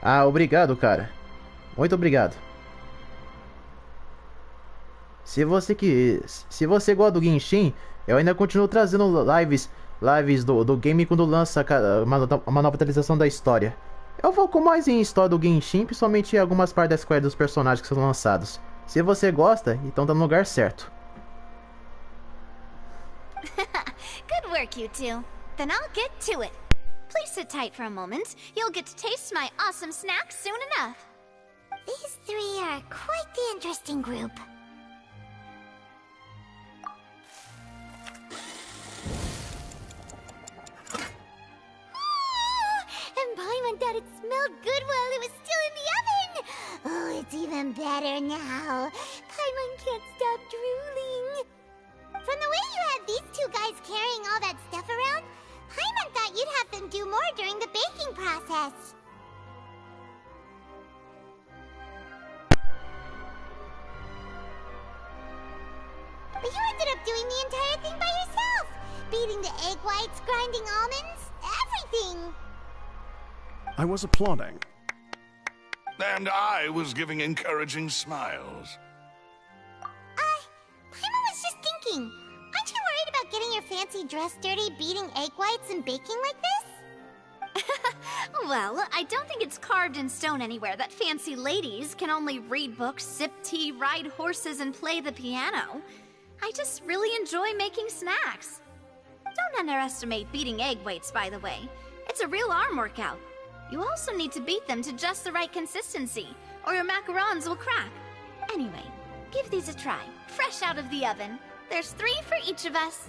Ah, obrigado, cara. Muito obrigado. Se você gosta do Genshin, eu ainda continuo trazendo lives do game quando lança uma nova atualização da história. Eu foco mais em história do Genshin, principalmente em algumas partes da Square dos personagens que são lançados. Se você gosta, então tá no lugar certo. Good work, you two. Then I'll get to it. Please sit tight for a moment. You'll get to taste my awesome snacks soon enough. These three are quite the interesting group. And Paimon thought it smelled good while it was still in the oven. Oh, it's even better better now. Paimon can't stop drooling. From the way you had these two guys carrying all that stuff around, Paimon thought you'd have them do more during the baking process. But you ended up doing the entire thing by yourself! Beating the egg whites, grinding almonds, everything! I was applauding. And I was giving encouraging smiles. Paimon was just thinking, aren't you worried about getting your fancy dress dirty beating egg whites and baking like this? Well, I don't think it's carved in stone anywhere that fancy ladies can only read books, sip tea, ride horses, and play the piano. I just really enjoy making snacks. Don't underestimate beating egg whites, by the way. It's a real arm workout. You also need to beat them to just the right consistency, or your macarons will crack. Anyway, give these a try, fresh out of the oven. There's 3 for each of us.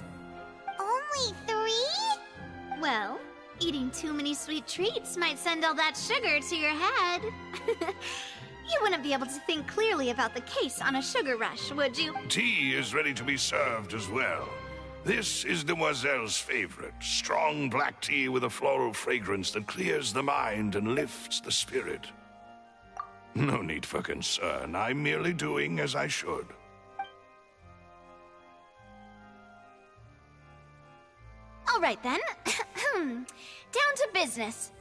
Only 3? Well, eating too many sweet treats might send all that sugar to your head. You wouldn't be able to think clearly about the case on a sugar rush, would you? Tea is ready to be served as well. This is Demoiselle's favorite, strong black tea with a floral fragrance that clears the mind and lifts the spirit. No need for concern. I'm merely doing as I should. All right then. Down to business.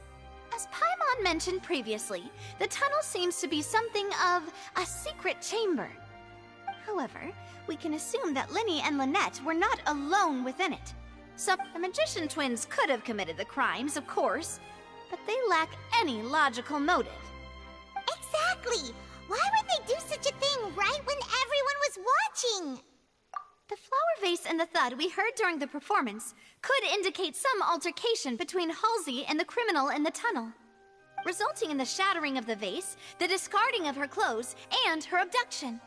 As Paimon mentioned previously, the tunnel seems to be something of a secret chamber. However, we can assume that Linny and Lynette were not alone within it. So the magician twins could have committed the crimes, of course, but they lack any logical motive. Exactly! Why would they do such a thing right when everyone was watching? The flower vase and the thud we heard during the performance could indicate some altercation between Halsey and the criminal in the tunnel, resulting in the shattering of the vase, the discarding of her clothes, and her abduction.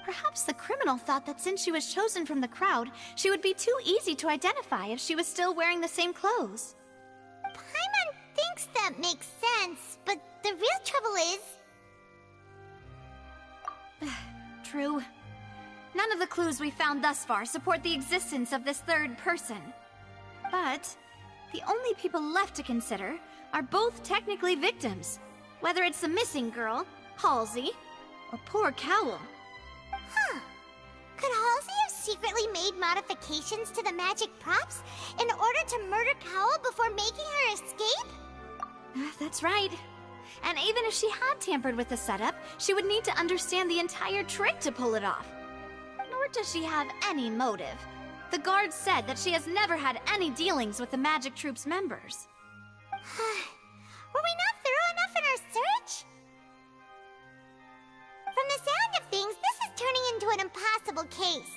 Perhaps the criminal thought that since she was chosen from the crowd, she would be too easy to identify if she was still wearing the same clothes. Paimon thinks that makes sense, but the real trouble is... True. None of the clues we found thus far support the existence of this third person. But the only people left to consider are both technically victims, whether it's the missing girl, Halsey, or poor Cowell. Huh. Could Halsey have secretly made modifications to the magic props in order to murder Cowell before making her escape? That's right. And even if she had tampered with the setup, she would need to understand the entire trick to pull it off. Nor does she have any motive. The guards said that she has never had any dealings with the magic troop's members. Were we not thorough enough in our search? From the sound of things, this is turning into an impossible case.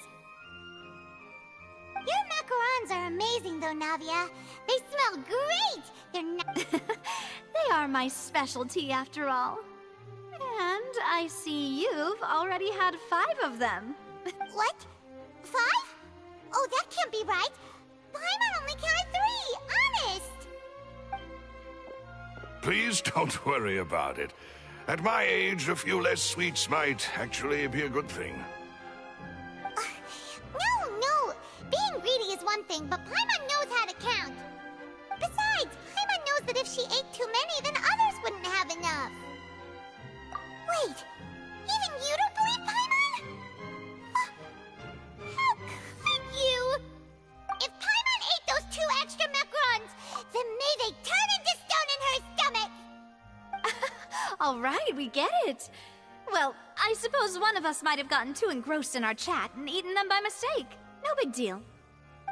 Your macarons are amazing though, Navia. They smell great! They're not... They are my specialty after all. And I see you've already had 5 of them. What? 5? Oh, that can't be right. Paimon only counted 3, honest! Please don't worry about it. At my age, a few less sweets might actually be a good thing. No! Being greedy is one thing, but Paimon knows how to count. Besides, Paimon knows that if she ate too many, then others wouldn't have enough. Wait, even you don't believe Paimon? How could you? If Paimon ate those 2 extra macarons, then may they turn into stone in her stomach! All right, we get it. Well, I suppose one of us might have gotten too engrossed in our chat and eaten them by mistake. No big deal.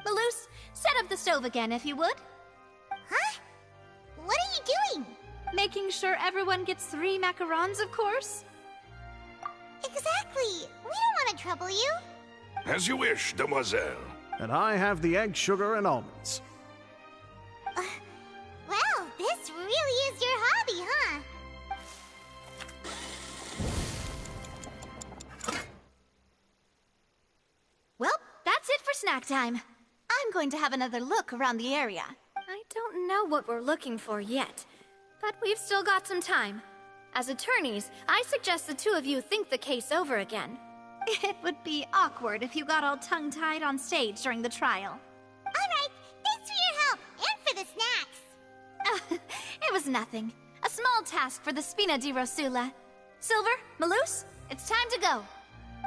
Maloose, set up the stove again if you would. Huh? What are you doing? Making sure everyone gets 3 macarons, of course. Exactly. We don't want to trouble you. As you wish, Demoiselle. And I have the egg, sugar, and almonds. Well, this really is your hobby, huh? Well, that's it for snack time. I'm going to have another look around the area. I don't know what we're looking for yet, but we've still got some time. As attorneys, I suggest the two of you think the case over again. It would be awkward if you got all tongue-tied on stage during the trial. Alright, thanks for your help, and for the snacks. It was nothing. A small task for the Spina di Rosula. Silver, Malus, it's time to go.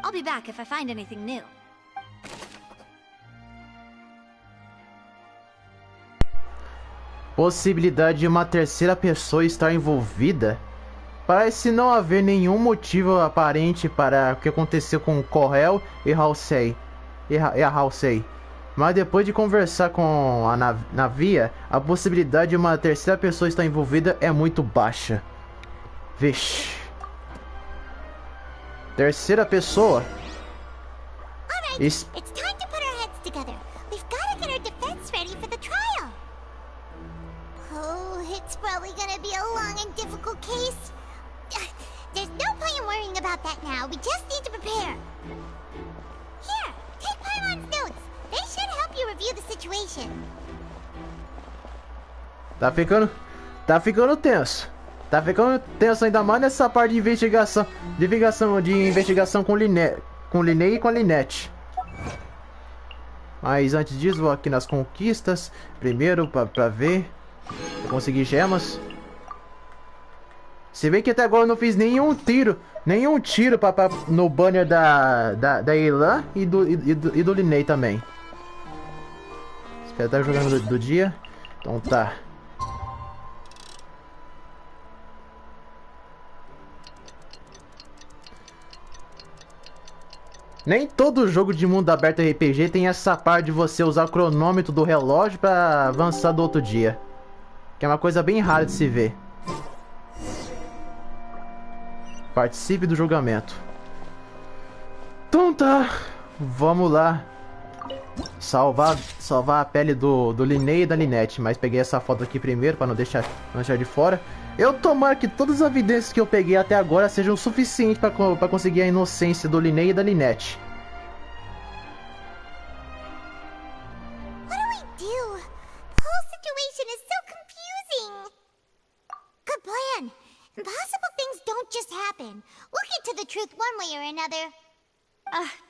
I'll be back if I find anything new. Possibilidade de uma terceira pessoa estar envolvida? Parece não haver nenhum motivo aparente para o que aconteceu com Corel e Halsey. Mas depois de conversar com a Navia, a possibilidade de uma terceira pessoa estar envolvida é muito baixa. Vixe. Terceira pessoa. Alright, it's time to put our heads together. We've got to get our defense ready for the trial. Oh, it's probably gonna be a long and difficult case. There's no point in worrying about that now. We just need to prepare. Here, take Pyron's notes. They should help you review the situation. Tá ficando tenso. Tá ficando tenso ainda mais nessa parte de investigação. De investigação com Linnea e com a Lynette. Mas antes disso, vou aqui nas conquistas. Primeiro, pra ver. Pra conseguir gemas. Se bem que até agora eu não fiz nenhum tiro no banner da Elan e do Linnea também. Espero estar jogando do dia. Então tá. Nem todo jogo de mundo aberto RPG tem essa parte de você usar o cronômetro do relógio pra avançar do outro dia. Que é uma coisa bem rara de se ver. Participe do julgamento. Então tá. Vamos lá. Salvar a pele do Linnea e da Lynette. Mas peguei essa foto aqui primeiro pra não deixar de fora. Eu tomara que todas as evidências que eu peguei até agora sejam suficientes pra conseguir a inocência do Linnea e da Lynette. What do we do? The whole situation is so confusing. Good plan. Impossible things don't just happen. We'll get to the truth one way or another.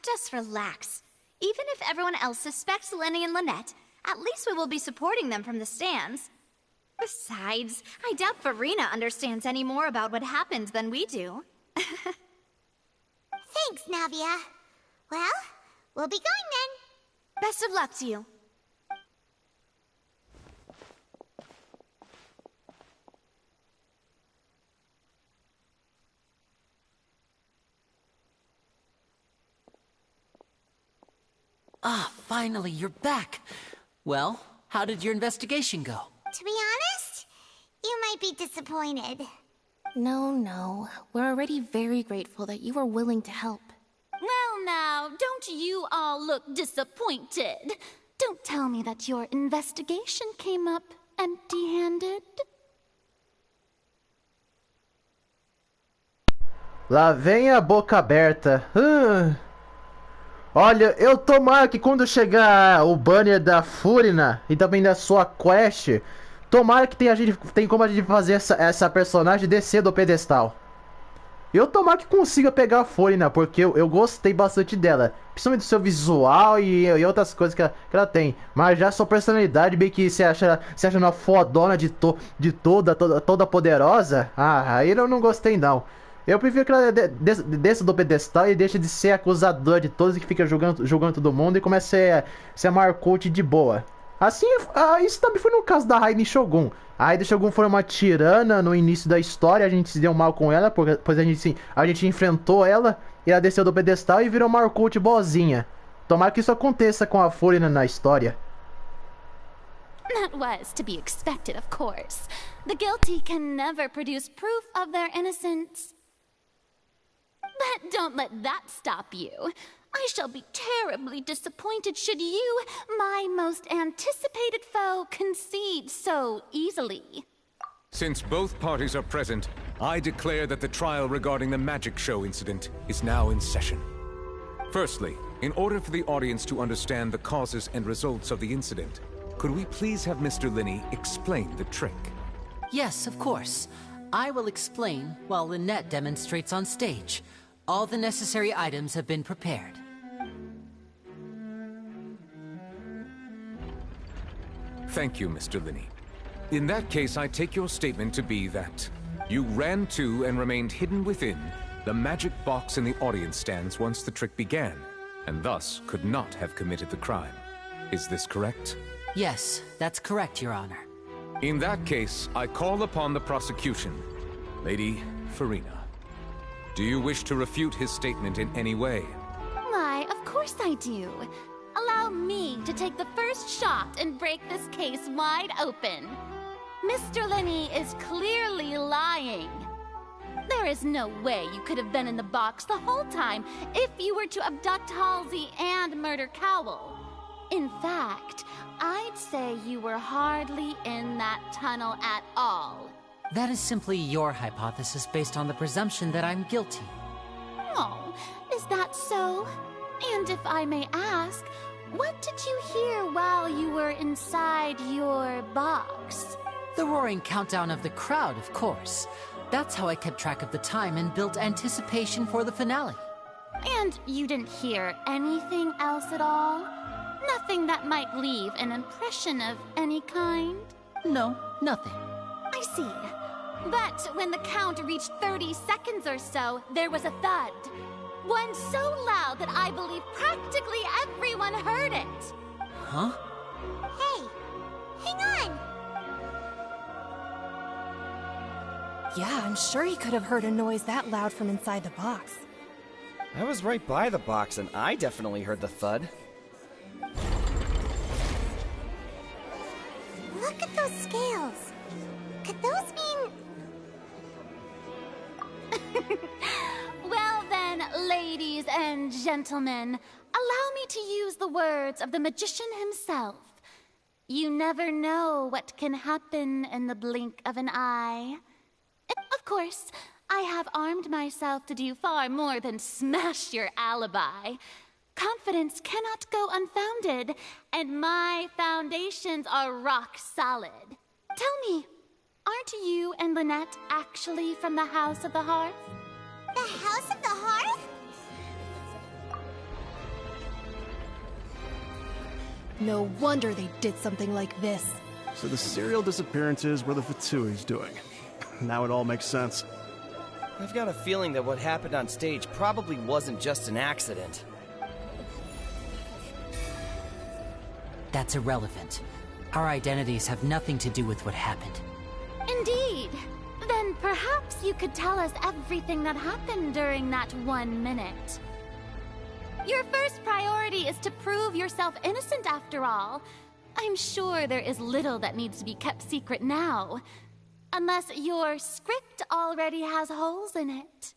Just relax. Even if everyone else suspects Lenny and Lynette, at least we will be supporting them from the stands. Besides, I doubt Farina understands any more about what happened than we do. Thanks, Navia. Well, we'll be going then. Best of luck to you. Ah, finally, you're back. Well, how did your investigation go? To be honest, you might be disappointed. No. We're already very grateful that you were willing to help. Well now, don't you all look disappointed. Don't tell me that your investigation came up empty-handed. Lá vem a boca aberta. Olha, eu tomara que quando chegar o banner da Furina e também da sua quest, tomara que tem como a gente fazer essa personagem descer do pedestal. Eu tomara que consiga pegar a Furina, porque eu gostei bastante dela. Principalmente do seu visual e outras coisas que ela tem. Mas já sua personalidade, bem que se acha uma fodona toda poderosa. Aí eu não gostei não. Eu prefiro que ela desça do pedestal e deixe de ser acusadora de todos e que fica julgando todo mundo e comece a ser Marcote de boa. Assim, isso também foi no caso da Raiden Shogun. A Raiden Shogun foi uma tirana no início da história, a gente se deu mal com ela, pois a gente enfrentou ela e ela desceu do pedestal e virou Marcote boazinha. Tomara que isso aconteça com a Furina na história. That was to be expected, of course. The guilty can never produce proof of their innocence. But don't let that stop you. I shall be terribly disappointed should you, my most anticipated foe, concede so easily. Since both parties are present, I declare that the trial regarding the magic show incident is now in session. Firstly, in order for the audience to understand the causes and results of the incident, could we please have Mr. Linney explain the trick? Yes, of course. I will explain while Lynette demonstrates on stage. All the necessary items have been prepared. Thank you, Mr. Linney. In that case, I take your statement to be that you ran to and remained hidden within the magic box in the audience stands once the trick began, and thus could not have committed the crime. Is this correct? Yes, that's correct, Your Honor. In that case, I call upon the prosecution. Lady Farina, do you wish to refute his statement in any way? Why, of course I do. Allow me to take the first shot and break this case wide open. Mr. Linney is clearly lying. There is no way you could have been in the box the whole time if you were to abduct Halsey and murder Cowell. In fact, I'd say you were hardly in that tunnel at all. That is simply your hypothesis based on the presumption that I'm guilty. Oh, is that so? And if I may ask, what did you hear while you were inside your box? The roaring countdown of the crowd, of course. That's how I kept track of the time and built anticipation for the finale. And you didn't hear anything else at all? Nothing that might leave an impression of any kind? No, nothing. I see. But when the count reached 30 seconds or so, there was a thud. One so loud that I believe practically everyone heard it. Huh? Hey, hang on! Yeah, I'm sure he could have heard a noise that loud from inside the box. I was right by the box, and I definitely heard the thud. Look at those scales. Could those mean... Well then, ladies and gentlemen, allow me to use the words of the magician himself. You never know what can happen in the blink of an eye. Of course, I have armed myself to do far more than smash your alibi. Confidence cannot go unfounded, and my foundations are rock solid. Tell me, aren't you and Lynette actually from the House of the Hearth? The House of the Hearth? No wonder they did something like this. So the serial disappearances were the Fatsui's doing. Now it all makes sense. I've got a feeling that what happened on stage probably wasn't just an accident. That's irrelevant. Our identities have nothing to do with what happened. Indeed. Then perhaps you could tell us everything that happened during that 1 minute. Your first priority is to prove yourself innocent after all. I'm sure there is little that needs to be kept secret now. Unless your script already has holes in it.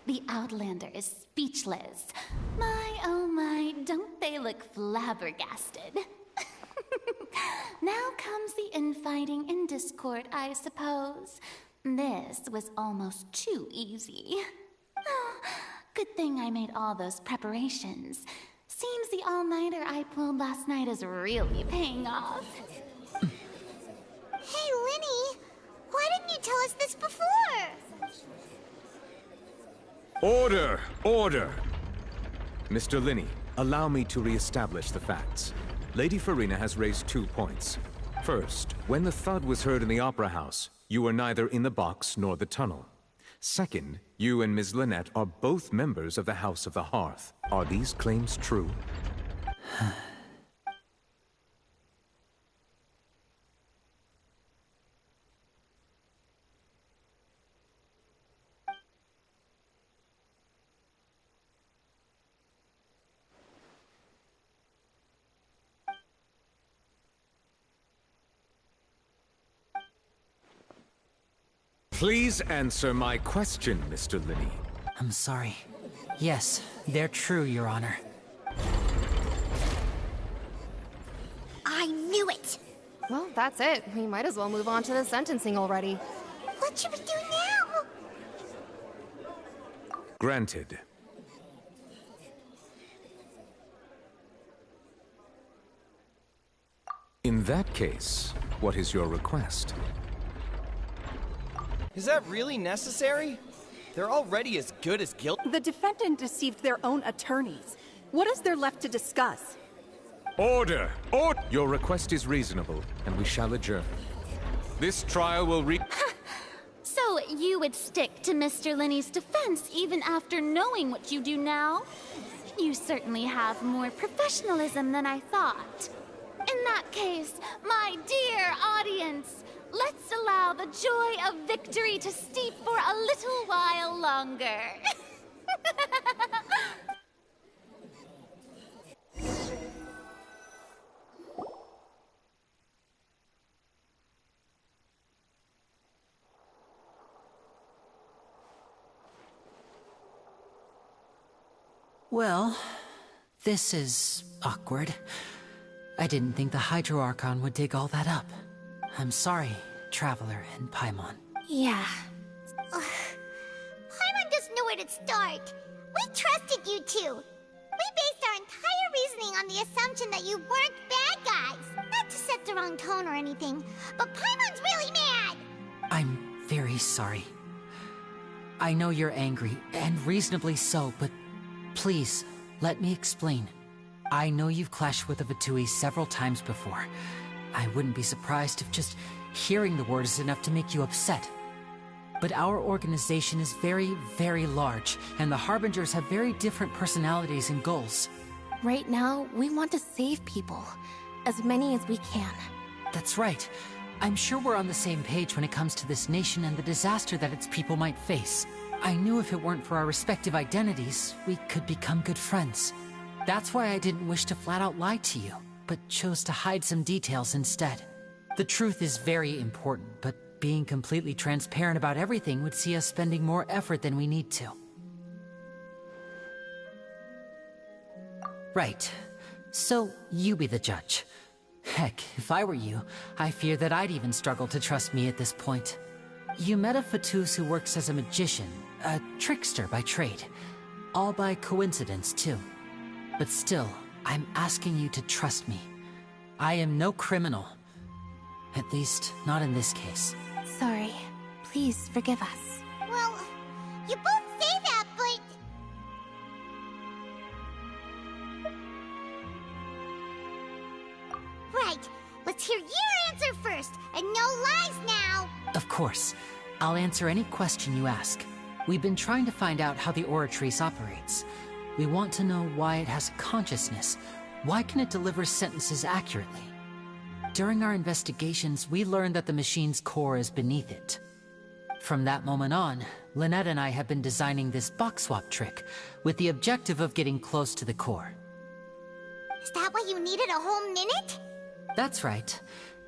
The Outlander is speechless. My, oh my, don't they look flabbergasted? Now comes the infighting and discord, I suppose. This was almost too easy. Oh, good thing I made all those preparations. Seems the all-nighter I pulled last night is really paying off. Hey, Linny! Why didn't you tell us this before? Order! Order! Mr. Linney, allow me to re-establish the facts. Lady Farina has raised 2 points. First, when the thud was heard in the Opera House, you were neither in the box nor the tunnel. Second, you and Ms. Lynette are both members of the House of the Hearth. Are these claims true? Please answer my question, Mr. Linney. I'm sorry. Yes, they're true, Your Honor. I knew it! Well, that's it. We might as well move on to the sentencing already. What should we do now? Granted. In that case, What is your request? Is that really necessary? They're already as good as guilty. The defendant deceived their own attorneys. What is there left to discuss? Order! Order! Your request is reasonable, and we shall adjourn. This trial will So you would stick to Mr. Linney's defense even after knowing what you do now? You certainly have more professionalism than I thought. In that case, my dear audience, let's allow the joy of victory to steep for a little while longer. Well, this is awkward. I didn't think the Hydro Archon would dig all that up. I'm sorry, Traveler and Paimon. Yeah. Paimon doesn't know where to start. We trusted you two. We based our entire reasoning on the assumption that you weren't bad guys. Not to set the wrong tone or anything, but Paimon's really mad! I'm very sorry. I know you're angry, and reasonably so, but please, let me explain. I know you've clashed with the Fatui several times before. I wouldn't be surprised if just hearing the word is enough to make you upset. But our organization is very, very large, and the Harbingers have very different personalities and goals. Right now, we want to save people. As many as we can. That's right. I'm sure we're on the same page when it comes to this nation and the disaster that its people might face. I knew if it weren't for our respective identities, we could become good friends. That's why I didn't wish to flat out lie to you, but chose to hide some details instead. The truth is very important, but being completely transparent about everything would see us spending more effort than we need to. Right. So, you be the judge. Heck, if I were you, I fear that I'd even struggle to trust me at this point. You met a Fatus who works as a magician, a trickster by trade. All by coincidence, too. But still, I'm asking you to trust me. I am no criminal. At least, not in this case. Sorry. Please forgive us. Well, you both say that, but... Right. Let's hear your answer first, and no lies now! Of course. I'll answer any question you ask. We've been trying to find out how the Oratrice operates. We want to know why it has consciousness. Why can it deliver sentences accurately? During our investigations, we learned that the machine's core is beneath it. From that moment on, Lynette and I have been designing this box swap trick, with the objective of getting close to the core. Is that why you needed a whole minute? That's right.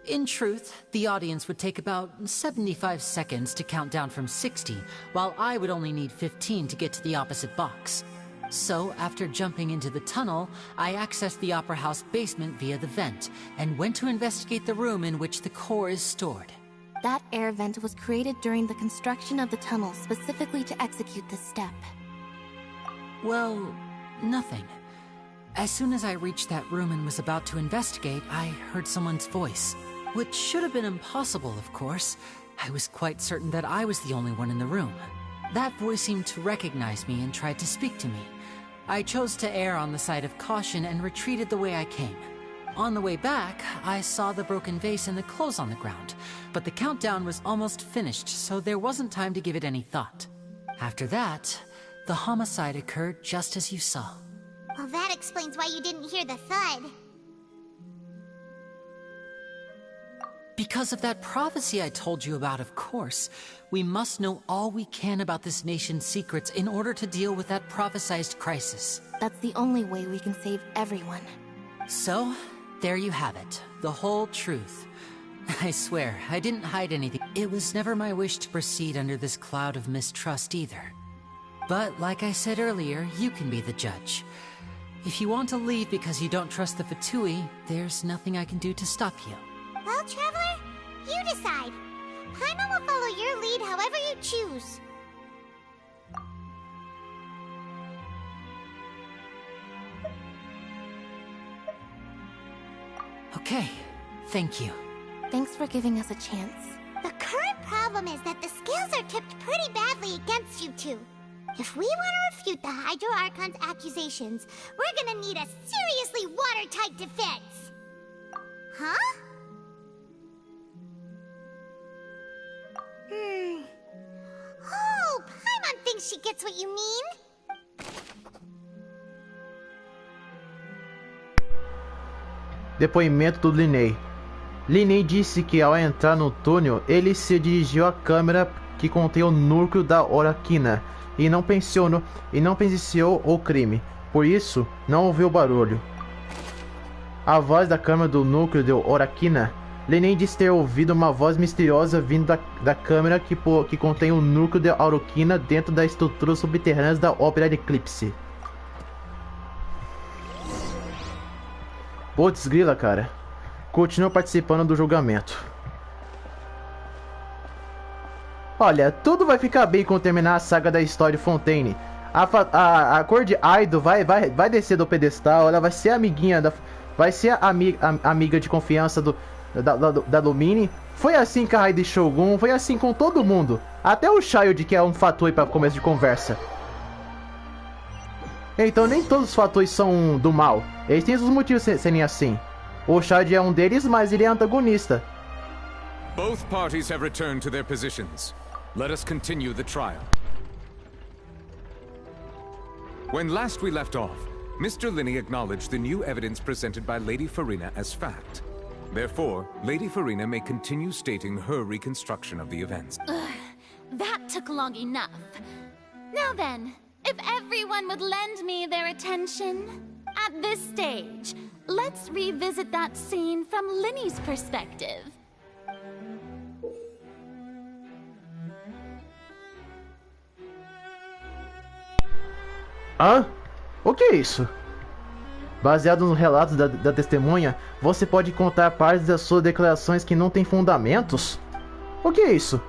In truth, the audience would take about 75 seconds to count down from 60, while I would only need 15 to get to the opposite box. So, after jumping into the tunnel, I accessed the Opera House basement via the vent, and went to investigate the room in which the core is stored. That air vent was created during the construction of the tunnel specifically to execute this step. Well, nothing. As soon as I reached that room and was about to investigate, I heard someone's voice. Which should have been impossible, of course. I was quite certain that I was the only one in the room. That voice seemed to recognize me and tried to speak to me. I chose to err on the side of caution and retreated the way I came. On the way back, I saw the broken vase and the clothes on the ground, but the countdown was almost finished, so there wasn't time to give it any thought. After that, the homicide occurred just as you saw. Well, that explains why you didn't hear the thud. Because of that prophecy I told you about, of course. We must know all we can about this nation's secrets in order to deal with that prophesized crisis. That's the only way we can save everyone. So, there you have it. The whole truth. I swear, I didn't hide anything. It was never my wish to proceed under this cloud of mistrust either. But, like I said earlier, you can be the judge. If you want to leave because you don't trust the Fatui, there's nothing I can do to stop you. Well, Traveler, you decide. Paimon will follow your lead however you choose. Okay, thank you. Thanks for giving us a chance. The current problem is that the scales are tipped pretty badly against you two. If we want to refute the Hydro Archon's accusations, we're gonna need a seriously watertight defense. Huh? Oh, Paimon thinks she gets what you mean. Depoimento do Linney. Linney disse que ao entrar no túnel, ele se dirigiu à câmera que contém o núcleo da Oraquina e não presenciou o crime. Por isso, não ouviu barulho. A voz da câmera do núcleo de Oraquina. Linney disse ter ouvido uma voz misteriosa vindo da câmera que contém o núcleo de Oraquina dentro das estruturas subterrâneas da Ópera de Eclipse. Putz, grila, cara. Continua participando do julgamento. Olha, tudo vai ficar bem quando terminar a saga da história de Fontaine. A cor de Aido vai descer do pedestal. Ela vai ser amiguinha da... Vai ser amiga de confiança da Lumine. Foi assim com a Raiden Shogun. Foi assim com todo mundo. Até o Child, que é um fatui para começo de conversa. Então nem todos os fatores são do mal. Eles têm os motivos de serem assim. O Child é um deles, mas ele é antagonista. Both parties have returned to their positions. Let us continue the trial. When last we left off, Mr. Linney acknowledged the new evidence presented by Lady Farina as fact. Therefore, Lady Farina may continue stating her reconstruction of the events. That took long enough. Now then, if everyone would lend me their attention, at this stage, let's revisit that scene from Linney's perspective. Hã? O que é isso? Baseado nos relatos da testemunha, você pode contar partes das suas declarações que não têm fundamentos? O que é isso?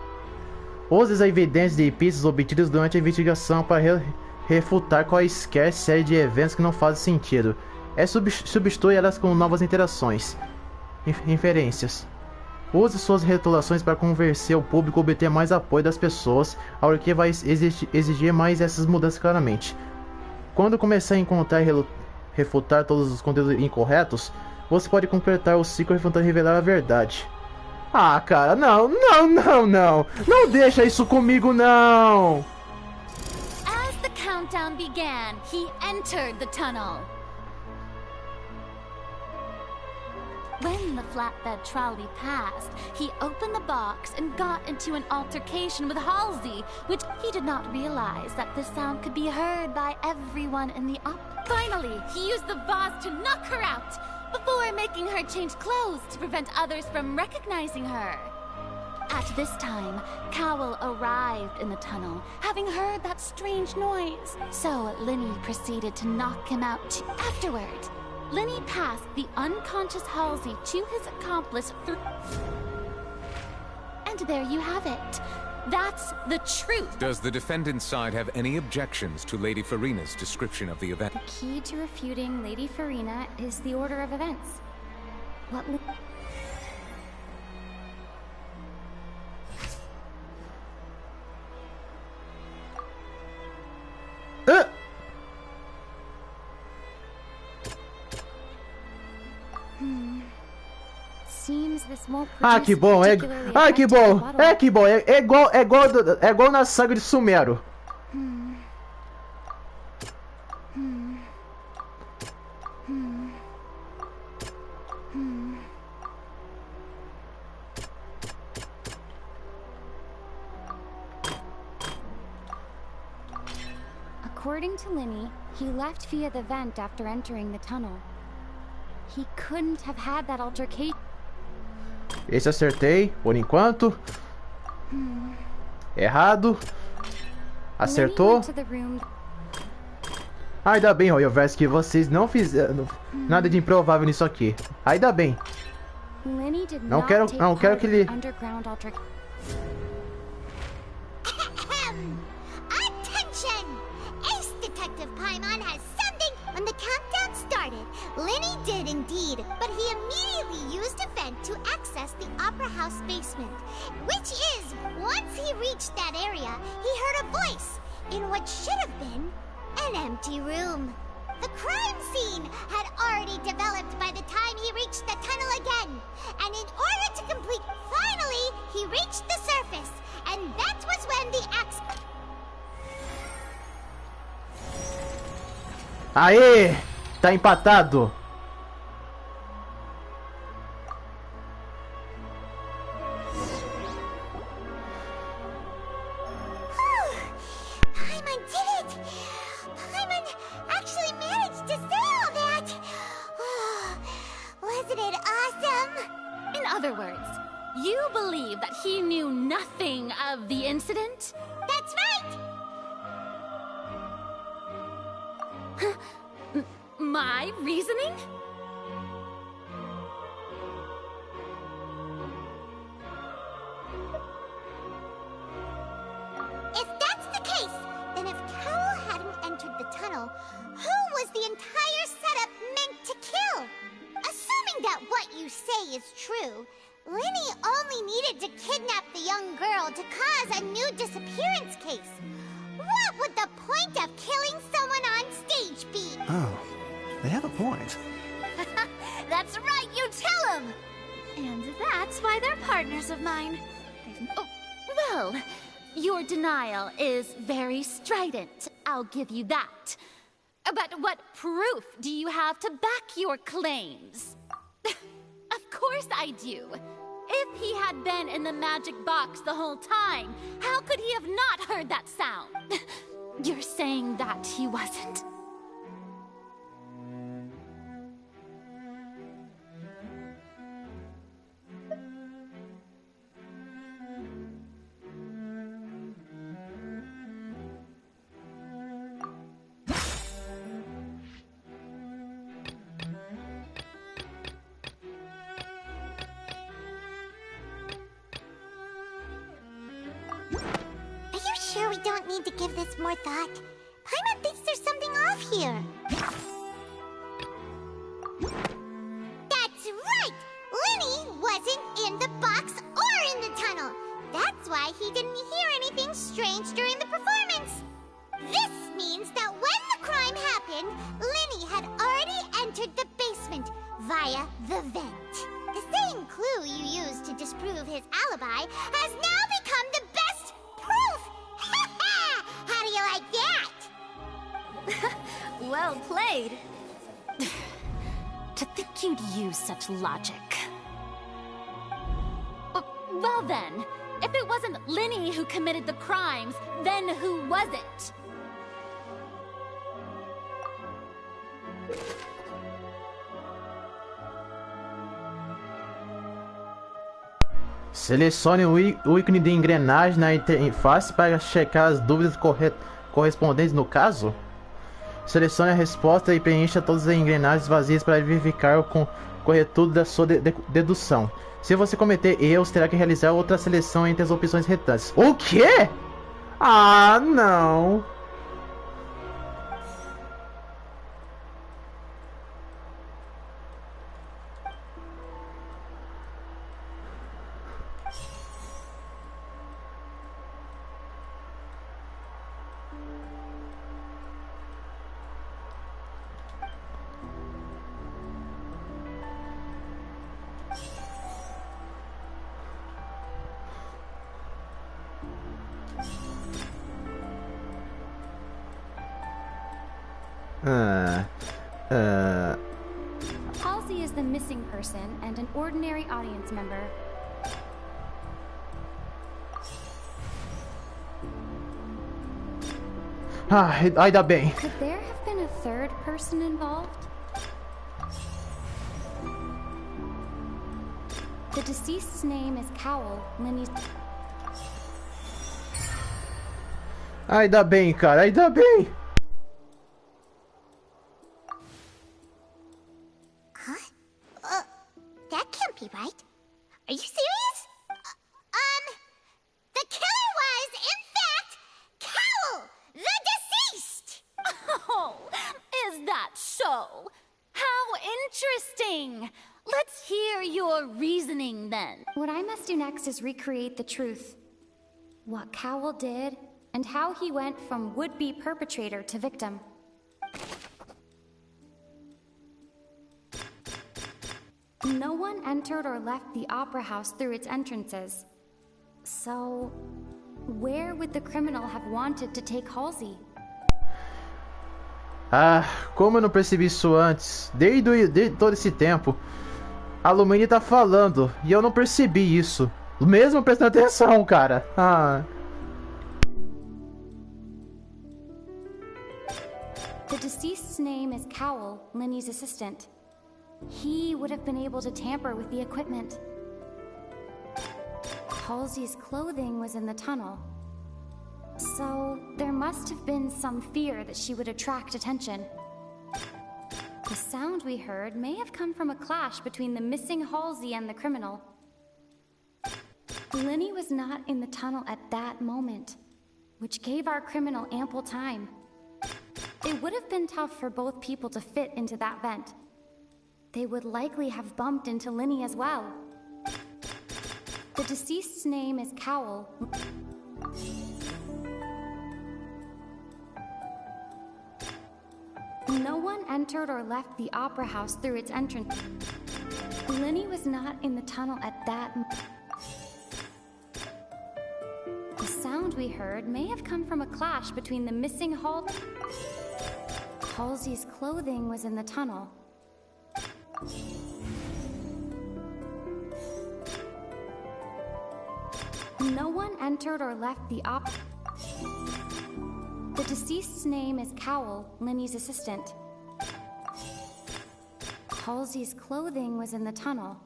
Use as evidências e pistas obtidas durante a investigação para refutar quaisquer série de eventos que não fazem sentido. Substitui elas com novas interações. Inferências. Use suas retulações para convencer o público a obter mais apoio das pessoas, ao que vai exigir mais essas mudanças claramente. Quando começar a encontrar e refutar todos os conteúdos incorretos, você pode completar o ciclo refutando e revelar a verdade. Ah, cara, não. Não deixa isso comigo, não! As the countdown began, he entered the tunnel. When the flatbed trolley passed, he opened the box and got into an altercation with Halsey, which he did not realize that the sound could be heard by everyone in the Finally, he used the vase to knock her out, before making her change clothes to prevent others from recognizing her. At this time, Cowell arrived in the tunnel, having heard that strange noise. So Linney proceeded to knock him out afterward. Linney passed the unconscious Halsey to his accomplice and there you have it. That's the truth. Does the defendant's side have any objections to Lady Farina's description of the event? The key to refuting Lady Farina is the order of events. What Que bom, é igual na saga de Sumero. According to Linney, he left via the vent after entering the tunnel. He couldn't have had that altercation. Esse acertei, por enquanto. Errado. Acertou. Ainda bem, Royalverse, que vocês não fizeram nada de improvável nisso aqui. Ainda bem. Não quero que ele... Attention! Ace Detective Paimon has something When the countdown started, Lenny did indeed, but he immediately used a vent to access the Opera House basement. Which is, once he reached that area, he heard a voice in what should have been an empty room. The crime scene had already developed by the time he reached the tunnel again. And in order to complete, finally, he reached the surface. And that was when the axe... Aê! Tá empatado. Paimon did it! Paimon actually managed to say all that! Wasn't it awesome? In other words, you believe that he knew nothing of the incident? That's right! My reasoning? If that's the case, then if Cowell hadn't entered the tunnel, who was the entire setup meant to kill? Assuming that what you say is true, Lenny only needed to kidnap the young girl to cause a new disappearance case. What would the point of killing someone on stage be? Oh, they have a point. That's right, you tell him! And that's why they're partners of mine. Oh, well, your denial is very strident, I'll give you that. But what proof do you have to back your claims? Of course I do. If he had been in the magic box the whole time, how could he have not heard that sound? You're saying that he wasn't? Are you sure we don't need to give this more thought? Paimon thinks there's something off here. That's right! Lenny wasn't in the box or in the tunnel. That's why he didn't hear anything strange during the performance. This means that when the crime happened, Lenny had already entered the basement via the vent. The same clue you used to disprove his alibi has now become the best proof! How do you like that? Well played. To think you'd use such logic. Well then, if it wasn't Lenny who committed the crimes, then who was it? Selecione o ícone de engrenagem na interface para checar as dúvidas correspondentes no caso. Selecione a resposta e preencha todas as engrenagens vazias para verificar o corretudo da sua dedução. Se você cometer erros, terá que realizar outra seleção entre as opções restantes. O quê? Ah, não! Halsey is the missing person and an ordinary audience member. Ah, ainda bem. Could there have been a third person involved? The deceased's name is Cowell, Lenny's... Ainda bem, cara, ainda bem. That can't be right. Are you serious? The killer was, in fact, Cowell, the deceased! Oh, is that so? How interesting! Let's hear your reasoning then. What I must do next is recreate the truth. What Cowell did, and how he went from would-be perpetrator to victim. No one entered or left the Opera House through its entrances. So, where would the criminal have wanted to take Halsey? Ah, como eu não percebi isso antes? Desde todo esse tempo. A Lumine tá falando e eu não percebi isso. Mesmo prestando atenção, cara. Ah. The deceased's name is Cowell, Linny's assistant. He would have been able to tamper with the equipment. Halsey's clothing was in the tunnel. So, there must have been some fear that she would attract attention. The sound we heard may have come from a clash between the missing Halsey and the criminal. Linny was not in the tunnel at that moment, which gave our criminal ample time. It would have been tough for both people to fit into that vent. They would likely have bumped into Linny as well. The deceased's name is Cowell. No one entered or left the Opera House through its entrance. Linny was not in the tunnel at that moment. The sound we heard may have come from a clash between the missing Halsey's clothing was in the tunnel. No one entered or left the The deceased's name is Cowell, Linny's assistant. Halsey's clothing was in the tunnel.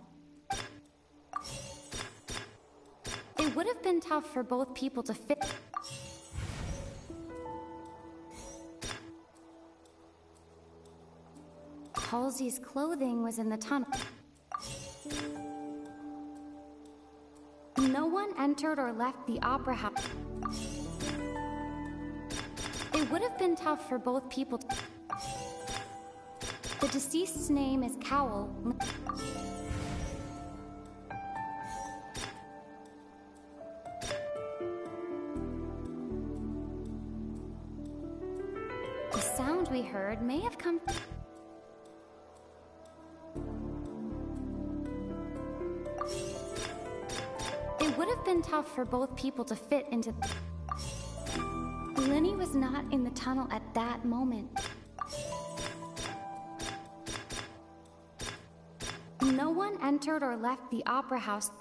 It would have been tough for both people to fit. Halsey's clothing was in the tunnel. No one entered or left the Opera House. It would have been tough for both people to... The deceased's name is Cowell. The sound we heard may have come... It would have been tough for both people to fit into... Linny was not in the tunnel at that moment. No one entered or left the Opera House.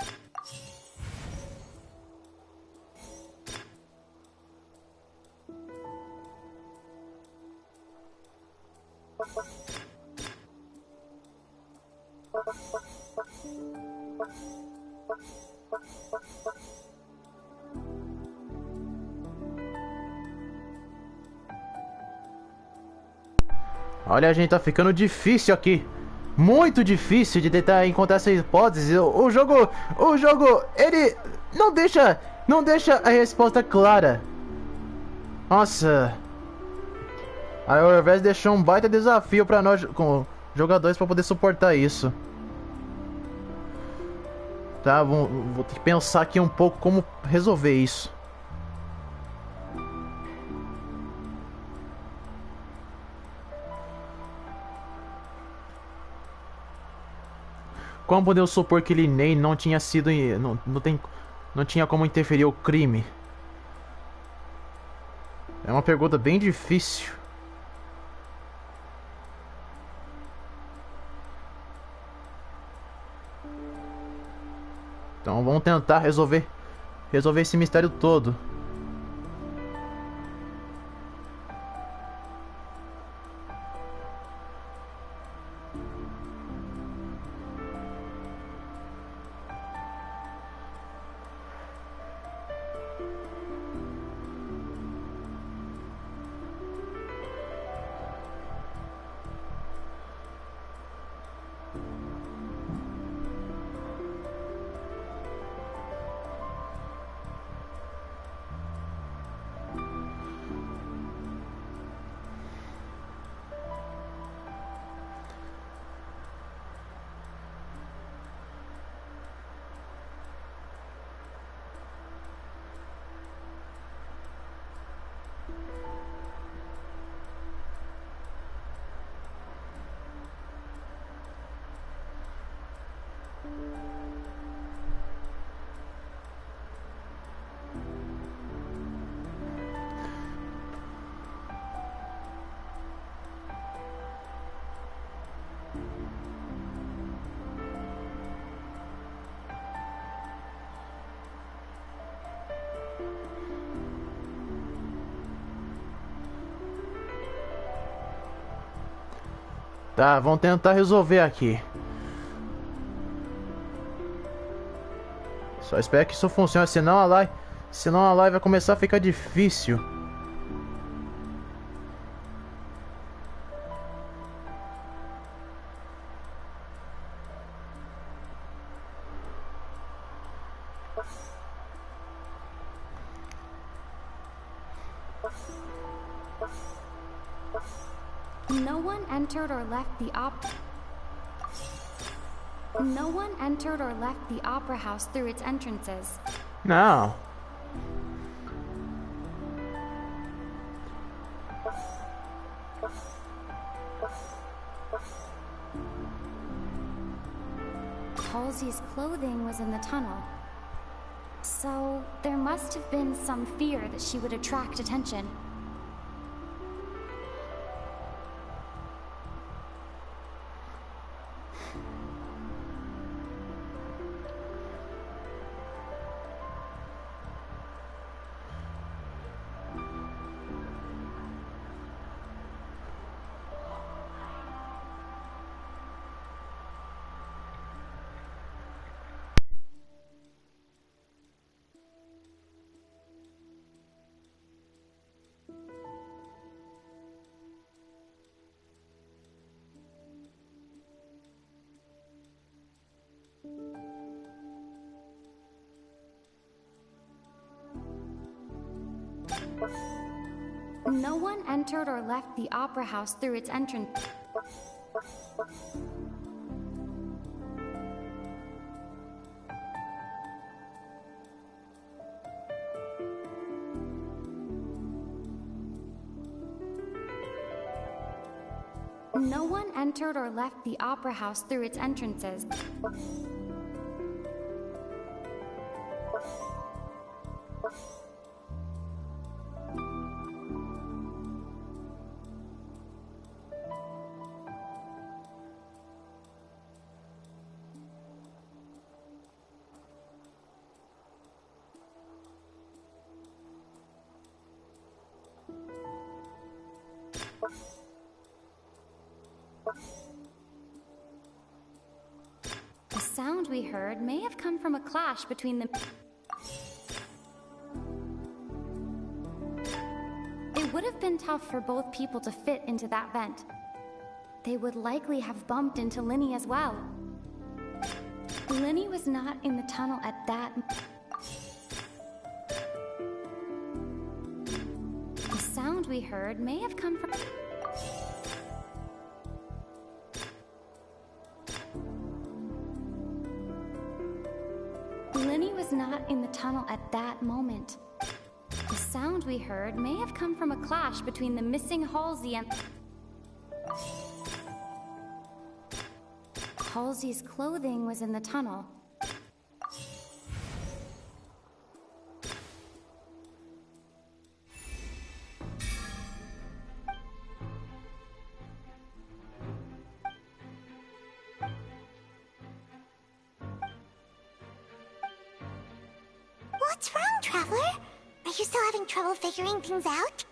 Olha, gente, tá ficando difícil aqui. Muito difícil de tentar encontrar essa hipótese. O jogo, ele não deixa a resposta clara. Nossa. A Orvalho deixou um baita desafio pra nós, com jogadores, pra poder suportar isso. Tá, vou ter que pensar aqui um pouco como resolver isso. Como podemos supor que Linei não tinha sido... Não tinha como interferir o crime? É uma pergunta bem difícil. Então vamos tentar resolver esse mistério todo. Tá, vamos tentar resolver aqui. Só espero que isso funcione, senão a live vai começar a ficar difícil. No one entered or left the opera house through its entrances. Não. Halsey's clothing was in the tunnel. So there must have been some fear that she would attract attention. No one entered or left the opera house through its entrance. No one entered or left the opera house through its entrances. The sound we heard may have come from a clash between the... It would have been tough for both people to fit into that vent. They would likely have bumped into Linny as well. Linny was not in the tunnel at that... The sound we heard may have come from... Linny was not in the tunnel at that moment. The sound we heard may have come from a clash between the missing Halsey and... Halsey's clothing was in the tunnel. What's wrong, Traveler? Are you still having trouble figuring things out?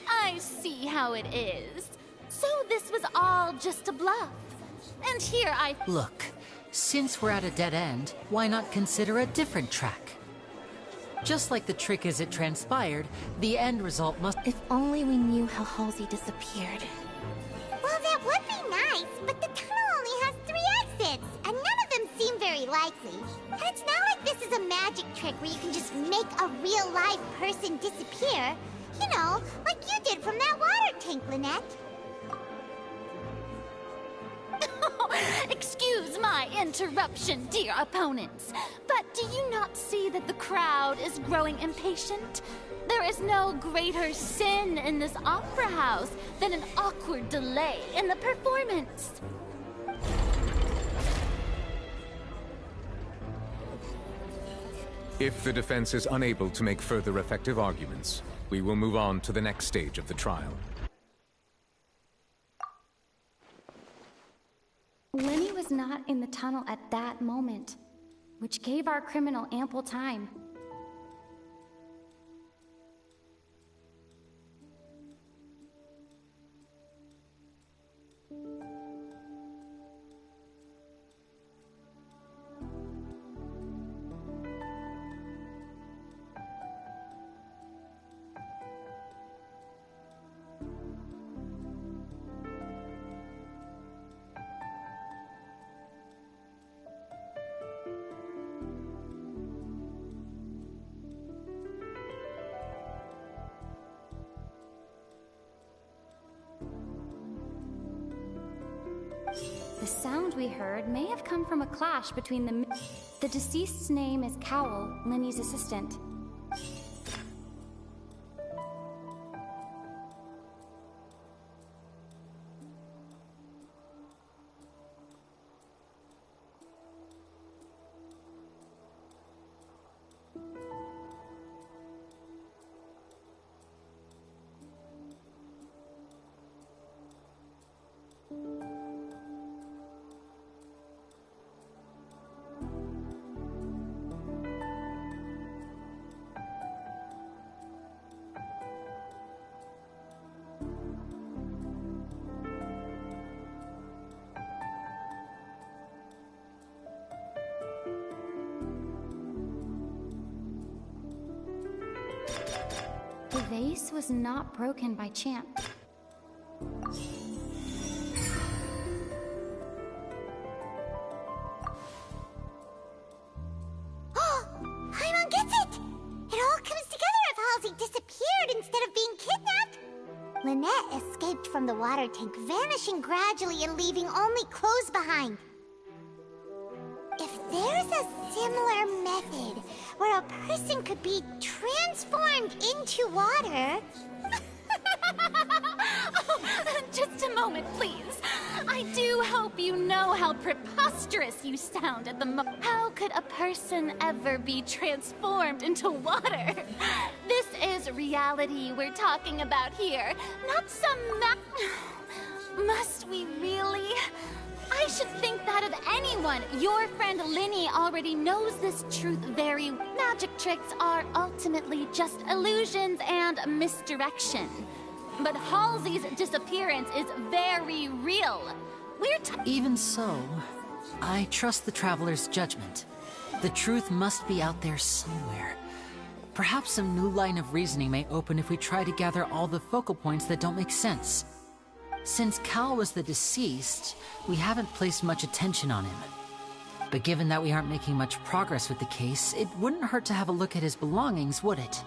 I see how it is. So this was all just a bluff. And here I... Look, since we're at a dead end, why not consider a different track? Just like the trick as it transpired, the end result must... If only we knew how Halsey disappeared. Well, that would be nice, but the tunnel only has 3 exits, and none of them seem very likely. And it's not like this is a magic trick where you can just make a real live person disappear. You know, like you did from that water tank, Lynette. Excuse my interruption, dear opponents, but do you not see that the crowd is growing impatient? There is no greater sin in this opera house than an awkward delay in the performance. If the defense is unable to make further effective arguments, we will move on to the next stage of the trial. Linny was not in the tunnel at that moment, which gave our criminal ample time. The sound we heard may have come from a clash between the deceased's name is Cowell, Lenny's assistant. The vase was not broken by chance. Paimon gets it! It all comes together if Halsey disappeared instead of being kidnapped. Lynette escaped from the water tank, vanishing gradually and leaving only clothes behind. If there's a similar method where a person could be transformed into water... Oh, just a moment, please. I do hope you know how preposterous you sound at the moment. How could a person ever be transformed into water? This is reality we're talking about here, not some Must we really? I should think that of anyone. Your friend Linny already knows this truth very well. Magic tricks are ultimately just illusions and misdirection. But Halsey's disappearance is very real. Even so, I trust the Traveler's judgment. The truth must be out there somewhere. Perhaps some new line of reasoning may open if we try to gather all the focal points that don't make sense. Since Cal was the deceased, we haven't placed much attention on him. But given that we aren't making much progress with the case, it wouldn't hurt to have a look at his belongings, would it?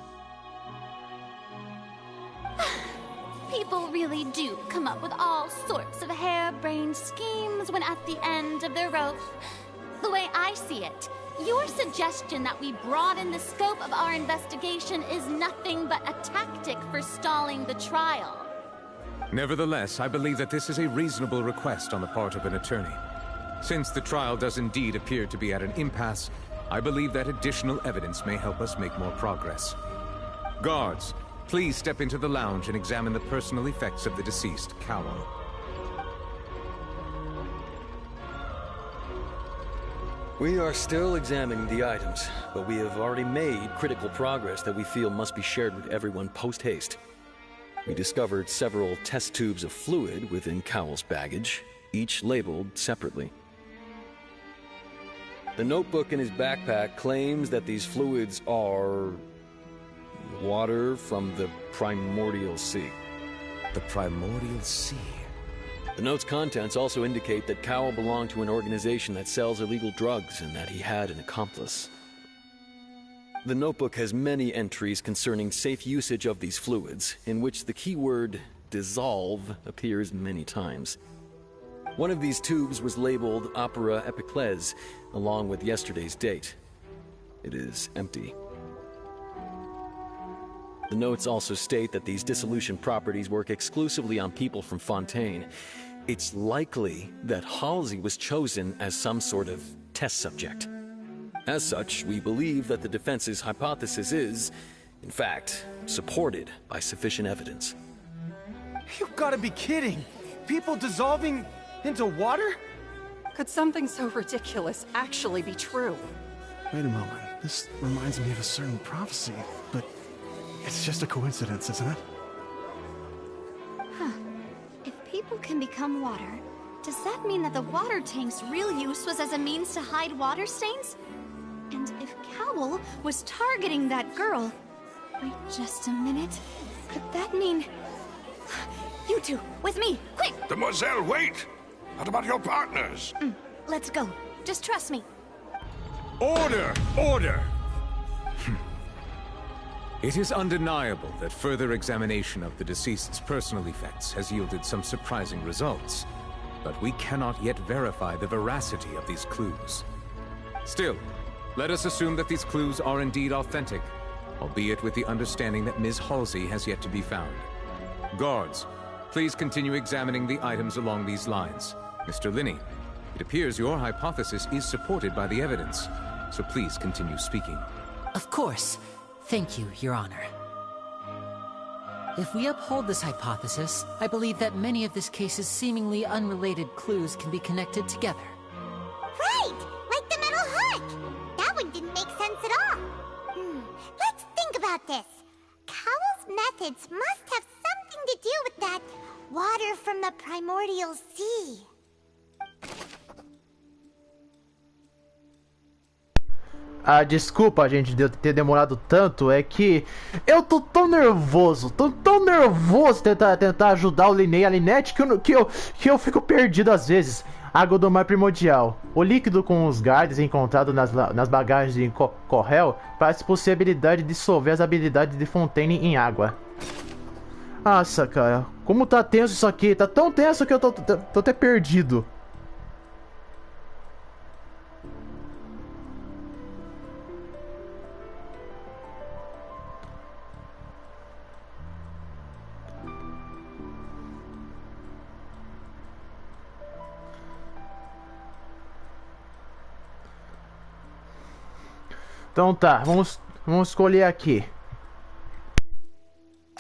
People really do come up with all sorts of harebrained schemes when at the end of their rope. The way I see it, your suggestion that we broaden the scope of our investigation is nothing but a tactic for stalling the trial. Nevertheless, I believe that this is a reasonable request on the part of an attorney. Since the trial does indeed appear to be at an impasse, I believe that additional evidence may help us make more progress. Guards, please step into the lounge and examine the personal effects of the deceased, Cowell. We are still examining the items, but we have already made critical progress that we feel must be shared with everyone post-haste. We discovered several test tubes of fluid within Cowell's baggage, each labeled separately. The notebook in his backpack claims that these fluids are water from the primordial sea. The primordial sea? The note's contents also indicate that Cowell belonged to an organization that sells illegal drugs and that he had an accomplice. The notebook has many entries concerning safe usage of these fluids, in which the keyword dissolve appears many times. One of these tubes was labeled Opera Epiclese, along with yesterday's date. It is empty. The notes also state that these dissolution properties work exclusively on people from Fontaine. It's likely that Halsey was chosen as some sort of test subject. As such, we believe that the defense's hypothesis is, in fact, supported by sufficient evidence. You've got to be kidding! People dissolving into water? Could something so ridiculous actually be true? Wait a moment. This reminds me of a certain prophecy, but it's just a coincidence, isn't it? Huh. If people can become water, does that mean that the water tank's real use was as a means to hide water stains? And if Cowell was targeting that girl... Wait just a minute. Could that mean... You two, with me, quick! Demoiselle, wait! What about your partners? Let's go. Just trust me. Order! Order! It is undeniable that further examination of the deceased's personal effects has yielded some surprising results. but we cannot yet verify the veracity of these clues. Still, let us assume that these clues are indeed authentic, albeit with the understanding that Ms. Halsey has yet to be found. Guards, please continue examining the items along these lines. Mr. Linney, it appears your hypothesis is supported by the evidence, so please continue speaking. Of course. Thank you, Your Honor. If we uphold this hypothesis, I believe that many of this case's seemingly unrelated clues can be connected together. Right! Like the metal hook! That one didn't make sense at all. Let's think about this. Cowell's methods must have something to do with that water from the primordial sea. Ah, desculpa, gente, de eu ter demorado tanto, é que eu tô tão nervoso tentar ajudar o Linney e a Lynette que eu fico perdido às vezes. Água do mar primordial. O líquido com os guards encontrado nas bagagens de Correl parece possuir a habilidade de dissolver as habilidades de Fontaine em água. Nossa, cara, como tá tenso isso aqui, tá tão tenso que eu tô até perdido. Então tá, vamos escolher aqui.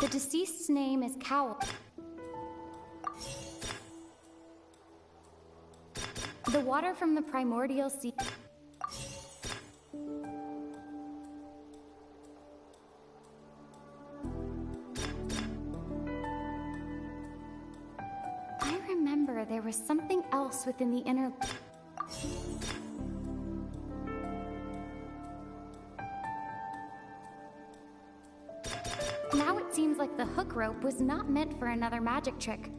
The deceased's name is Cowell. The water from the primordial sea. I remember there was something else within the inner... Now it seems like the hook rope was not meant for another magic trick.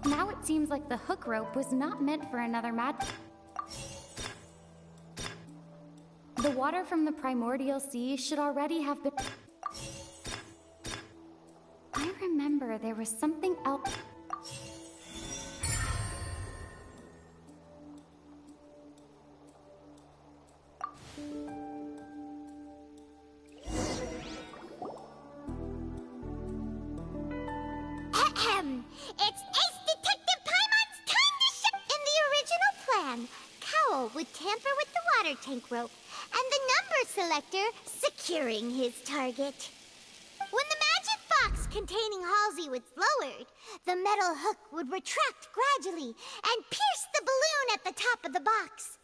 Now it seems like the hook rope was not meant for another magic. The water from the primordial sea should already have been... I remember there was something else. It's Ace Detective Paimon's time to ship! In the original plan, Cowell would tamper with the water tank rope and the number selector securing his target. When the magic box containing Halsey was lowered, the metal hook would retract gradually and pierce the balloon at the top of the box.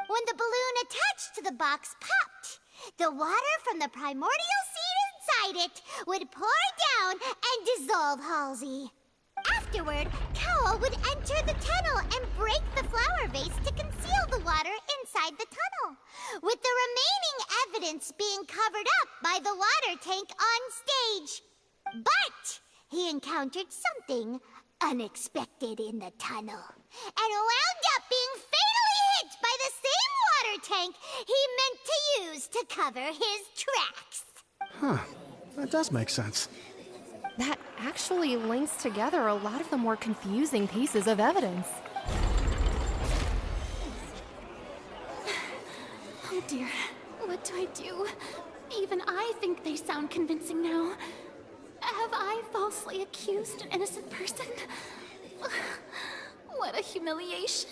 When the balloon attached to the box popped, the water from the primordial seed inside it would pour down and dissolve Halsey. Afterward, Cowell would enter the tunnel and break the flower vase to conceal the water inside the tunnel, with the remaining evidence being covered up by the water tank on stage. But he encountered something unexpected in the tunnel, and wound up being fatally hit by the same water tank he meant to use to cover his tracks. Huh, that does make sense. That actually links together a lot of the more confusing pieces of evidence. Oh dear, what do I do? Even I think they sound convincing now. Have I falsely accused an innocent person? What a humiliation.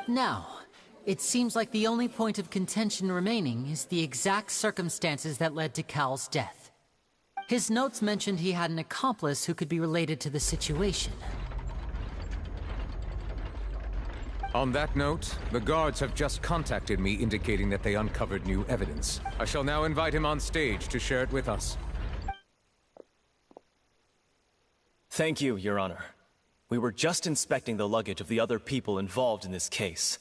Now, it seems like the only point of contention remaining is the exact circumstances that led to Cal's death. His notes mentioned he had an accomplice who could be related to the situation. On that note, the guards have just contacted me indicating that they uncovered new evidence. I shall now invite him on stage to share it with us. Thank you, Your Honor. We were just inspecting the luggage of the other people involved in this case.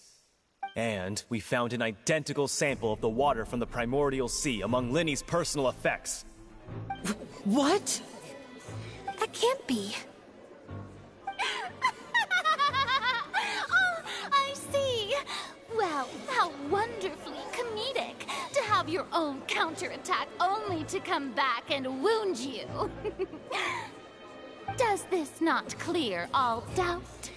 And we found an identical sample of the water from the primordial sea among Linny's personal effects. What? That can't be. How wonderfully comedic to have your own counterattack only to come back and wound you. Does this not clear all doubt?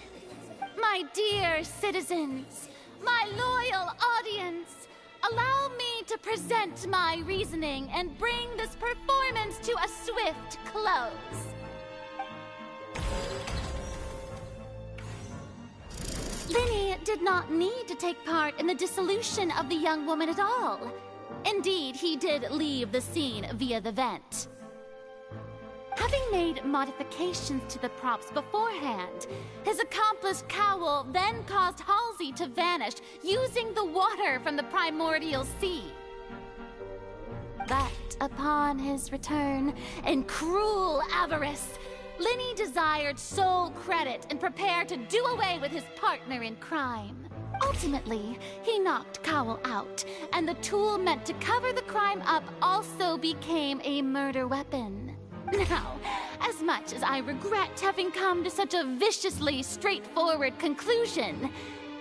My dear citizens, my loyal audience, allow me to present my reasoning and bring this performance to a swift close. Linny did not need to take part in the dissolution of the young woman at all. Indeed, he did leave the scene via the vent. Having made modifications to the props beforehand, his accomplice Cowl then caused Halsey to vanish using the water from the primordial sea. But upon his return, in cruel avarice, Linny desired sole credit and prepared to do away with his partner in crime. Ultimately, he knocked Cowl out, and the tool meant to cover the crime up also became a murder weapon. Now, as much as I regret having come to such a viciously straightforward conclusion,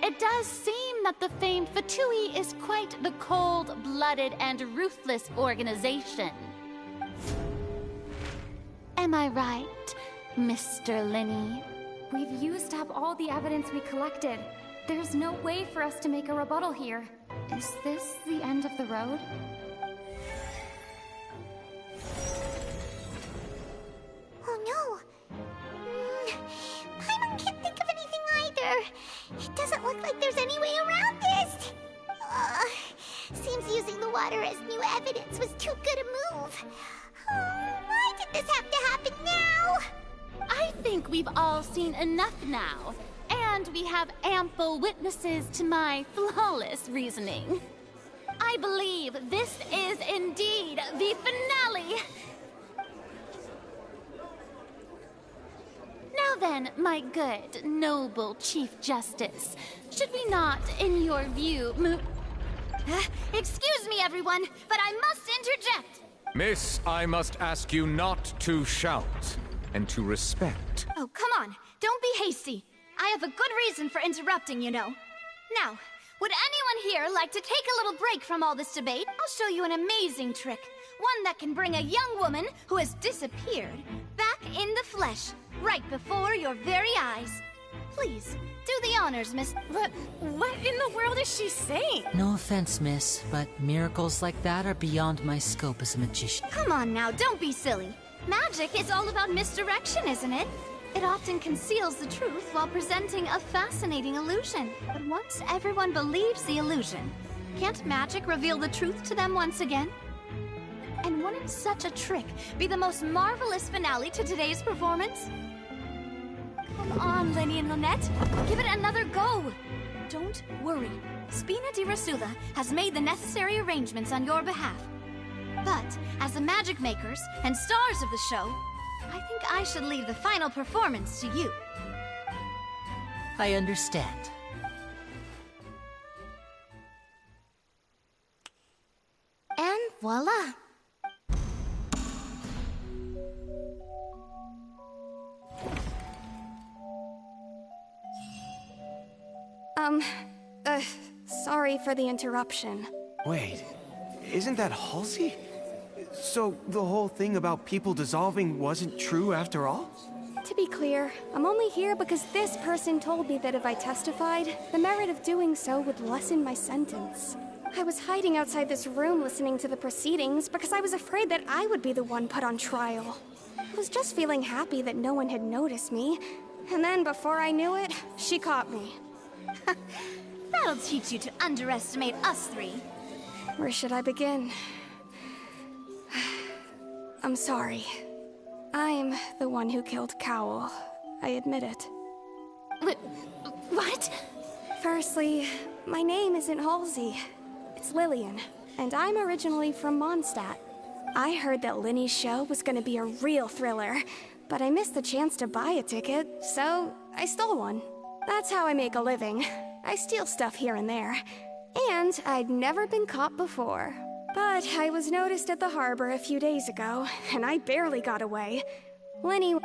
it does seem that the famed Fatui is quite the cold-blooded and ruthless organization. Am I right, Mr. Linny? We've used up all the evidence we collected. There's no way for us to make a rebuttal here. Is this the end of the road? Oh no! Paimon can't think of anything either. It doesn't look like there's any way around this. Seems using the water as new evidence was too good a move. Why did this have to happen now? I think we've all seen enough now, and we have ample witnesses to my flawless reasoning. I believe this is indeed the finale. Now then, my good, noble Chief Justice, should we not, in your view, move... Excuse me, everyone, but I must interject. Miss, I must ask you not to shout, and to respect. Oh, come on. Don't be hasty. I have a good reason for interrupting, you know. Now, would anyone here like to take a little break from all this debate? I'll show you an amazing trick. One that can bring a young woman who has disappeared back in the flesh, right before your very eyes. Please, do the honors, miss. But what in the world is she saying? No offense, miss, but miracles like that are beyond my scope as a magician. Come on now, don't be silly. Magic is all about misdirection, isn't it? It often conceals the truth while presenting a fascinating illusion. But once everyone believes the illusion, can't magic reveal the truth to them once again? And wouldn't such a trick be the most marvelous finale to today's performance? Come on, Lenny and Lynette. Give it another go. Don't worry. Spina di Rasula has made the necessary arrangements on your behalf. But, as the magic makers and stars of the show, I think I should leave the final performance to you. I understand. And voila! Sorry for the interruption. Wait, isn't that Halsey? So the whole thing about people dissolving wasn't true after all? To be clear, I'm only here because this person told me that if I testified, the merit of doing so would lessen my sentence. I was hiding outside this room listening to the proceedings because I was afraid that I would be the one put on trial. I was just feeling happy that no one had noticed me, and then before I knew it, she caught me. That'll teach you to underestimate us three. Where should I begin? I'm sorry. I'm the one who killed Cowl. I admit it. What? Firstly, my name isn't Halsey. It's Lillian, and I'm originally from Mondstadt. I heard that Linny's show was gonna be a real thriller, but I missed the chance to buy a ticket, so I stole one. That's how I make a living. I steal stuff here and there. And I'd never been caught before. But I was noticed at the harbor a few days ago, and I barely got away. Linny... Hey!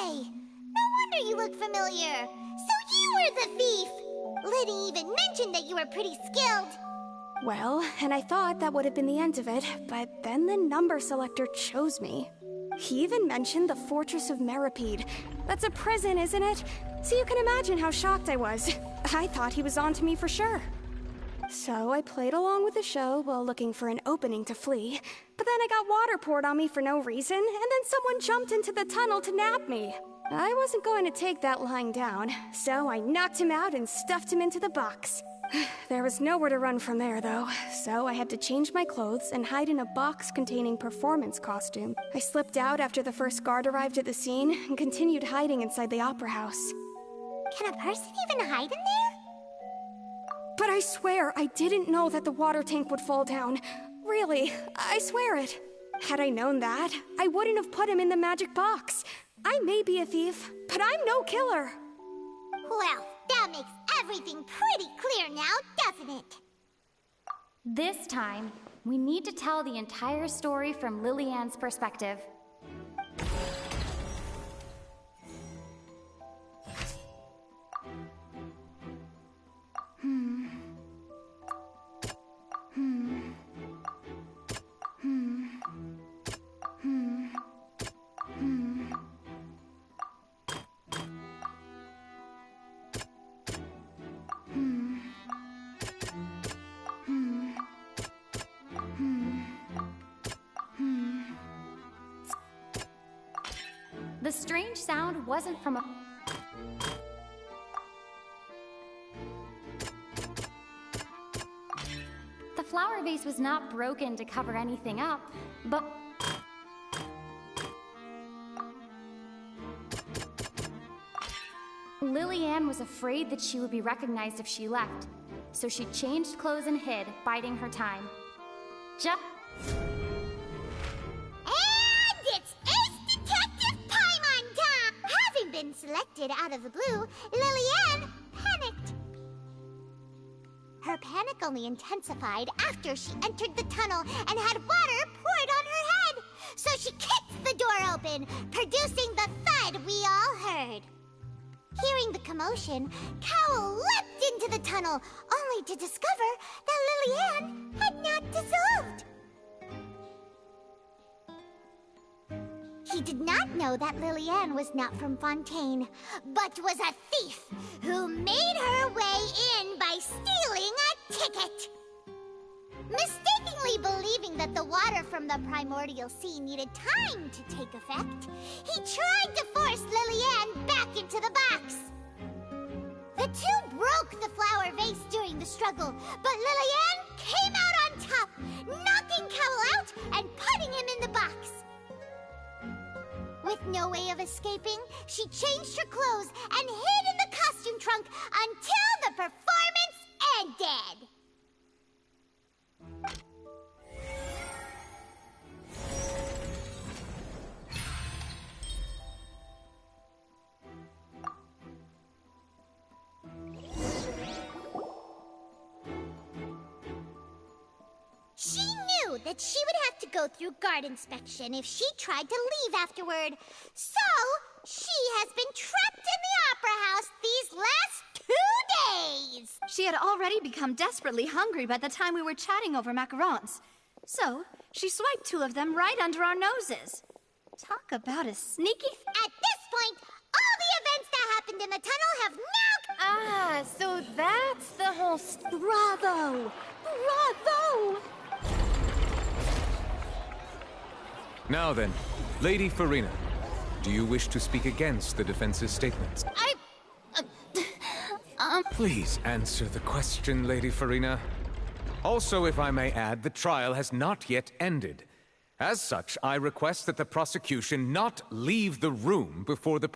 No wonder you look familiar! So you were the thief! Liddy even mentioned that you were pretty skilled. Well, and I thought that would have been the end of it, but then the number selector chose me. He even mentioned the Fortress of Meripede. That's a prison, isn't it? So you can imagine how shocked I was. I thought he was on to me for sure. So I played along with the show while looking for an opening to flee. But then I got water poured on me for no reason, and then someone jumped into the tunnel to nab me. I wasn't going to take that lying down, so I knocked him out and stuffed him into the box. There was nowhere to run from there, though, so I had to change my clothes and hide in a box containing performance costume. I slipped out after the first guard arrived at the scene and continued hiding inside the opera house. Can a person even hide in there? But I swear I didn't know that the water tank would fall down. Really, I swear it. Had I known that, I wouldn't have put him in the magic box. I may be a thief, but I'm no killer. Well, that makes everything pretty clear now, doesn't it? This time, we need to tell the entire story from Lillian's perspective. The strange sound wasn't from a... The flower vase was not broken to cover anything up, but... Lillian was afraid that she would be recognized if she left, so she changed clothes and hid, biding her time. Selected out of the blue, Lillian panicked. Her panic only intensified after she entered the tunnel and had water poured on her head. So she kicked the door open, producing the thud we all heard. Hearing the commotion, Cowl leapt into the tunnel, only to discover that Lillian had not dissolved. He did not know that Lillian was not from Fontaine, but was a thief who made her way in by stealing a ticket. Mistakenly believing that the water from the primordial sea needed time to take effect, he tried to force Lillian back into the box. The two broke the flower vase during the struggle, but Lillian came out on top, knocking Cowl out and putting him in the box. With no way of escaping, she changed her clothes and hid in the costume trunk until the performance ended. She knew that she would have to go through guard inspection if she tried to leave afterward. So, she has been trapped in the Opera House these last 2 days. She had already become desperately hungry by the time we were chatting over macarons. So, she swiped 2 of them right under our noses. Talk about a sneaky... At this point, all the events that happened in the tunnel have now... Ah, so that's the whole... Bravo! Bravo! Now then, Lady Farina, do you wish to speak against the defense's statements? Please answer the question, Lady Farina. Also, if I may add, the trial has not yet ended. As such, I request that the prosecution not leave the room before the...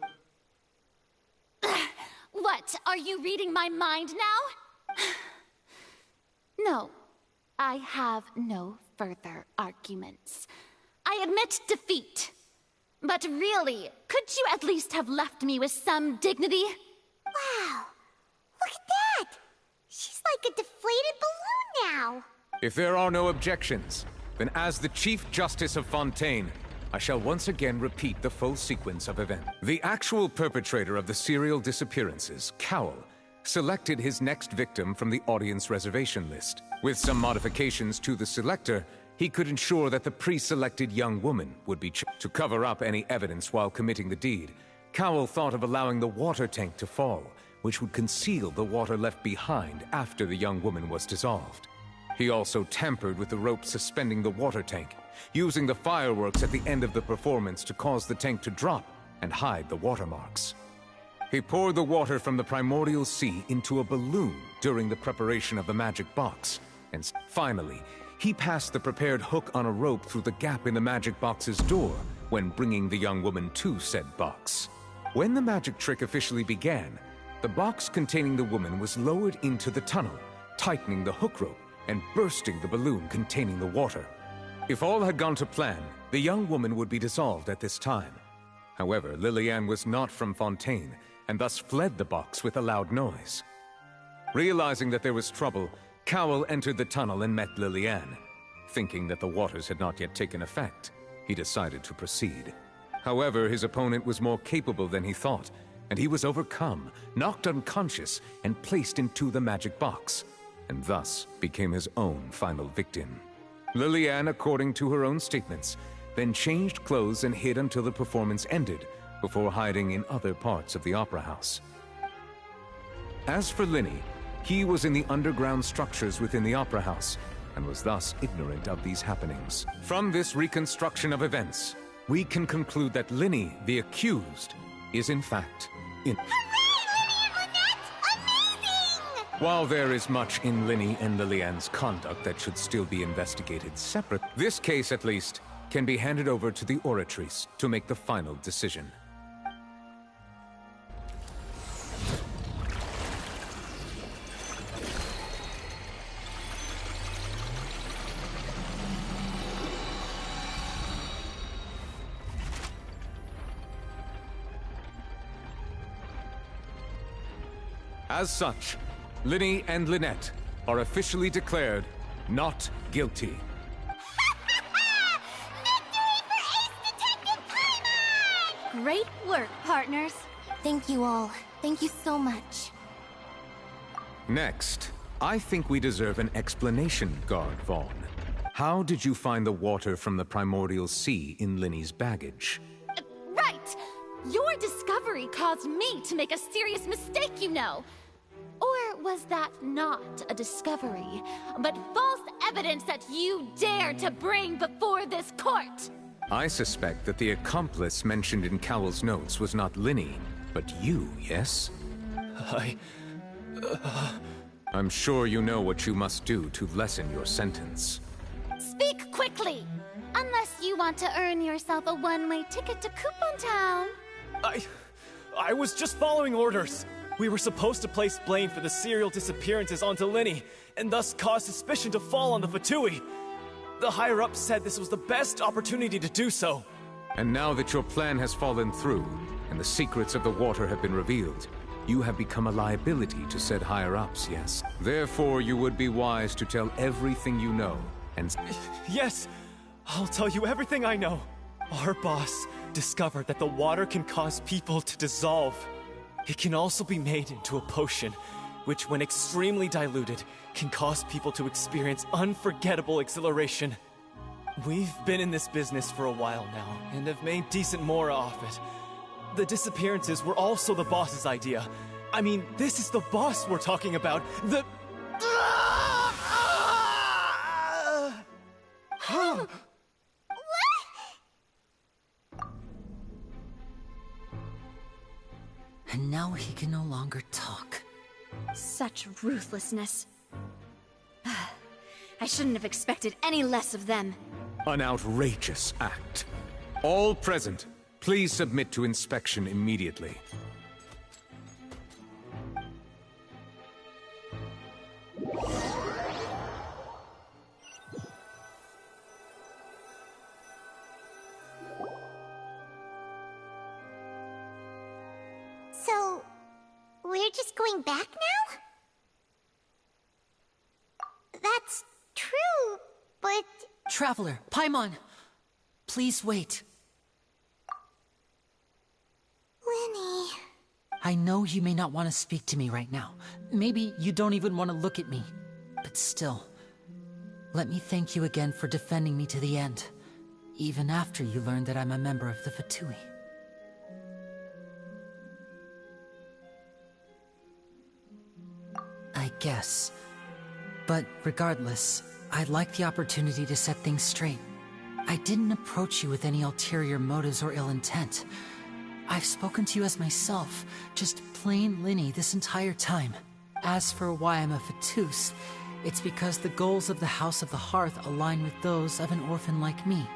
What? Are you reading my mind now? No, I have no further arguments. I admit defeat. But really, could you at least have left me with some dignity? Wow, look at that! She's like a deflated balloon now. If there are no objections, then as the Chief Justice of Fontaine, I shall once again repeat the full sequence of events. The actual perpetrator of the serial disappearances, Cowl, selected his next victim from the audience reservation list. With some modifications to the selector, he could ensure that the pre-selected young woman would be to cover up any evidence while committing the deed. Cowell thought of allowing the water tank to fall, which would conceal the water left behind after the young woman was dissolved. He also tampered with the rope suspending the water tank, using the fireworks at the end of the performance to cause the tank to drop and hide the watermarks. He poured the water from the primordial sea into a balloon during the preparation of the magic box, and finally, he passed the prepared hook on a rope through the gap in the magic box's door when bringing the young woman to said box. When the magic trick officially began, the box containing the woman was lowered into the tunnel, tightening the hook rope and bursting the balloon containing the water. If all had gone to plan, the young woman would be dissolved at this time. However, Lillian was not from Fontaine, and thus fled the box with a loud noise. Realizing that there was trouble, Cowell entered the tunnel and met Lillian. Thinking that the waters had not yet taken effect, he decided to proceed. However, his opponent was more capable than he thought, and he was overcome, knocked unconscious, and placed into the magic box, and thus became his own final victim. Lillian, according to her own statements, then changed clothes and hid until the performance ended, before hiding in other parts of the opera house. As for Linny, he was in the underground structures within the opera house, and was thus ignorant of these happenings. From this reconstruction of events, we can conclude that Linny, the accused, is in fact in... While there is much in Linny and Lillian's conduct that should still be investigated separate, this case, at least, can be handed over to the Oratrice to make the final decision. As such, Linny and Lynette are officially declared not guilty. Great work, partners. Thank you all. Thank you so much. Next, I think we deserve an explanation, Guard Vaughn. How did you find the water from the primordial sea in Linny's baggage? Right! Your discovery caused me to make a serious mistake, you know. Or was that not a discovery, but false evidence that you dare to bring before this court? I suspect that the accomplice mentioned in Cowell's notes was not Linny, but you, yes? I'm sure you know what you must do to lessen your sentence. Speak quickly! Unless you want to earn yourself a one-way ticket to Coupon Town. I was just following orders. We were supposed to place blame for the serial disappearances onto Linny, and thus cause suspicion to fall on the Fatui. The higher-ups said this was the best opportunity to do so. And now that your plan has fallen through, and the secrets of the water have been revealed, you have become a liability to said higher-ups, yes? Therefore, you would be wise to tell everything you know, and... Yes! I'll tell you everything I know. Our boss discovered that the water can cause people to dissolve. It can also be made into a potion, which when extremely diluted, can cause people to experience unforgettable exhilaration. We've been in this business for a while now, and have made decent more off it. The disappearances were also the boss's idea. I mean, this is the boss we're talking about. The... And now he can no longer talk. Such ruthlessness. I shouldn't have expected any less of them. An outrageous act. All present, please submit to inspection immediately. So, we're just going back now? That's true, but... Traveler, Paimon, please wait. Linny... I know you may not want to speak to me right now. Maybe you don't even want to look at me. But still, let me thank you again for defending me to the end, even after you learned that I'm a member of the Fatui. I guess. But regardless, I'd like the opportunity to set things straight. I didn't approach you with any ulterior motives or ill intent. I've spoken to you as myself, just plain Linny this entire time. As for why I'm a Fatus, it's because the goals of the House of the Hearth align with those of an orphan like me.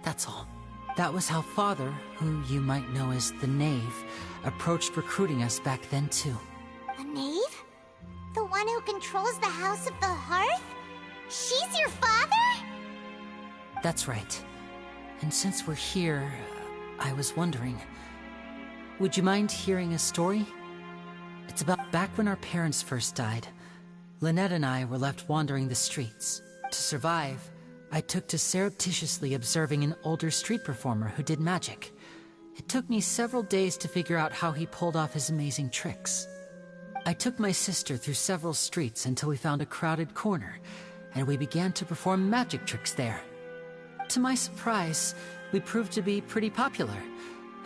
That's all. That was how Father, who you might know as the Knave, approached recruiting us back then too. A knave? The one who controls the House of the Hearth? She's your father? That's right. And since we're here, I was wondering, would you mind hearing a story? It's about back when our parents first died. Lynette and I were left wandering the streets. To survive, I took to surreptitiously observing an older street performer who did magic. It took me several days to figure out how he pulled off his amazing tricks. I took my sister through several streets until we found a crowded corner, and we began to perform magic tricks there. To my surprise, we proved to be pretty popular,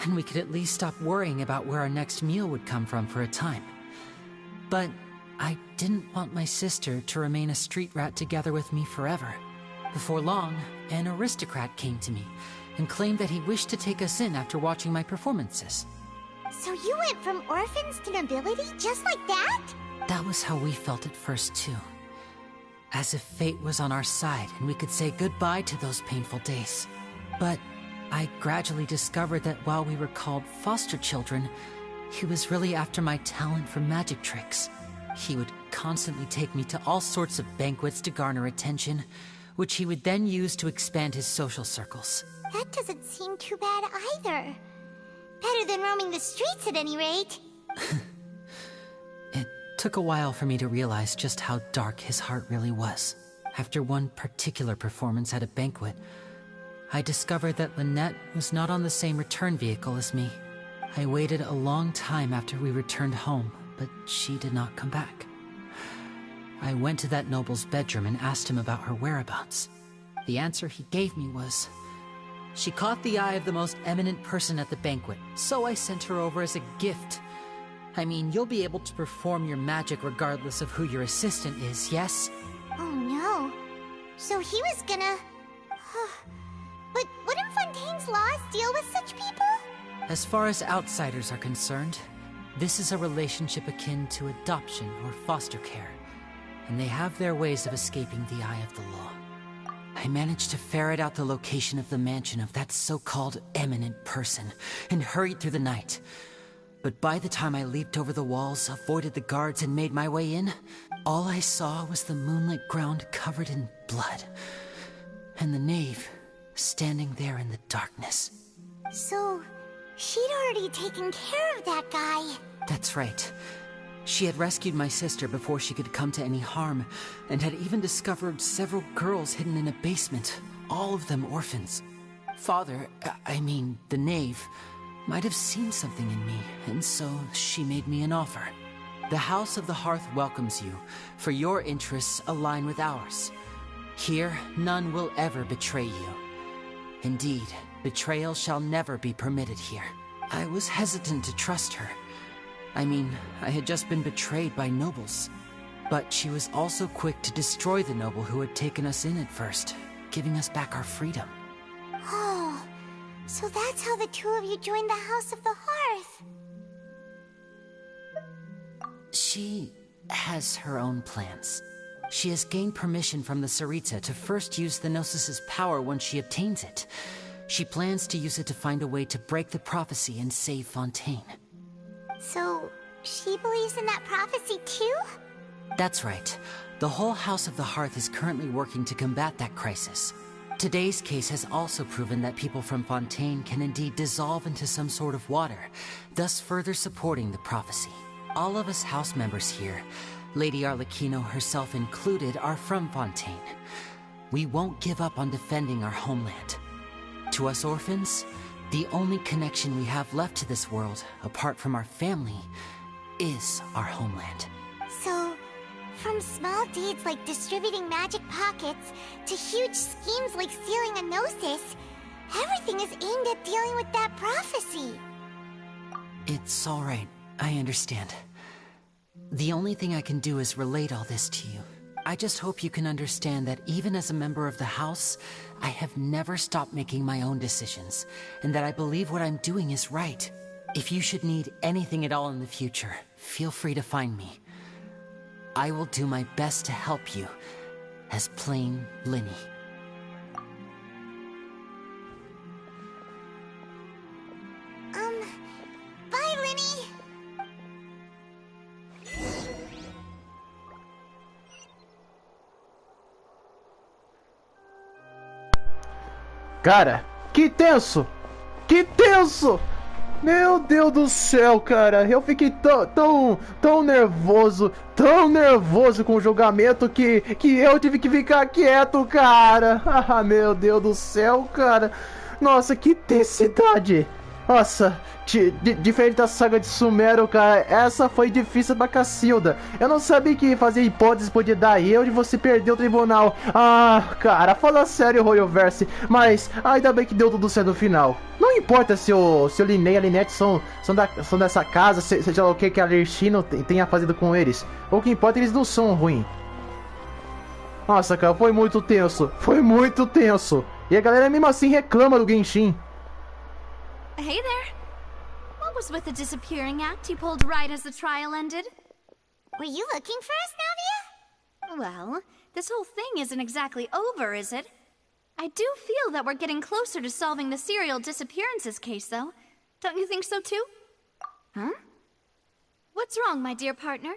and we could at least stop worrying about where our next meal would come from for a time. But I didn't want my sister to remain a street rat together with me forever. Before long, an aristocrat came to me and claimed that he wished to take us in after watching my performances. So you went from orphans to nobility just like that? That was how we felt at first too. As if fate was on our side and we could say goodbye to those painful days. But I gradually discovered that while we were called foster children, he was really after my talent for magic tricks. He would constantly take me to all sorts of banquets to garner attention, which he would then use to expand his social circles. That doesn't seem too bad either. Better than roaming the streets at any rate. It took a while for me to realize just how dark his heart really was. After one particular performance at a banquet, I discovered that Lynette was not on the same return vehicle as me. I waited a long time after we returned home, but she did not come back. I went to that noble's bedroom and asked him about her whereabouts. The answer he gave me was, she caught the eye of the most eminent person at the banquet, so I sent her over as a gift. I mean, you'll be able to perform your magic regardless of who your assistant is, yes? Oh no. So he was gonna... But wouldn't Fontaine's laws deal with such people? As far as outsiders are concerned, this is a relationship akin to adoption or foster care, and they have their ways of escaping the eye of the law. I managed to ferret out the location of the mansion of that so-called eminent person and hurried through the night. But by the time I leaped over the walls, avoided the guards, and made my way in, all I saw was the moonlit ground covered in blood, and the knave standing there in the darkness. So, she'd already taken care of that guy. That's right. She had rescued my sister before she could come to any harm, and had even discovered several girls hidden in a basement, all of them orphans. Father, I mean, the knave, might have seen something in me, and so she made me an offer. The House of the Hearth welcomes you, for your interests align with ours. Here, none will ever betray you. Indeed, betrayal shall never be permitted here. I was hesitant to trust her. I mean, I had just been betrayed by nobles. But she was also quick to destroy the noble who had taken us in at first, giving us back our freedom. Oh, so that's how the two of you joined the House of the Hearth. She has her own plans. She has gained permission from the Sarita to first use the Gnosis' power once she obtains it. She plans to use it to find a way to break the prophecy and save Fontaine. So, she believes in that prophecy too? That's right. The whole House of the Hearth is currently working to combat that crisis. Today's case has also proven that people from Fontaine can indeed dissolve into some sort of water, thus further supporting the prophecy. All of us house members here, Lady Arlecchino herself included, are from Fontaine. We won't give up on defending our homeland. To us orphans, the only connection we have left to this world, apart from our family, is our homeland. So, From small deeds like distributing magic pockets to huge schemes like stealing a gnosis, everything is aimed at dealing with that prophecy. It's all right. I understand. The only thing I can do is relate all this to you. I just hope you can understand that even as a member of the House, I have never stopped making my own decisions, and that I believe what I'm doing is right. If you should need anything at all in the future, feel free to find me. I will do my best to help you, as plain Linny. Bye, Linny! Cara, que tenso! Que tenso! Meu Deus do céu, cara. Eu fiquei tão nervoso com o julgamento que eu tive que ficar quieto, cara. Ah, meu Deus do céu, cara. Nossa, que intensidade. Nossa, diferente da saga de Sumero, cara, essa foi difícil pra Cacilda. Eu não sabia que fazer hipóteses podia dar erro de você perder o tribunal. Ah, cara, fala sério, Royalverse. Mas ainda bem que deu tudo certo no final. Não importa se o Linnea e a Lynette são dessa casa, seja lá o que a Lerchino tenha fazido com eles. O que importa é que eles não são ruins. Nossa, cara, foi muito tenso. Foi muito tenso. E a galera mesmo assim reclama do Genshin. Hey there. What was with the disappearing act you pulled right as the trial ended? Were you looking for us, Navia? Well, this whole thing isn't exactly over, is it? I do feel that we're getting closer to solving the serial disappearances case, though. Don't you think so, too? Huh? What's wrong, my dear partner?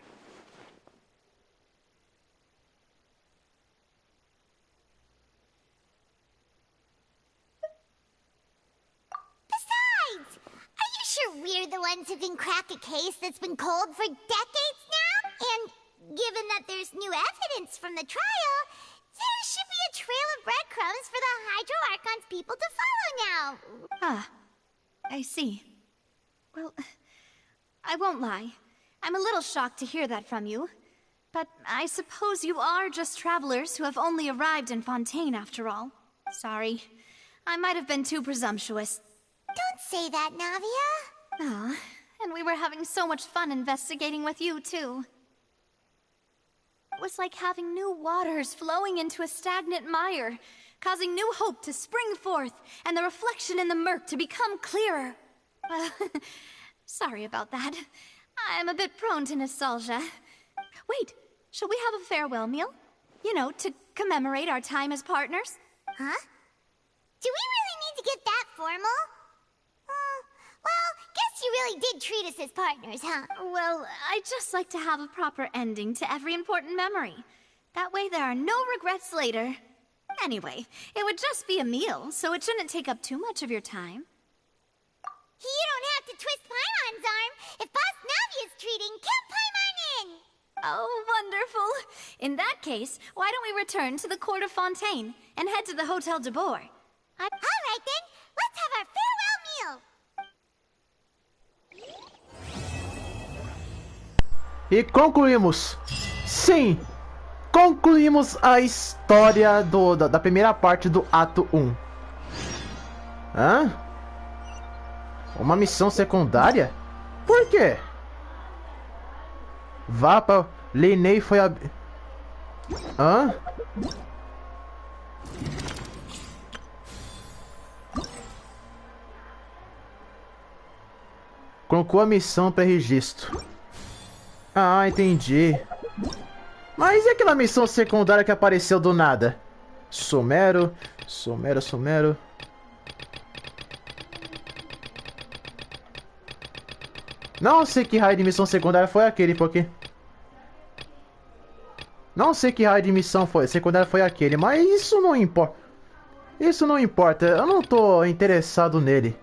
Besides, are you sure we're the ones who can crack a case that's been cold for decades now? And given that there's new evidence from the trial, there should be a trail of breadcrumbs for the Hydro Archon's people to follow now. Ah, I see. Well, I won't lie. I'm a little shocked to hear that from you. But I suppose you are just travelers who have only arrived in Fontaine after all. Sorry. I might have been too presumptuous. Don't say that, Navia. Ah, and we were having so much fun investigating with you, too. It was like having new waters flowing into a stagnant mire, causing new hope to spring forth, and the reflection in the murk to become clearer. Sorry about that. I'm a bit prone to nostalgia. Wait, shall we have a farewell meal? You know, to commemorate our time as partners? Huh? Do we really need to get that formal? Well, guess you really did treat us as partners, huh? Well, I'd just like to have a proper ending to every important memory. That way there are no regrets later. Anyway, it would just be a meal, so it shouldn't take up too much of your time. You don't have to twist Paimon's arm. If Boss Navia's treating, count Paimon in! Oh, wonderful. In that case, why don't we return to the court of Fontaine and head to the Hotel de Boer? All right, then. Let's have our farewell meal. E concluímos. Sim, concluímos a história da primeira parte do ato 1. Hã? Uma missão secundária? Por quê? Vá pra... Linnea foi a... Hã? Colocou a missão para registro. Ah, entendi. Mas e aquela missão secundária que apareceu do nada? Sumero. Não sei que raio de missão secundária foi aquele, porque... Não sei que raio de missão secundária foi aquele, mas isso não importa. Isso não importa, eu não tô interessado nele.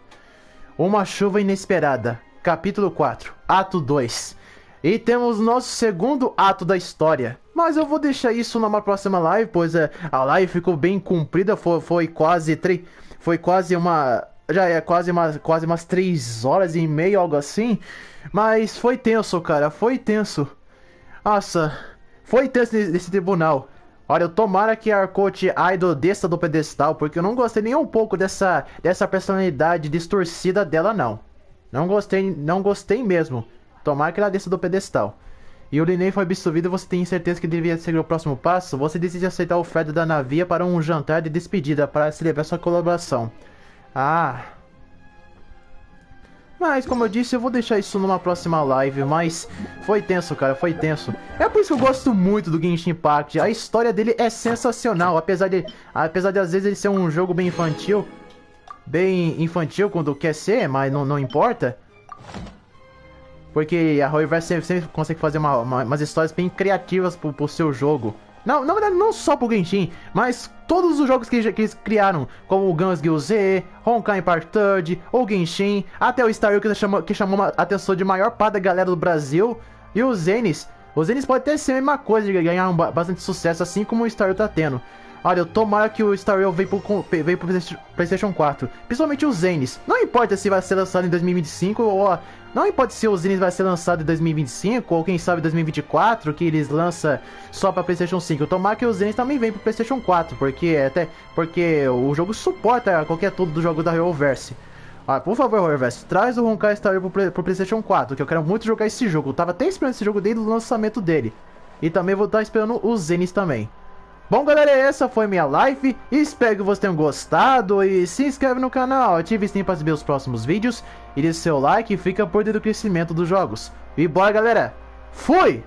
Uma chuva inesperada. Capítulo 4, Ato 2. E temos nosso segundo ato da história. Mas eu vou deixar isso numa próxima live, pois a live ficou bem comprida. Foi quase uma... Já é quase umas 3 horas e meia, algo assim. Mas foi tenso, cara, foi tenso. Nossa, foi tenso nesse tribunal. Olha, tomara que a Arcote Idol desça do pedestal, porque eu não gostei nem um pouco dessa personalidade distorcida dela, não. Não gostei mesmo. Tomara que ela desça do pedestal. E o Linei foi absolvido e você tem certeza que deveria seguir o próximo passo? Você decide aceitar a oferta da Navia para um jantar de despedida para celebrar sua colaboração. Ah... Mas, como eu disse, eu vou deixar isso numa próxima live, mas foi tenso, cara, foi tenso. É por isso que eu gosto muito do Genshin Impact. A história dele é sensacional, apesar de às vezes ele ser um jogo bem infantil quando quer ser, mas não importa. Porque a Orvalho sempre consegue fazer umas histórias bem criativas pro seu jogo. Não, na verdade, não só pro Genshin, mas todos os jogos que eles criaram, como o Guns Guild Z, Honkai Impact 3, o Genshin, até o Star Wars que chamou a atenção de maior parte da galera do Brasil, e o Zenis. O Zenis pode até ser a mesma coisa, de ganhar bastante sucesso, assim como o Star Wars tá tendo. Olha, eu tomara que o Star Wars veio pro PlayStation 4, principalmente o Zenis. Não importa se vai ser lançado em 2025 ou... Não importa se o Zenis vai ser lançado em 2025 ou quem sabe 2024, que eles lançam só pra PlayStation 5. Eu tomara que o Zenis também venha pro PlayStation 4, porque o jogo suporta qualquer tudo do jogo da Rollverse. Ah, por favor, Rollverse, traz o Honkai Star Wars pro PlayStation 4, que eu quero muito jogar esse jogo. Eu tava até esperando esse jogo desde o lançamento dele. E também vou estar esperando o Zenis também. Bom, galera, essa foi minha live, espero que vocês tenham gostado e se inscreve no canal, ative o sininho para receber os próximos vídeos e deixe seu like e fica por dentro do crescimento dos jogos. E bora, galera, fui!